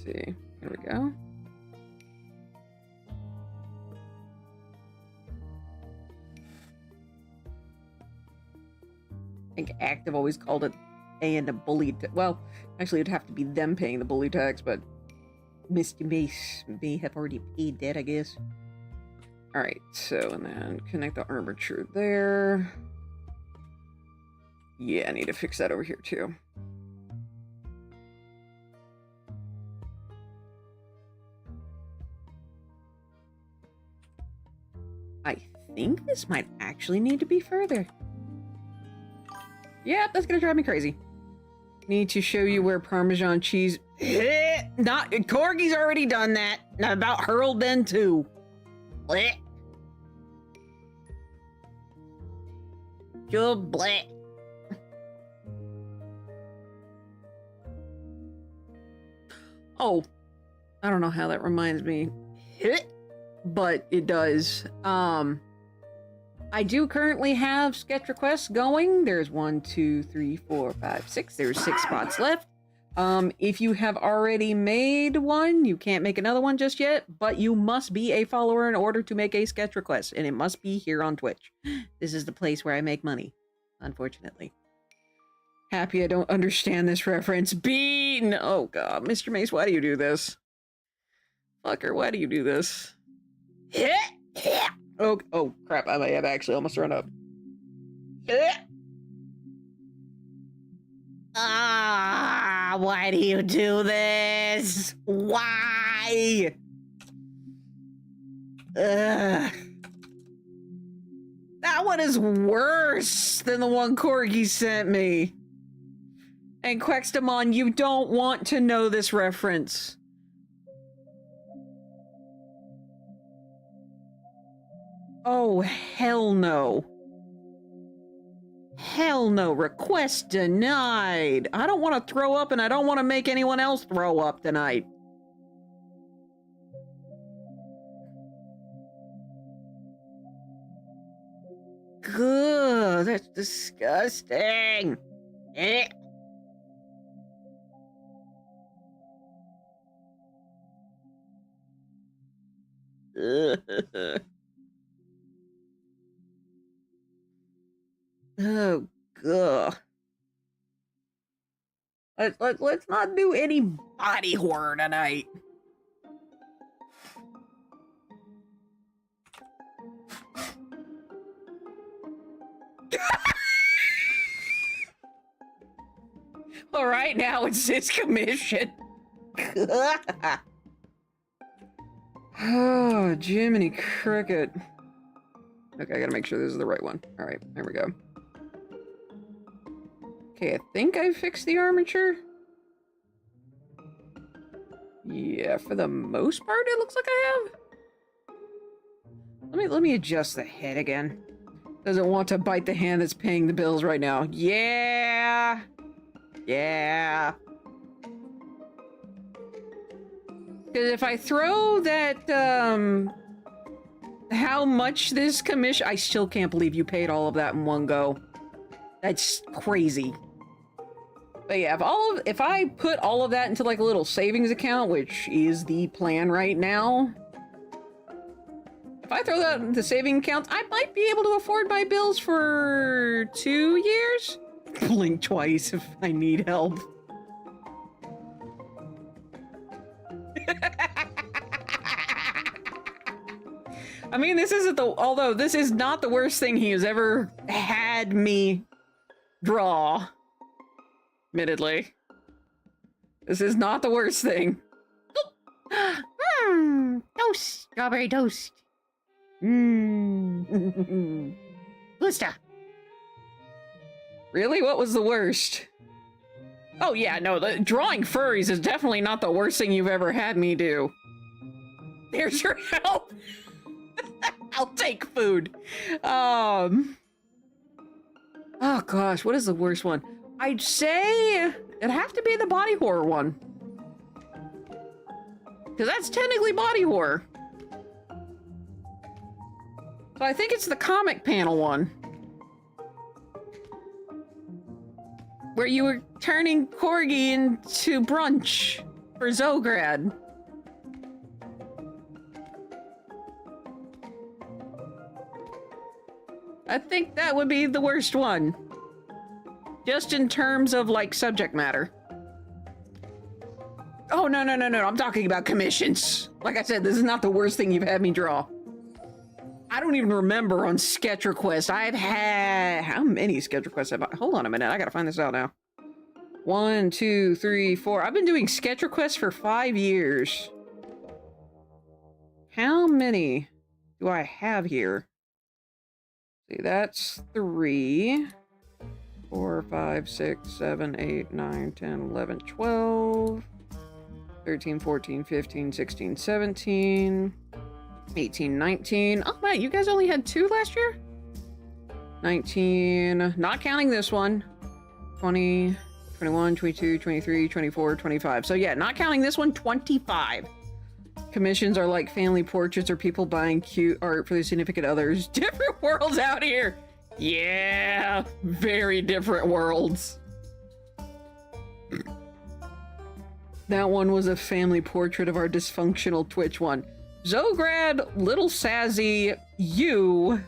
see. Here we go. I think Active always called it paying the bully. Well, actually, it'd have to be them paying the bully tax, but Mr. Mace may have already paid that, I guess. Alright, so, and then connect the armature there. Yeah, I need to fix that over here, too. I think this might actually need to be further. Yep, that's gonna drive me crazy. Need to show you where Parmesan cheese... Not... Corgi's already done that. Not about hurled then, too. Good bleh. Oh, I don't know how that reminds me, but it does. I do currently have sketch requests going. There's 1, 2, 3, 4, 5, 6. There's 6 spots left. If you have already made one, you can't make another one just yet, but you must be a follower in order to make a sketch request, and it must be here on Twitch. This is the place where I make money, unfortunately. Happy I don't understand this reference. Bean! Oh god, Mr. Mace, why do you do this? Fucker, why do you do this? Oh crap, I may have actually almost run up. Ah, why do you do this? Why? Ugh. That one is worse than the one Corgi sent me. And Quextamon, you don't want to know this reference. Oh, hell no. Hell no. Request denied. I don't want to throw up and I don't want to make anyone else throw up tonight. Ugh, that's disgusting. Eh. Oh, God. Let's not do any body horror tonight. All right, now it's his commission. Oh, Jiminy Cricket. Okay, I gotta make sure this is the right one. All right, there we go. Okay, I think I fixed the armature. Yeah, for the most part, it looks like I have. Let me adjust the head again. Doesn't want to bite the hand that's paying the bills right now. Yeah. Yeah. Because if I throw that, how much this commission, I still can't believe you paid all of that in one go. That's crazy. But yeah, if I put all of that into like a little savings account, which is the plan right now, if I throw that into saving accounts, I might be able to afford my bills for 2 years. Blink twice if I need help. I mean, this isn't although this is not the worst thing he has ever had me draw. Admittedly. This is not the worst thing. Toast. Strawberry toast. Booster. Really? What was the worst? Oh yeah, no, the drawing furries is definitely not the worst thing you've ever had me do. There's your help. I'll take food. Oh gosh, what is the worst one? I'd say it'd have to be the body horror one. Because that's technically body horror. So I think it's the comic panel one. Where you were turning Corgi into brunch for Zograd. I think that would be the worst one. Just in terms of, like, subject matter. Oh, no, I'm talking about commissions. Like I said, this is not the worst thing you've had me draw. I don't even remember on sketch requests. I've had... How many sketch requests have I... Hold on a minute, I gotta find this out now. 1, 2, 3, 4. I've been doing sketch requests for 5 years. How many do I have here? See, that's 3, 4, 5, 6, 7, 8, 9, 10, 11, 12, 13, 14, 15, 16, 17, 18, 19. Oh, man, you guys only had 2 last year? 19, not counting this one. 20, 21, 22, 23, 24, 25. So yeah, not counting this one, 25. Commissions are like family portraits or people buying cute art for their significant others. Different worlds out here. Yeah, very different worlds. That one was a family portrait of our dysfunctional Twitch one. Zograd, Little Sazzy, you.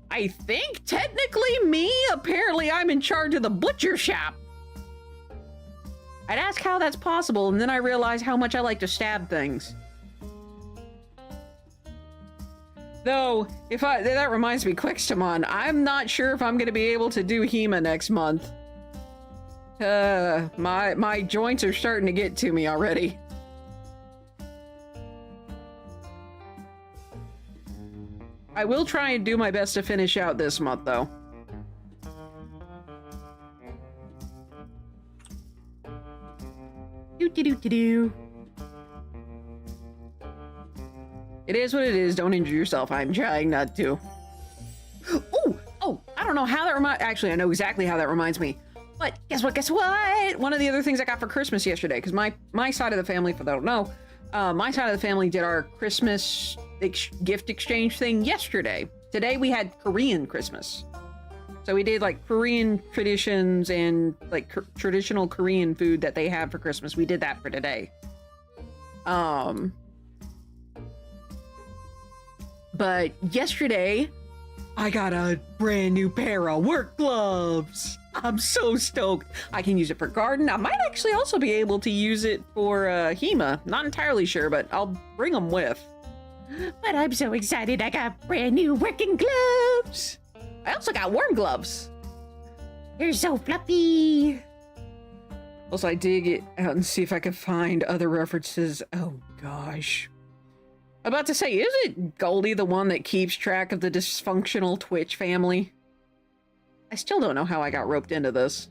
I think technically me. Apparently I'm in charge of the butcher shop. I'd ask how that's possible, and then I realize how much I like to stab things. Though, that reminds me, Quixtamon, I'm not sure if I'm gonna be able to do HEMA next month. My joints are starting to get to me already. I will try and do my best to finish out this month, though. Do. It is what it is. Don't injure yourself. I'm trying not to. Oh, I don't know how that reminds... Actually, I know exactly how that reminds me. But guess what? One of the other things I got for Christmas yesterday, because my side of the family, for those who don't know, my side of the family did our Christmas gift exchange thing yesterday. Today we had Korean Christmas. So we did like Korean traditions and like traditional Korean food that they have for Christmas. We did that for today. But yesterday I got a brand new pair of work gloves. I'm so stoked. I can use it for garden. I might actually also be able to use it for HEMA. Not entirely sure, but I'll bring them with. But I'm so excited. I got brand new working gloves. I also got warm gloves. They're so fluffy. Also, I dig it out and see if I can find other references. Oh, gosh. I'm about to say, isn't Goldie the one that keeps track of the dysfunctional Twitch family? I still don't know how I got roped into this.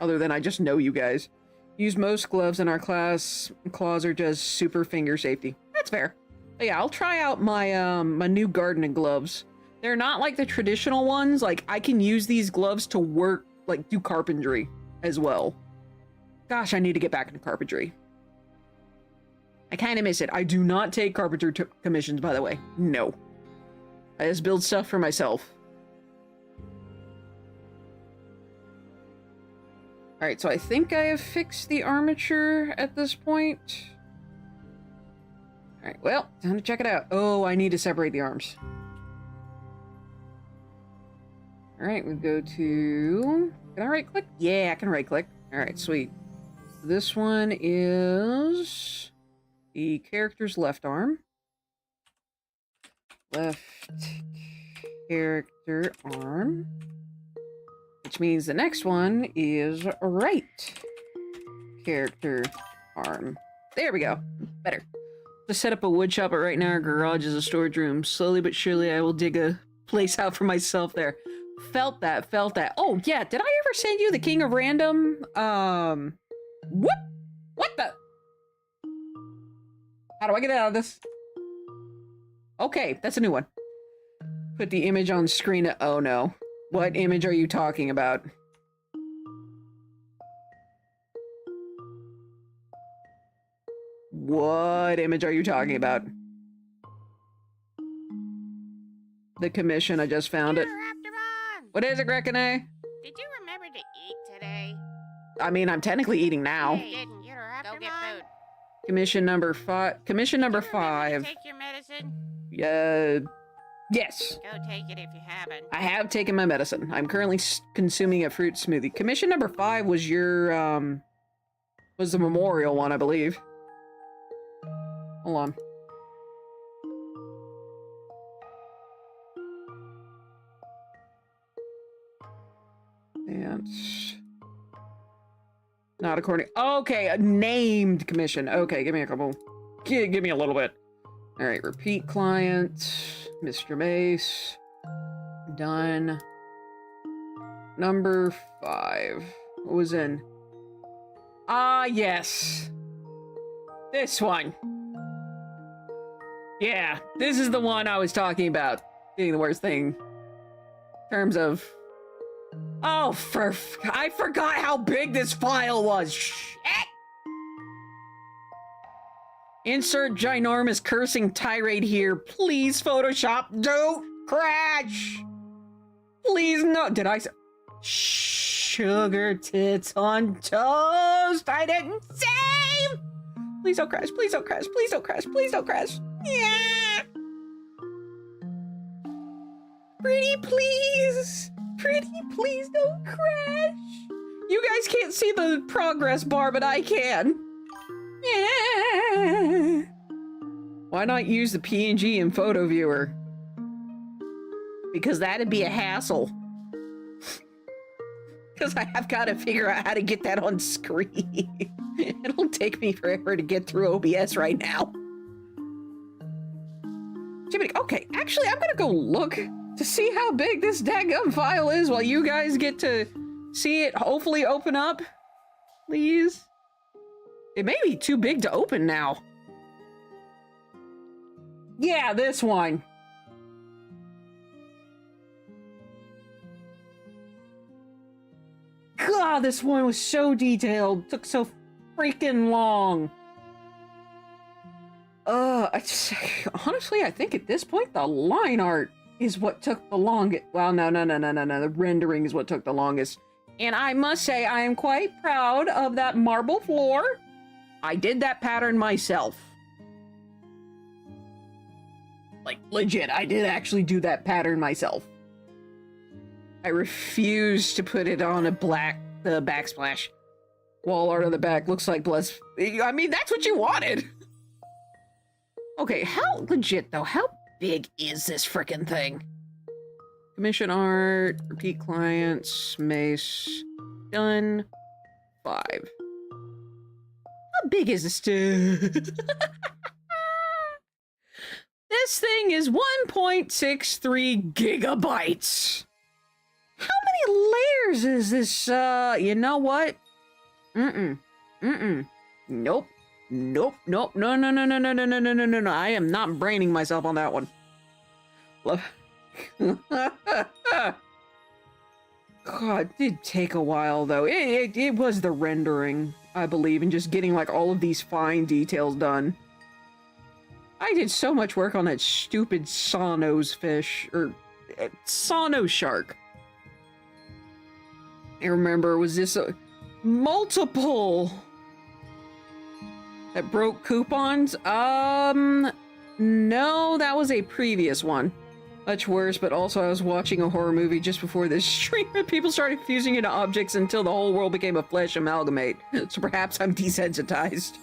Other than I just know you guys. Use most gloves in our class. Claws are just super finger safety. That's fair. But yeah, I'll try out my my new gardening gloves. They're not like the traditional ones. Like, I can use these gloves to work, like, do carpentry as well. Gosh, I need to get back into carpentry. I kind of miss it. I do not take carpenter commissions, by the way. No. I just build stuff for myself. Alright, so I think I have fixed the armature at this point. Alright, well, time to check it out. Oh, I need to separate the arms. Alright, we go to... Can I right-click? Yeah, I can right-click. Alright, sweet. This one is... the character's left arm. Left character arm. Which means the next one is right character arm. There we go. Better. To set up a wood shop, but right now our garage is a storage room. Slowly but surely I will dig a place out for myself there. Felt that. Oh, yeah. Did I ever send you the King of Random? What? What the? How do I get out of this? Okay, that's a new one. Put the image on screen. Oh, no. What image are you talking about? What image are you talking about? The commission, I just found it. What is it, Grekene? Did you remember to eat today? I mean, I'm technically eating now. Hey, didn't you? Go get food. Commission number 5. Commission number 5. Take your medicine. Yes. Go take it if you haven't. I have taken my medicine. I'm currently consuming a fruit smoothie. Commission number 5 was your, was the memorial one, I believe. Hold on. And... not according... okay, a named commission. Okay, give me a couple... Give me a little bit. Alright, repeat client. Mr. Mace. Done. Number 5. What was in? Ah, yes. This one. Yeah, this is the one I was talking about. Being the worst thing. In terms of... Oh, I forgot how big this file was. Shit! Insert ginormous cursing tirade here. Please, Photoshop, don't crash! Please, no. Did I say... Sugar tits on toast. I didn't save! Please don't crash, please don't crash, please don't crash, please don't crash. Yeah! Pretty please! Pretty please don't crash! You guys can't see the progress bar, but I can. Yeah! Why not use the PNG in photo viewer? Because that'd be a hassle. Because I have got to figure out how to get that on screen. It'll take me forever to get through OBS right now. Jiminy, okay, actually, I'm gonna go look to see how big this dadgum file is while you guys get to see it hopefully open up. Please. It may be too big to open now. Yeah, this one. God, this one was so detailed. Took so freaking long. Honestly, I think at this point, the line art is what took the longest. Well, no. The rendering is what took the longest. And I must say, I am quite proud of that marble floor. I did that pattern myself. Like, legit, I did actually do that pattern myself. I refuse to put it on the backsplash. Wall art on the back looks like blood. I mean, that's what you wanted. Okay, how legit though? How big is this frickin' thing? Commission art, repeat clients, mace, done, 5. How big is this dude? This thing is 1.63 gigabytes. How many layers is this? You know what? Nope. No. I am not braining myself on that one. God, it did take a while though. It was the rendering, I believe, and just getting like all of these fine details done. I did so much work on that stupid sawnose fish, or sawnose shark. I remember, was this multiple that broke coupons? No, that was a previous one. Much worse, but also I was watching a horror movie just before this stream and people started fusing into objects until the whole world became a flesh amalgamate. So perhaps I'm desensitized.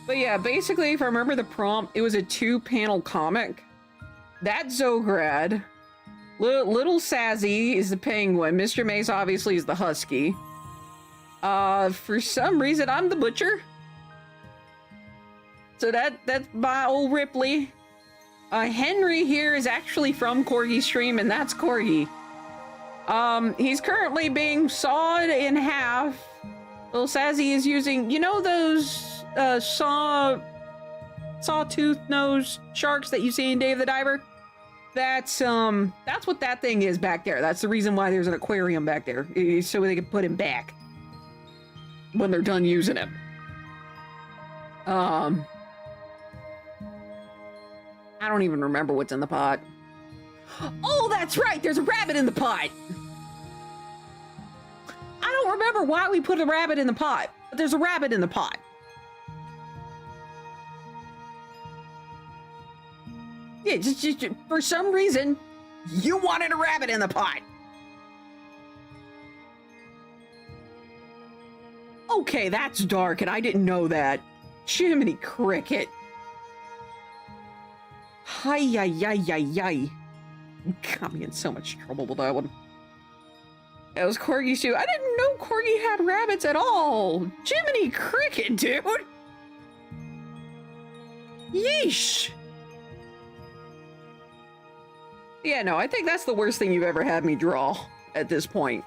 But yeah, basically, if I remember the prompt, it was a 2-panel comic. That's Zograd. Little Sazzy is the penguin. Mr. Mace obviously is the husky. For some reason, I'm the butcher. So that's my old Ripley. Henry here is actually from Corgi's stream, and that's Corgi. He's currently being sawed in half. Little Sazzy is using, you know those, sawtooth nose sharks that you see in Dave the Diver? That's what that thing is back there. That's the reason why there's an aquarium back there, so they can put him back when they're done using him. I don't even remember what's in the pot. Oh, that's right! There's a rabbit in the pot! I don't remember why we put a rabbit in the pot, but there's a rabbit in the pot. Yeah, just for some reason, you wanted a rabbit in the pot. Okay, that's dark, and I didn't know that. Jiminy Cricket. Hi-yi-yi-yi-yi. Got me in so much trouble with that one. That was Corgi's too. I didn't know Corgi had rabbits at all. Jiminy Cricket, dude. Yeesh. Yeah, no, I think that's the worst thing you've ever had me draw at this point.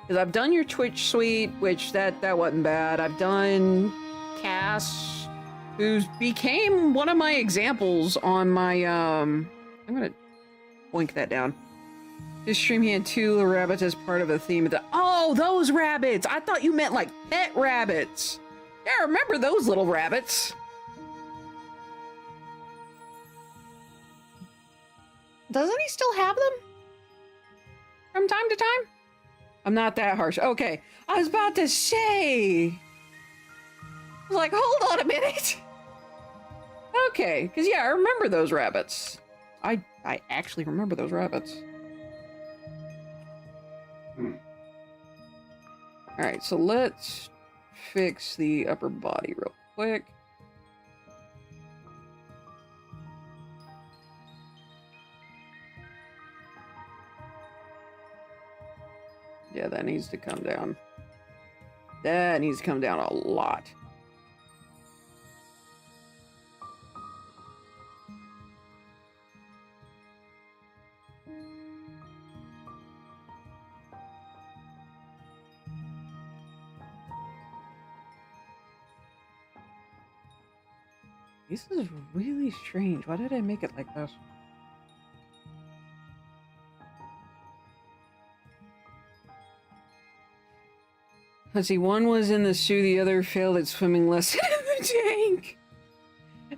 Because I've done your Twitch suite, which that wasn't bad. I've done Cass, who became one of my examples on my, I'm gonna boink that down. This stream he had 2 little rabbits as part of a theme of the— oh, those rabbits! I thought you meant like pet rabbits. Yeah, I remember those little rabbits. Doesn't he still have them? From time to time? I'm not that harsh. Okay, I was about to say. I was like, hold on a minute. Okay, because yeah, I remember those rabbits. I actually remember those rabbits. Alright, so let's fix the upper body real quick. Yeah, that needs to come down. That needs to come down a lot. This is really strange. Why did I make it like this? Let's see, one was in the suit, the other failed at swimming lesson in the tank.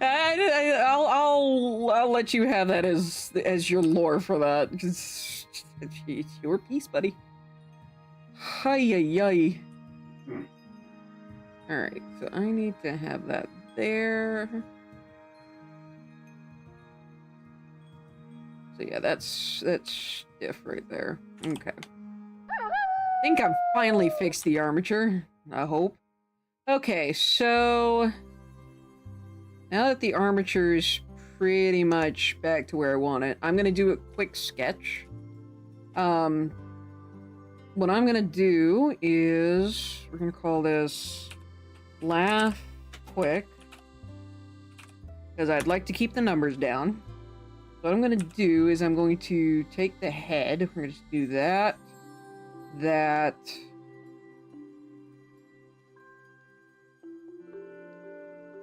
I'll let you have that as your lore for that. It's your piece, buddy. Hi-yi-yi. Alright, so I need to have that there. So yeah, that's stiff right there. Okay. I think I've finally fixed the armature. I hope. Okay, so now that the armature is pretty much back to where I want it, I'm gonna do a quick sketch. What I'm gonna do is we're gonna call this Laugh Quick, because I'd like to keep the numbers down. So what I'm gonna do is I'm going to take the head. We're gonna just do that. That.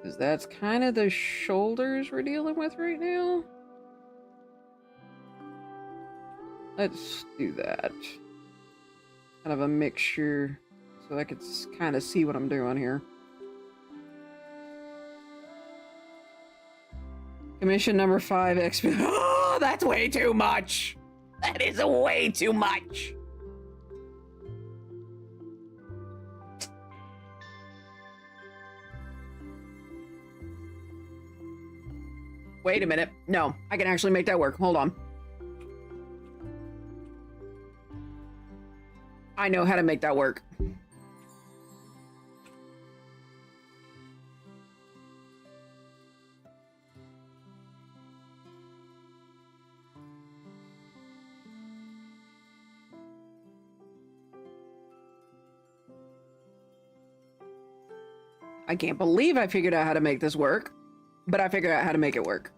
Because that's kind of the shoulders we're dealing with right now. Let's do that. Kind of a mixture so I could kind of see what I'm doing here. Commission number 5 XP. Oh, that's way too much. That is way too much. Wait a minute. No, I can actually make that work. Hold on. I know how to make that work. I can't believe I figured out how to make this work, but I figured out how to make it work.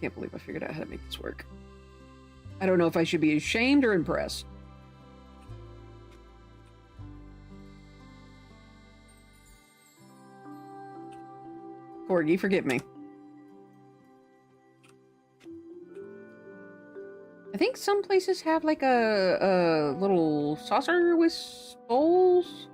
Can't believe I figured out how to make this work. I don't know if I should be ashamed or impressed. Corgi, forgive me. I think some places have like a little saucer with bowls.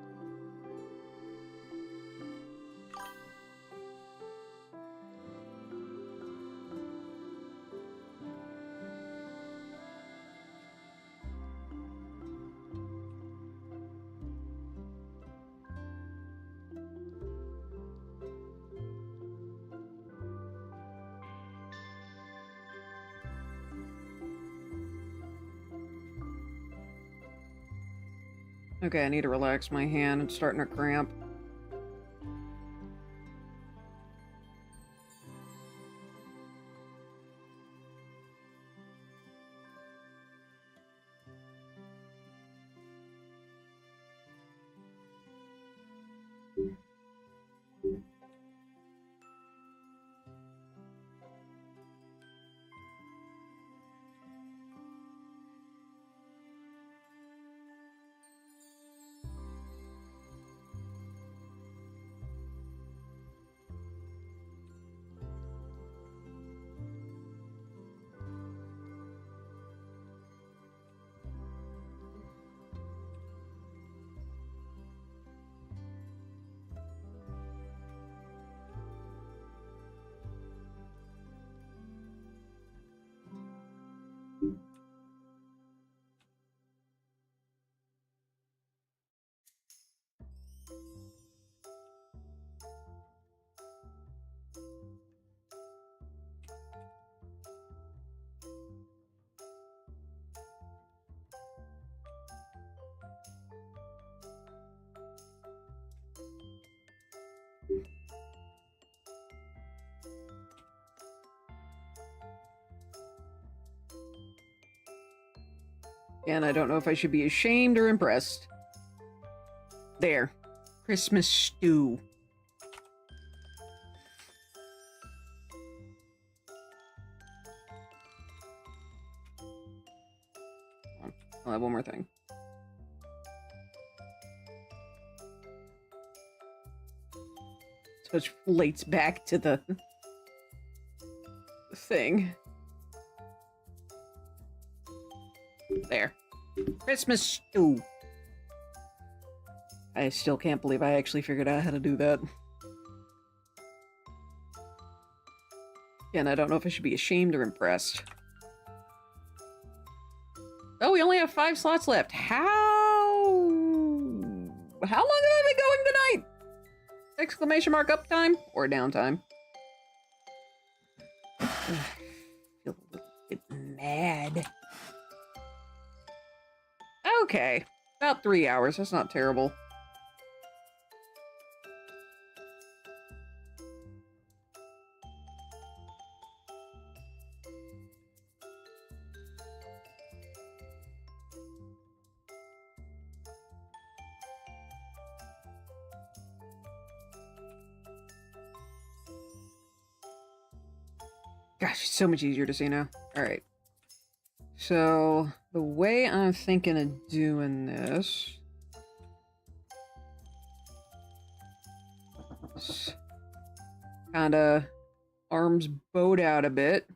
Okay, I need to relax my hand. It's starting to cramp. And I don't know if I should be ashamed or impressed. There. Christmas stew. I'll have one more thing. So it relates back to the thing. There. Christmas stew. I still can't believe I actually figured out how to do that. Again, I don't know if I should be ashamed or impressed. Oh, we only have 5 slots left. How long have I been going tonight? Exclamation mark uptime or downtime? I feel a little bit mad. Okay. About 3 hours. That's not terrible. Gosh, it's so much easier to see now. Alright. So, the way I'm thinking of doing this... kinda arms bowed out a bit.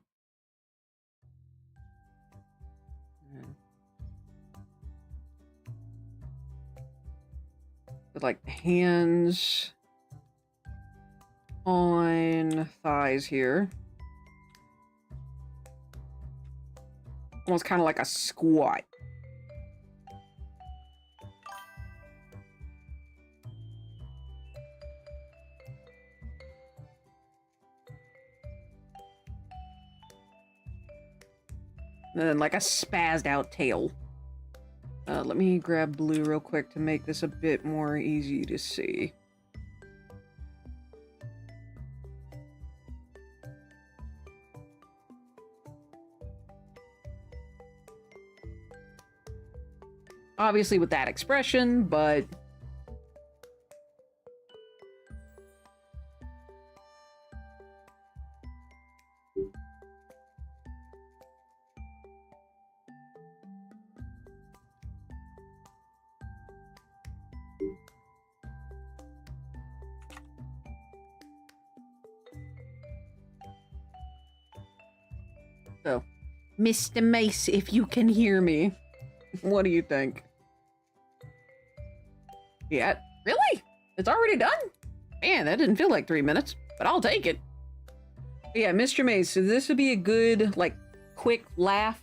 With, like, hands on thighs here. Almost kind of like a squat. And then like a spazzed out tail. Let me grab blue real quick to make this a bit more easy to see. Obviously with that expression, but... So, Mr. Mace, if you can hear me, what do you think? Yeah, really? It's already done? Man, that didn't feel like 3 minutes, but I'll take it. But yeah, Mr. Mace, so this would be a good, like, quick laugh.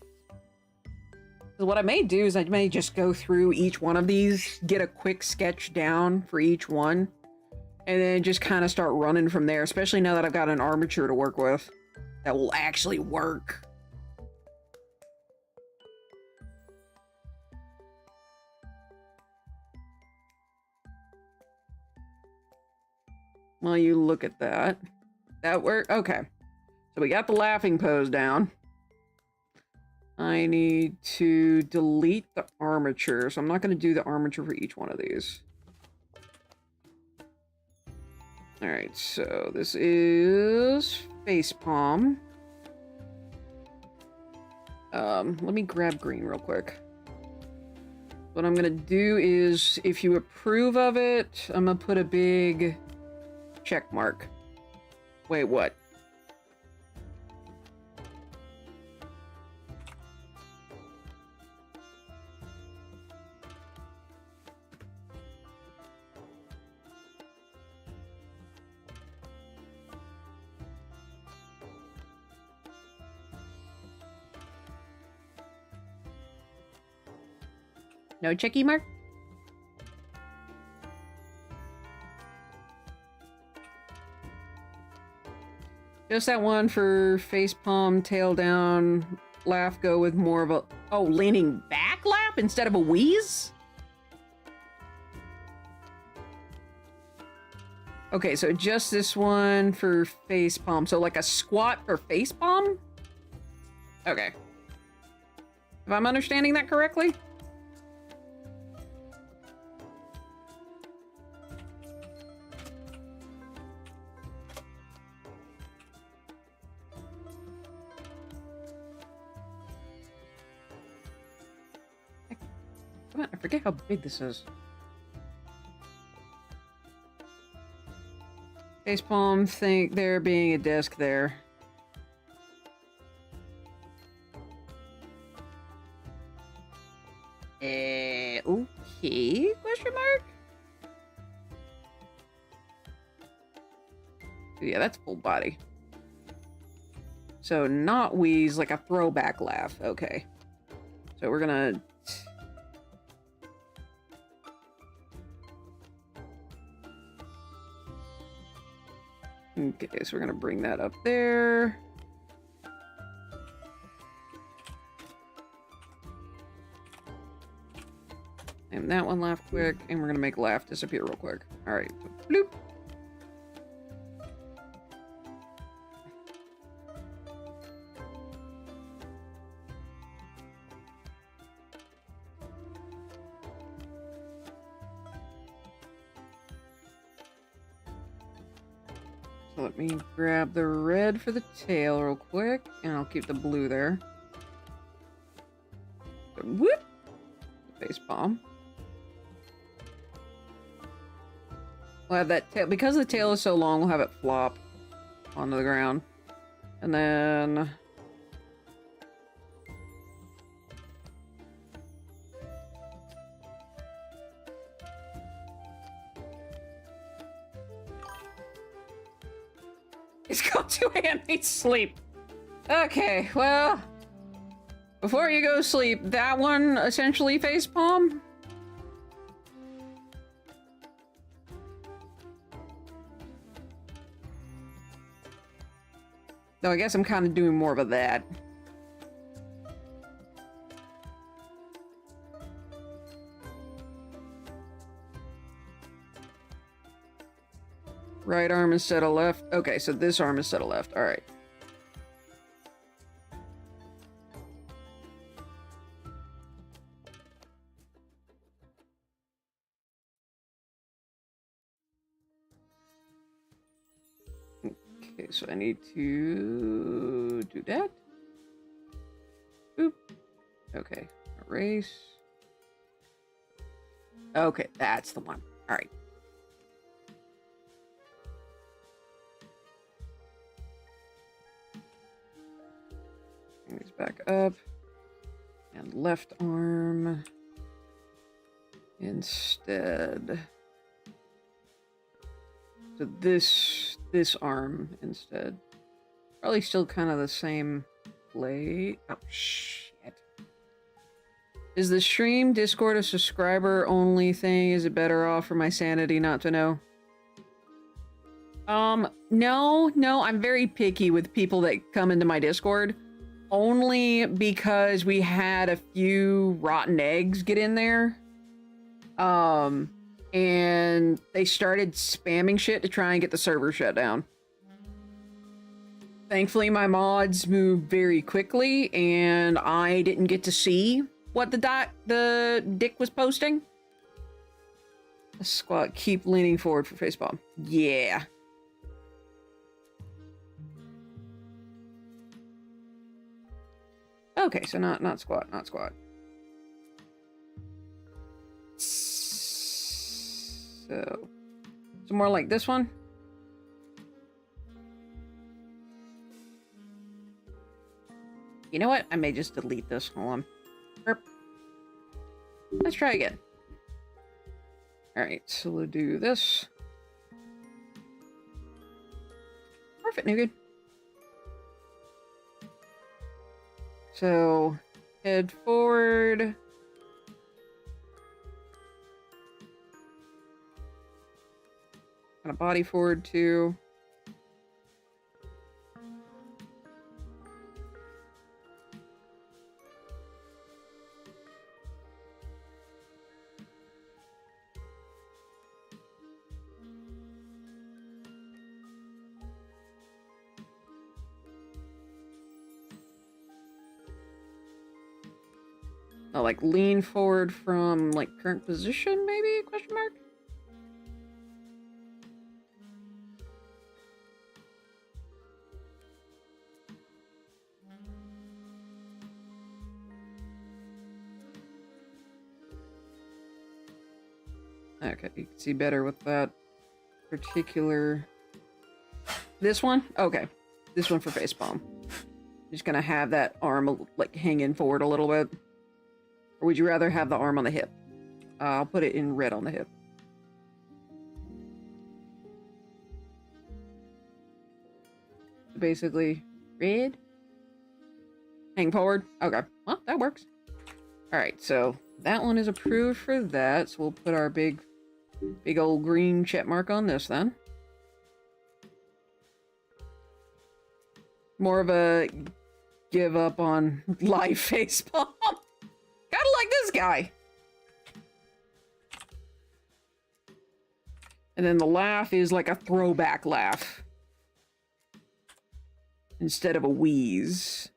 So what I may do is I may just go through each one of these, get a quick sketch down for each one, and then just kind of start running from there, especially now that I've got an armature to work with that will actually work. Well, you look at that. That worked? Okay. So we got the laughing pose down. I need to delete the armature, so I'm not going to do the armature for each one of these. Alright, so this is facepalm. Let me grab green real quick. What I'm going to do is, if you approve of it, I'm going to put a big... check mark. Wait, what? No checky mark? Just that one for facepalm, tail down, laugh, go with more of a... Oh, leaning back laugh instead of a wheeze? Okay, so just this one for facepalm. So like a squat for facepalm? Okay. If I'm understanding that correctly? Come on, I forget how big this is. Facepalm, think there being a desk there. Okay, question mark? Yeah, that's full body. So not wheeze, like a throwback laugh. Okay. So we're gonna... Okay, so we're gonna bring that up there. And that one laugh quick, and we're gonna make laugh disappear real quick. Alright, so bloop. So let me grab the red for the tail real quick, and I'll keep the blue there. So, whoop! Face palm. We'll have that tail, because the tail is so long, we'll have it flop onto the ground. And then... It's got 2 a.m. needs sleep. Okay, well... Before you go sleep, that one essentially facepalm? Though I guess I'm kind of doing more of a that. Right arm instead of left. Okay, so this arm instead of left. All right. Okay, so I need to do that. Boop. Okay, erase. Okay, that's the one. All right. Bring these back up. And left arm instead. So this arm instead. Probably still kind of the same play. Oh, shit. Is the stream Discord a subscriber only thing? Is it better off for my sanity not to know? No, I'm very picky with people that come into my Discord. Only because we had a few rotten eggs get in there. And they started spamming shit to try and get the server shut down. Thankfully, my mods moved very quickly, and I didn't get to see what the dick was posting. Squat, keep leaning forward for facepalm. Yeah. Okay, so not squat, not squat. So more like this one. You know what? I may just delete this. Hold on. Burp. Let's try again. Alright, so we'll do this. Perfect, no good. So, head forward. Kind of body forward too. Like lean forward from like current position, maybe? Question mark? Okay, you can see better with that particular... This one? Okay. This one for facepalm. Just gonna have that arm, like, hanging forward a little bit. Or would you rather have the arm on the hip? I'll put it in red on the hip. Basically, red. Hang forward. Okay. Well, that works. Alright, so that one is approved for that. So we'll put our big old green check mark on this then. More of a give up on live facepalm. Gotta like this guy. And then the laugh is like a throwback laugh. Instead of a wheeze.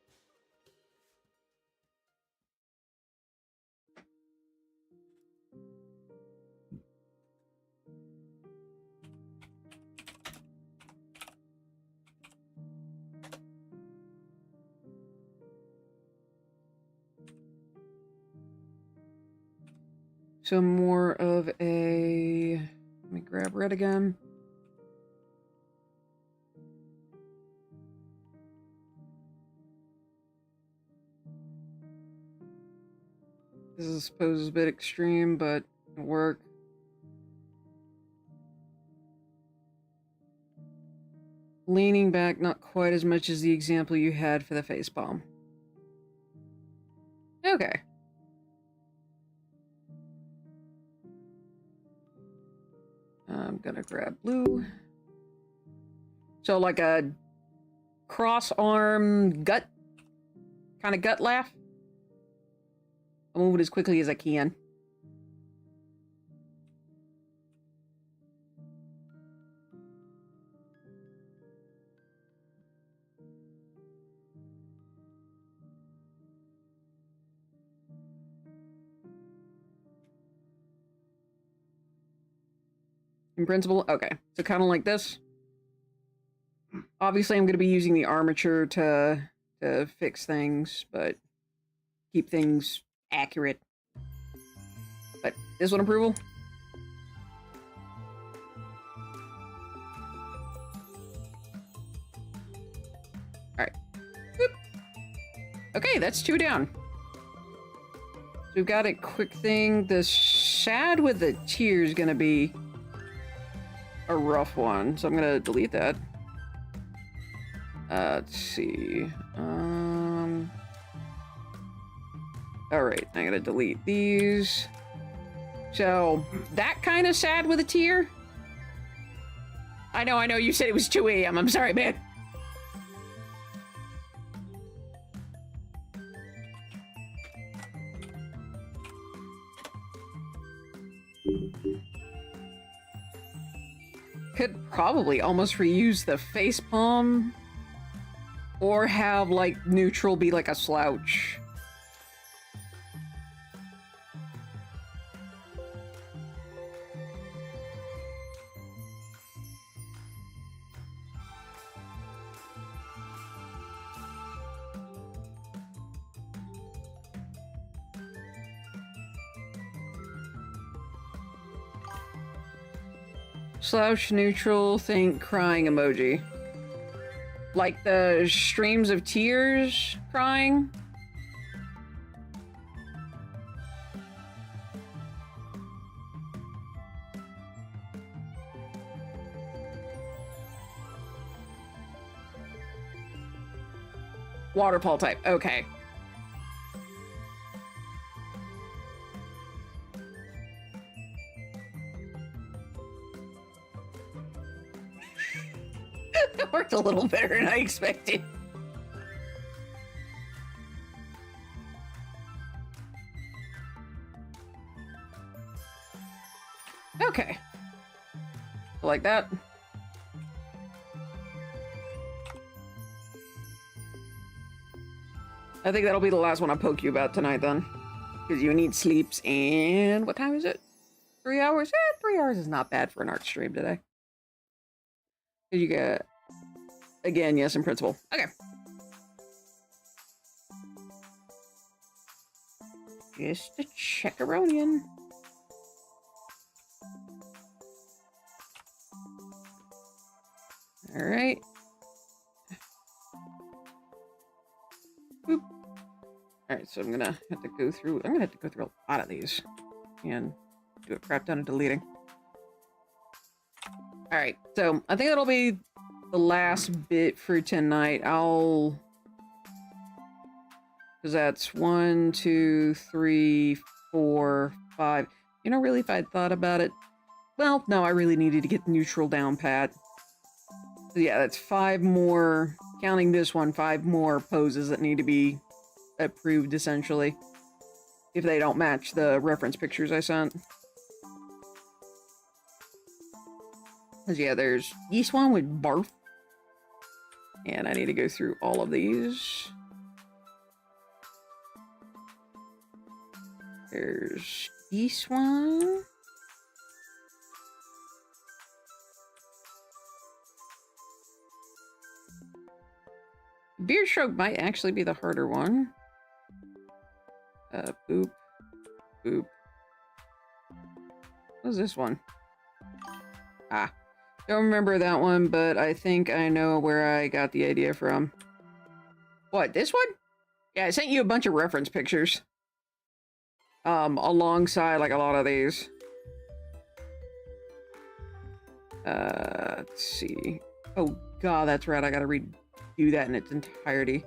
So more of a... Let me grab red again. This is, I suppose, a bit extreme, but it'll work. Leaning back, not quite as much as the example you had for the facepalm. Okay. I'm gonna grab blue. So like a cross-arm gut, kind of gut laugh. I'll move it as quickly as I can. In principle, okay. So kind of like this. Obviously, I'm going to be using the armature to fix things, but keep things accurate. But this one approval. Alright. Okay, that's 2 down. So we've got a quick thing. The shad with the tear is going to be a rough one, so I'm going to delete that. Let's see. Alright, I gotta delete these. So, that kind of sad with a tear? I know, you said it was 2 a.m. I'm sorry, man. Could probably almost reuse the facepalm. Or have, like, neutral be like a slouch. Slouch, neutral, think crying emoji. Like the streams of tears crying. Waterfall type, okay. That worked a little better than I expected. Okay. Like that. I think that'll be the last one I poke you about tonight then. Because you need sleeps. And what time is it? 3 hours? 3 hours is not bad for an art stream today. You get, again, yes, in principle. Okay. Just a checkeronian. All right. Boop. All right, so I'm gonna have to go through. I'm gonna have to go through a lot of these and do a crap ton of deleting. All right, so I think that'll be the last bit for tonight. Because that's 1, 2, 3, 4, 5. You know, really, if I'd thought about it, well, no, I really needed to get neutral down pat. So yeah, that's 5 more, counting this one, 5 more poses that need to be approved, essentially, if they don't match the reference pictures I sent. Because yeah, there's this one with barf. And I need to go through all of these. There's this one. Beard stroke might actually be the harder one. Boop. Boop. What's this one? Ah. Don't remember that one, but I think I know where I got the idea from. What, this one? Yeah, I sent you a bunch of reference pictures. Alongside, like, a lot of these. Let's see. Oh, God, that's right. I gotta redo that in its entirety.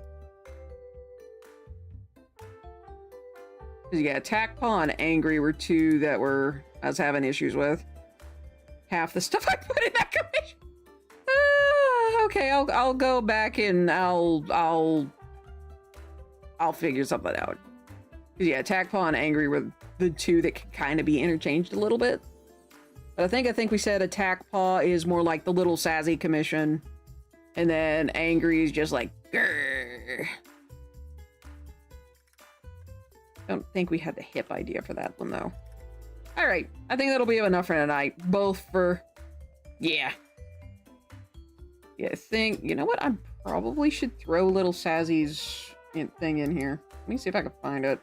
Because, yeah, Tactpaw and Angry were 2 that I was having issues with. Half the stuff I put in that commission. Okay, I'll go back and I'll figure something out. Yeah, Tactpaw and Angry were the 2 that could kind of be interchanged a little bit. But I think we said a Tactpaw is more like the little sassy commission, and then Angry is just like grrr. Don't think we had the hip idea for that one though. All right, I think that'll be enough for tonight. Both for, yeah. Yeah, I think, you know what? I probably should throw little Sazzy's thing in here. Let me see if I can find it.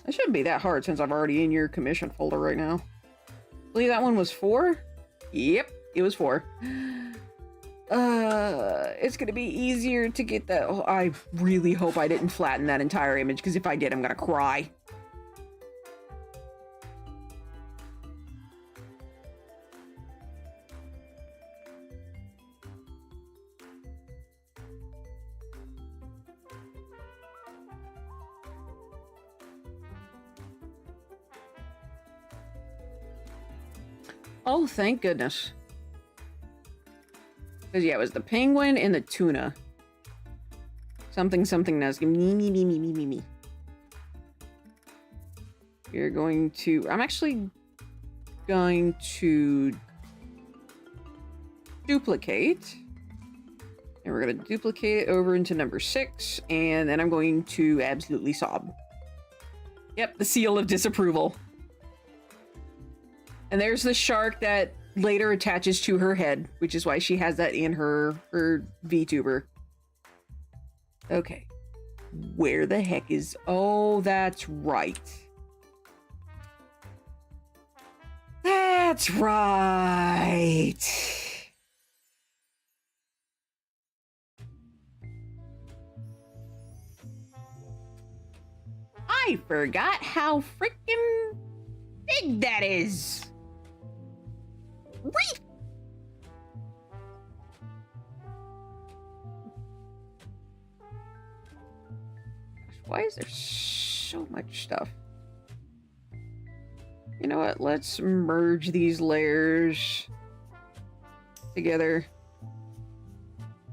It shouldn't be that hard since I'm already in your commission folder right now. I believe that one was 4? Yep, it was 4. It's gonna be easier to get that. Oh, I really hope I didn't flatten that entire image, because if I did, I'm gonna cry. Oh, thank goodness. Because, yeah, it was the penguin and the tuna. Something that's me. You're going to... I'm actually going to duplicate. And we're going to duplicate it over into number 6. And then I'm going to absolutely sob. Yep, the seal of disapproval. And there's the shark that later attaches to her head, which is why she has that in her VTuber. Okay. Where the heck is... Oh, that's right. That's right. I forgot how freaking big that is. Wait! Why is there so much stuff? You know what? Let's merge these layers together.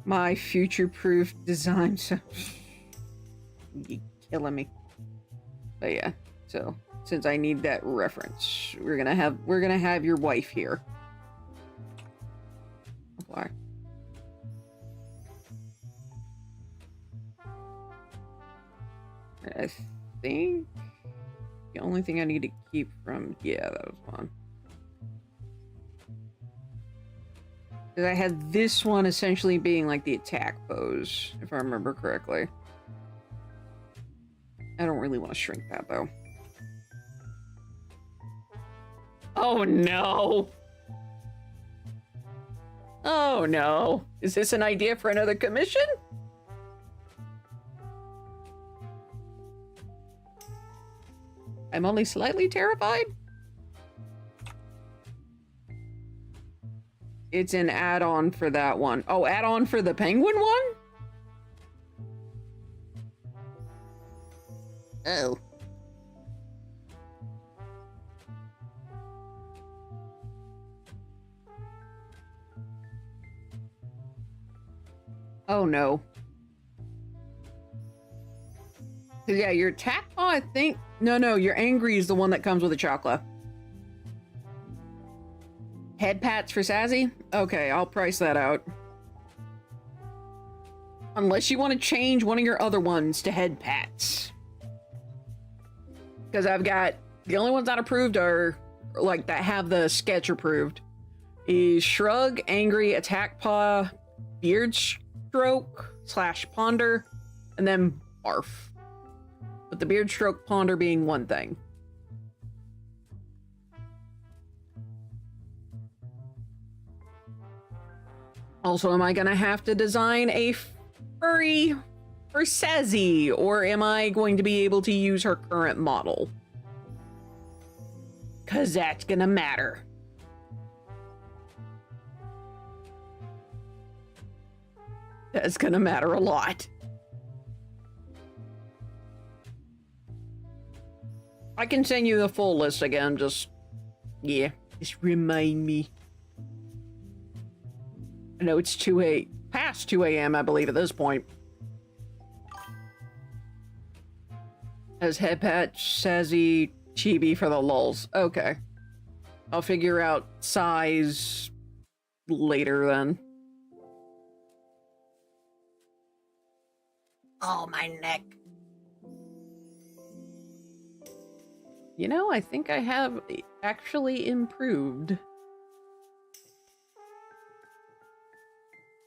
My future-proof design. So you're killing me. But yeah, so since I need that reference, we're gonna have your wife here. Why? I think The only thing I need to keep from... Yeah, that was one. Because I had this one essentially being like the attack pose, if I remember correctly. I don't really want to shrink that, though. Oh, no! Oh, no. Is this an idea for another commission? I'm only slightly terrified. It's an add-on for that one. Oh, add-on for the penguin one? Oh. Oh, no. Yeah, your attack paw, I think... No, your angry is the one that comes with a chocolate. Head pats for Sassy? Okay, I'll price that out. Unless you want to change one of your other ones to head pats. Because I've got... The only ones not approved are... Like, that have the sketch approved. Is Shrug, Angry, Attack Paw, Beard Stroke / Ponder, and then Barf. With the Beard Stroke Ponder being one thing. Also, am I gonna have to design a furry for Sassy, or am I going to be able to use her current model? Cause that's gonna matter. That's gonna matter a lot. I can send you the full list again, just remind me. I know it's past 2 a.m. I believe at this point. As head patch, Sassy, Chibi for the lulz. Okay. I'll figure out size later then. Oh, my neck. You know, I think I have actually improved.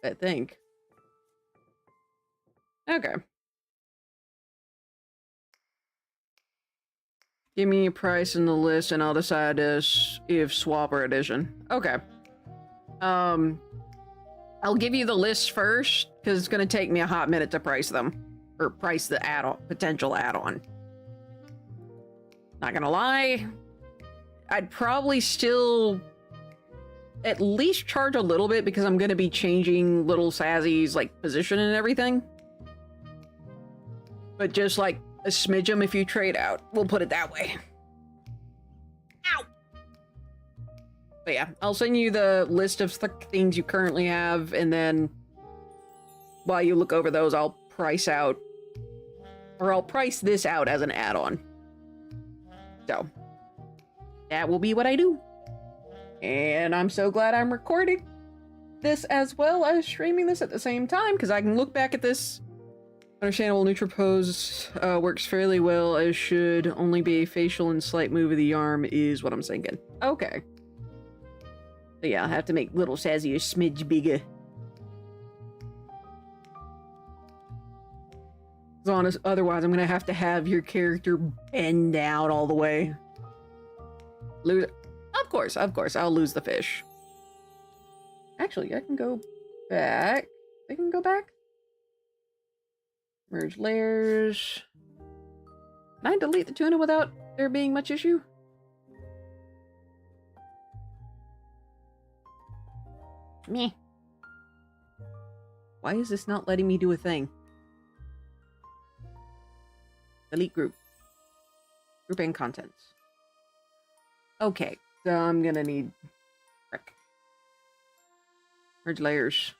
I think. Okay. Give me a price in the list and I'll decide if swap or addition. Okay. I'll give you the list first because it's going to take me a hot minute to price them. Or price the add-on, potential add-on. Not gonna lie, I'd probably still at least charge a little bit because I'm gonna be changing little Sassy's like position and everything. But just like a smidgen if you trade out. We'll put it that way. Ow! But yeah, I'll send you the list of things you currently have, and then while you look over those, I'll price out, or I'll price this out as an add-on. So, that will be what I do. And I'm so glad I'm recording this as well as streaming this at the same time, because I can look back at this. Understandable neutral pose works fairly well, as should only be a facial and slight move of the arm is what I'm thinking. Okay. So yeah, I'll have to make little Sassy a smidge bigger. Otherwise, I'm gonna have to have your character bend down all the way. Lose it. Of course, I'll lose the fish. Actually, I can go back. I can go back. Merge layers. Can I delete the tuna without there being much issue? Meh. Why is this not letting me do a thing? Delete group. Group and contents. Okay, so I'm gonna need... Frick. Merge layers.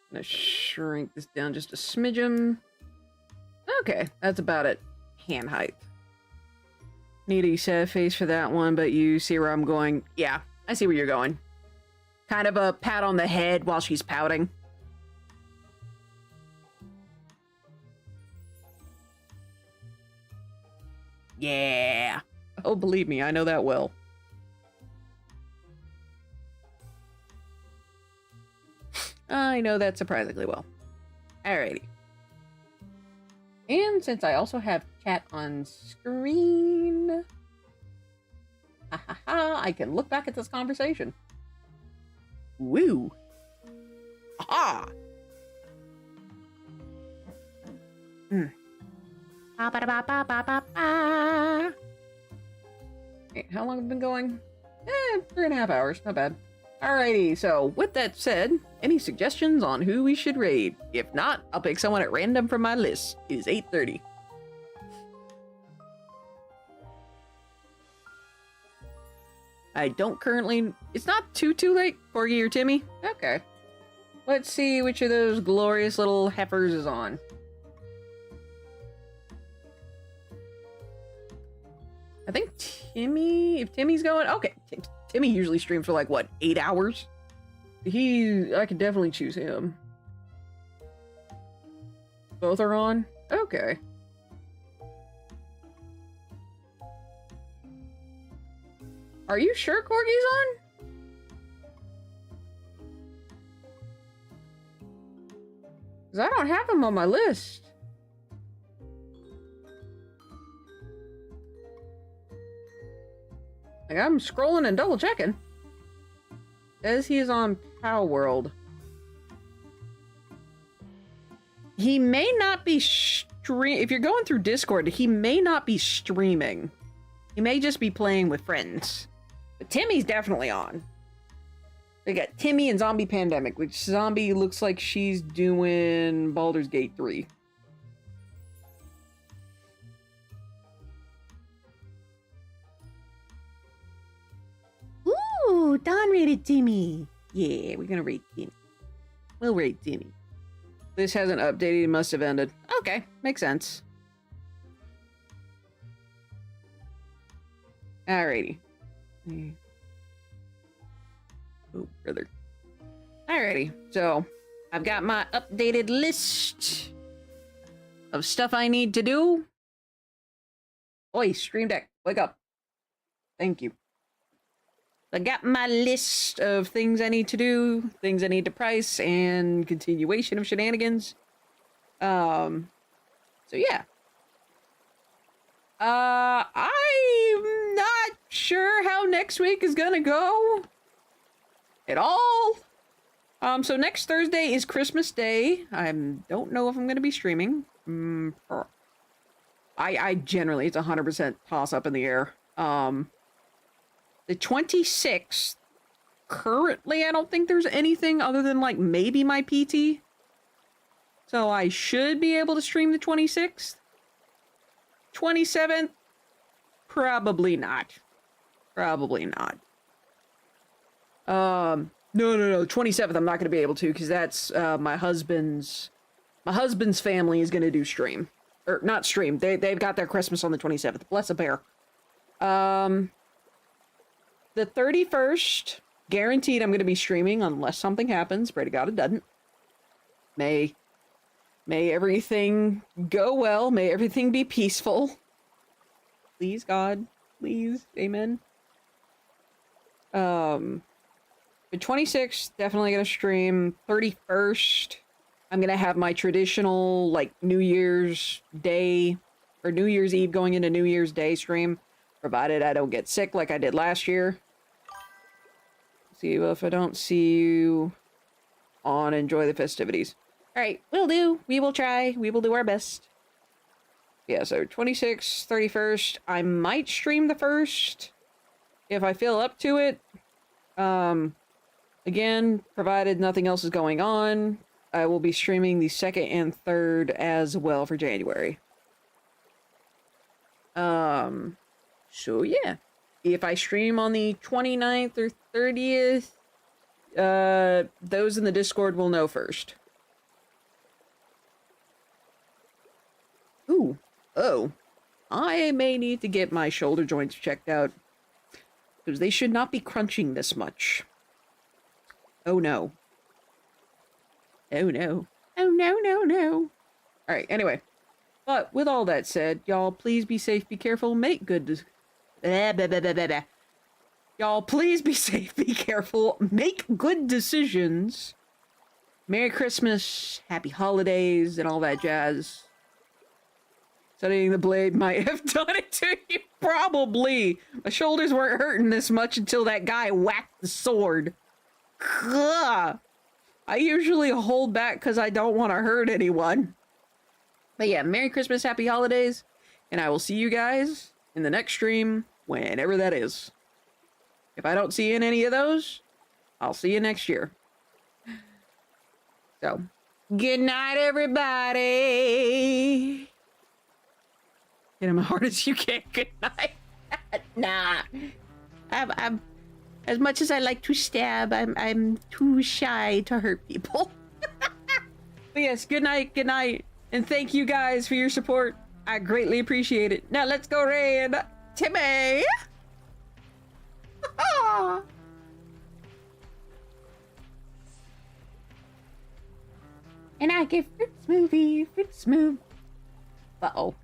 I'm gonna shrink this down just a smidgen. Okay, that's about it. Hand height. Need a sad face for that one, but you see where I'm going. Yeah, I see where you're going. Kind of a pat on the head while she's pouting. Yeah. Oh, believe me, I know that well. I know that surprisingly well. Alrighty. And since I also have chat on screen, I can look back at this conversation. Woo! Aha! Hmm. Hey, how long have we been going? 3.5 hours. Not bad. Alrighty, so with that said, any suggestions on who we should raid? If not, I'll pick someone at random from my list. It is 8:30. I don't currently... It's not too late, Corgi or Timmy. Okay. Let's see which of those glorious little heifers is on. I think Timmy... If Timmy's going... Okay. Timmy usually streams for like, what, 8 hours? I could definitely choose him. Both are on? Okay. Are you sure Corgi's on? Because I don't have him on my list. Like, I'm scrolling and double checking. Says he is on Pow World. He may not be if you're going through Discord, he may not be streaming. He may just be playing with friends. But Timmy's definitely on. They got Timmy and Zombie Pandemic, which Zombie looks like she's doing Baldur's Gate 3. Ooh, Don rated Timmy. Yeah, we're gonna rate Timmy. We'll rate Timmy. This hasn't updated, it must have ended. Okay, makes sense. Alrighty. Oh, brother. Alrighty, so I've got my updated list of stuff I need to do. Oi, Stream Deck, wake up. Thank you. I got my list of things I need to do, things I need to price, and continuation of shenanigans. So yeah. I'm not sure how next week is gonna go at all. So next Thursday is Christmas Day. I don't know if I'm gonna be streaming. I generally, it's 100% toss up in the air. The 26th, currently I don't think there's anything other than like maybe my PT. So I should be able to stream the 26th. 27th, probably not. Probably not. No, 27th I'm not going to be able to because that's my husband's family is going to do stream. Or not stream. They've got their Christmas on the 27th. Bless a bear. The 31st, guaranteed I'm going to be streaming unless something happens. Pray to God it doesn't. May everything go well. May everything be peaceful. Please, God. Please. Amen. The 26th, definitely going to stream. 31st, I'm going to have my traditional, like, New Year's Day, or New Year's Eve going into New Year's Day stream. Provided I don't get sick like I did last year. See, well, if I don't see you on, enjoy the festivities. Alright, we'll do. We will try. We will do our best. Yeah, so 26th, 31st. I might stream the 1st. If I feel up to it. Again, provided nothing else is going on, I will be streaming the 2nd and 3rd as well for January. So yeah, if I stream on the 29th or 30th, those in the Discord will know first. Ooh, oh, I may need to get my shoulder joints checked out, because they should not be crunching this much. Oh no. Oh no. Oh no, no, no. Alright, anyway. But with all that said, y'all please be safe, be careful, make good y'all please be safe, be careful, make good decisions. Merry Christmas, happy holidays, and all that jazz. Studying the blade might have done it to you. Probably. My shoulders weren't hurting this much until that guy whacked the sword. Ugh. I usually hold back because I don't want to hurt anyone. But yeah, Merry Christmas, happy holidays, and I will see you guys in the next stream, whenever that is. If I don't see you in any of those, I'll see you next year. So, good night, everybody. Hit him as hard as you can. Good night. Nah. I'm as much as I like to stab, I'm too shy to hurt people. But yes, good night, and thank you guys for your support. I greatly appreciate it. Now let's go raid Timmy. And I give Fruit Smoothie. Uh-oh.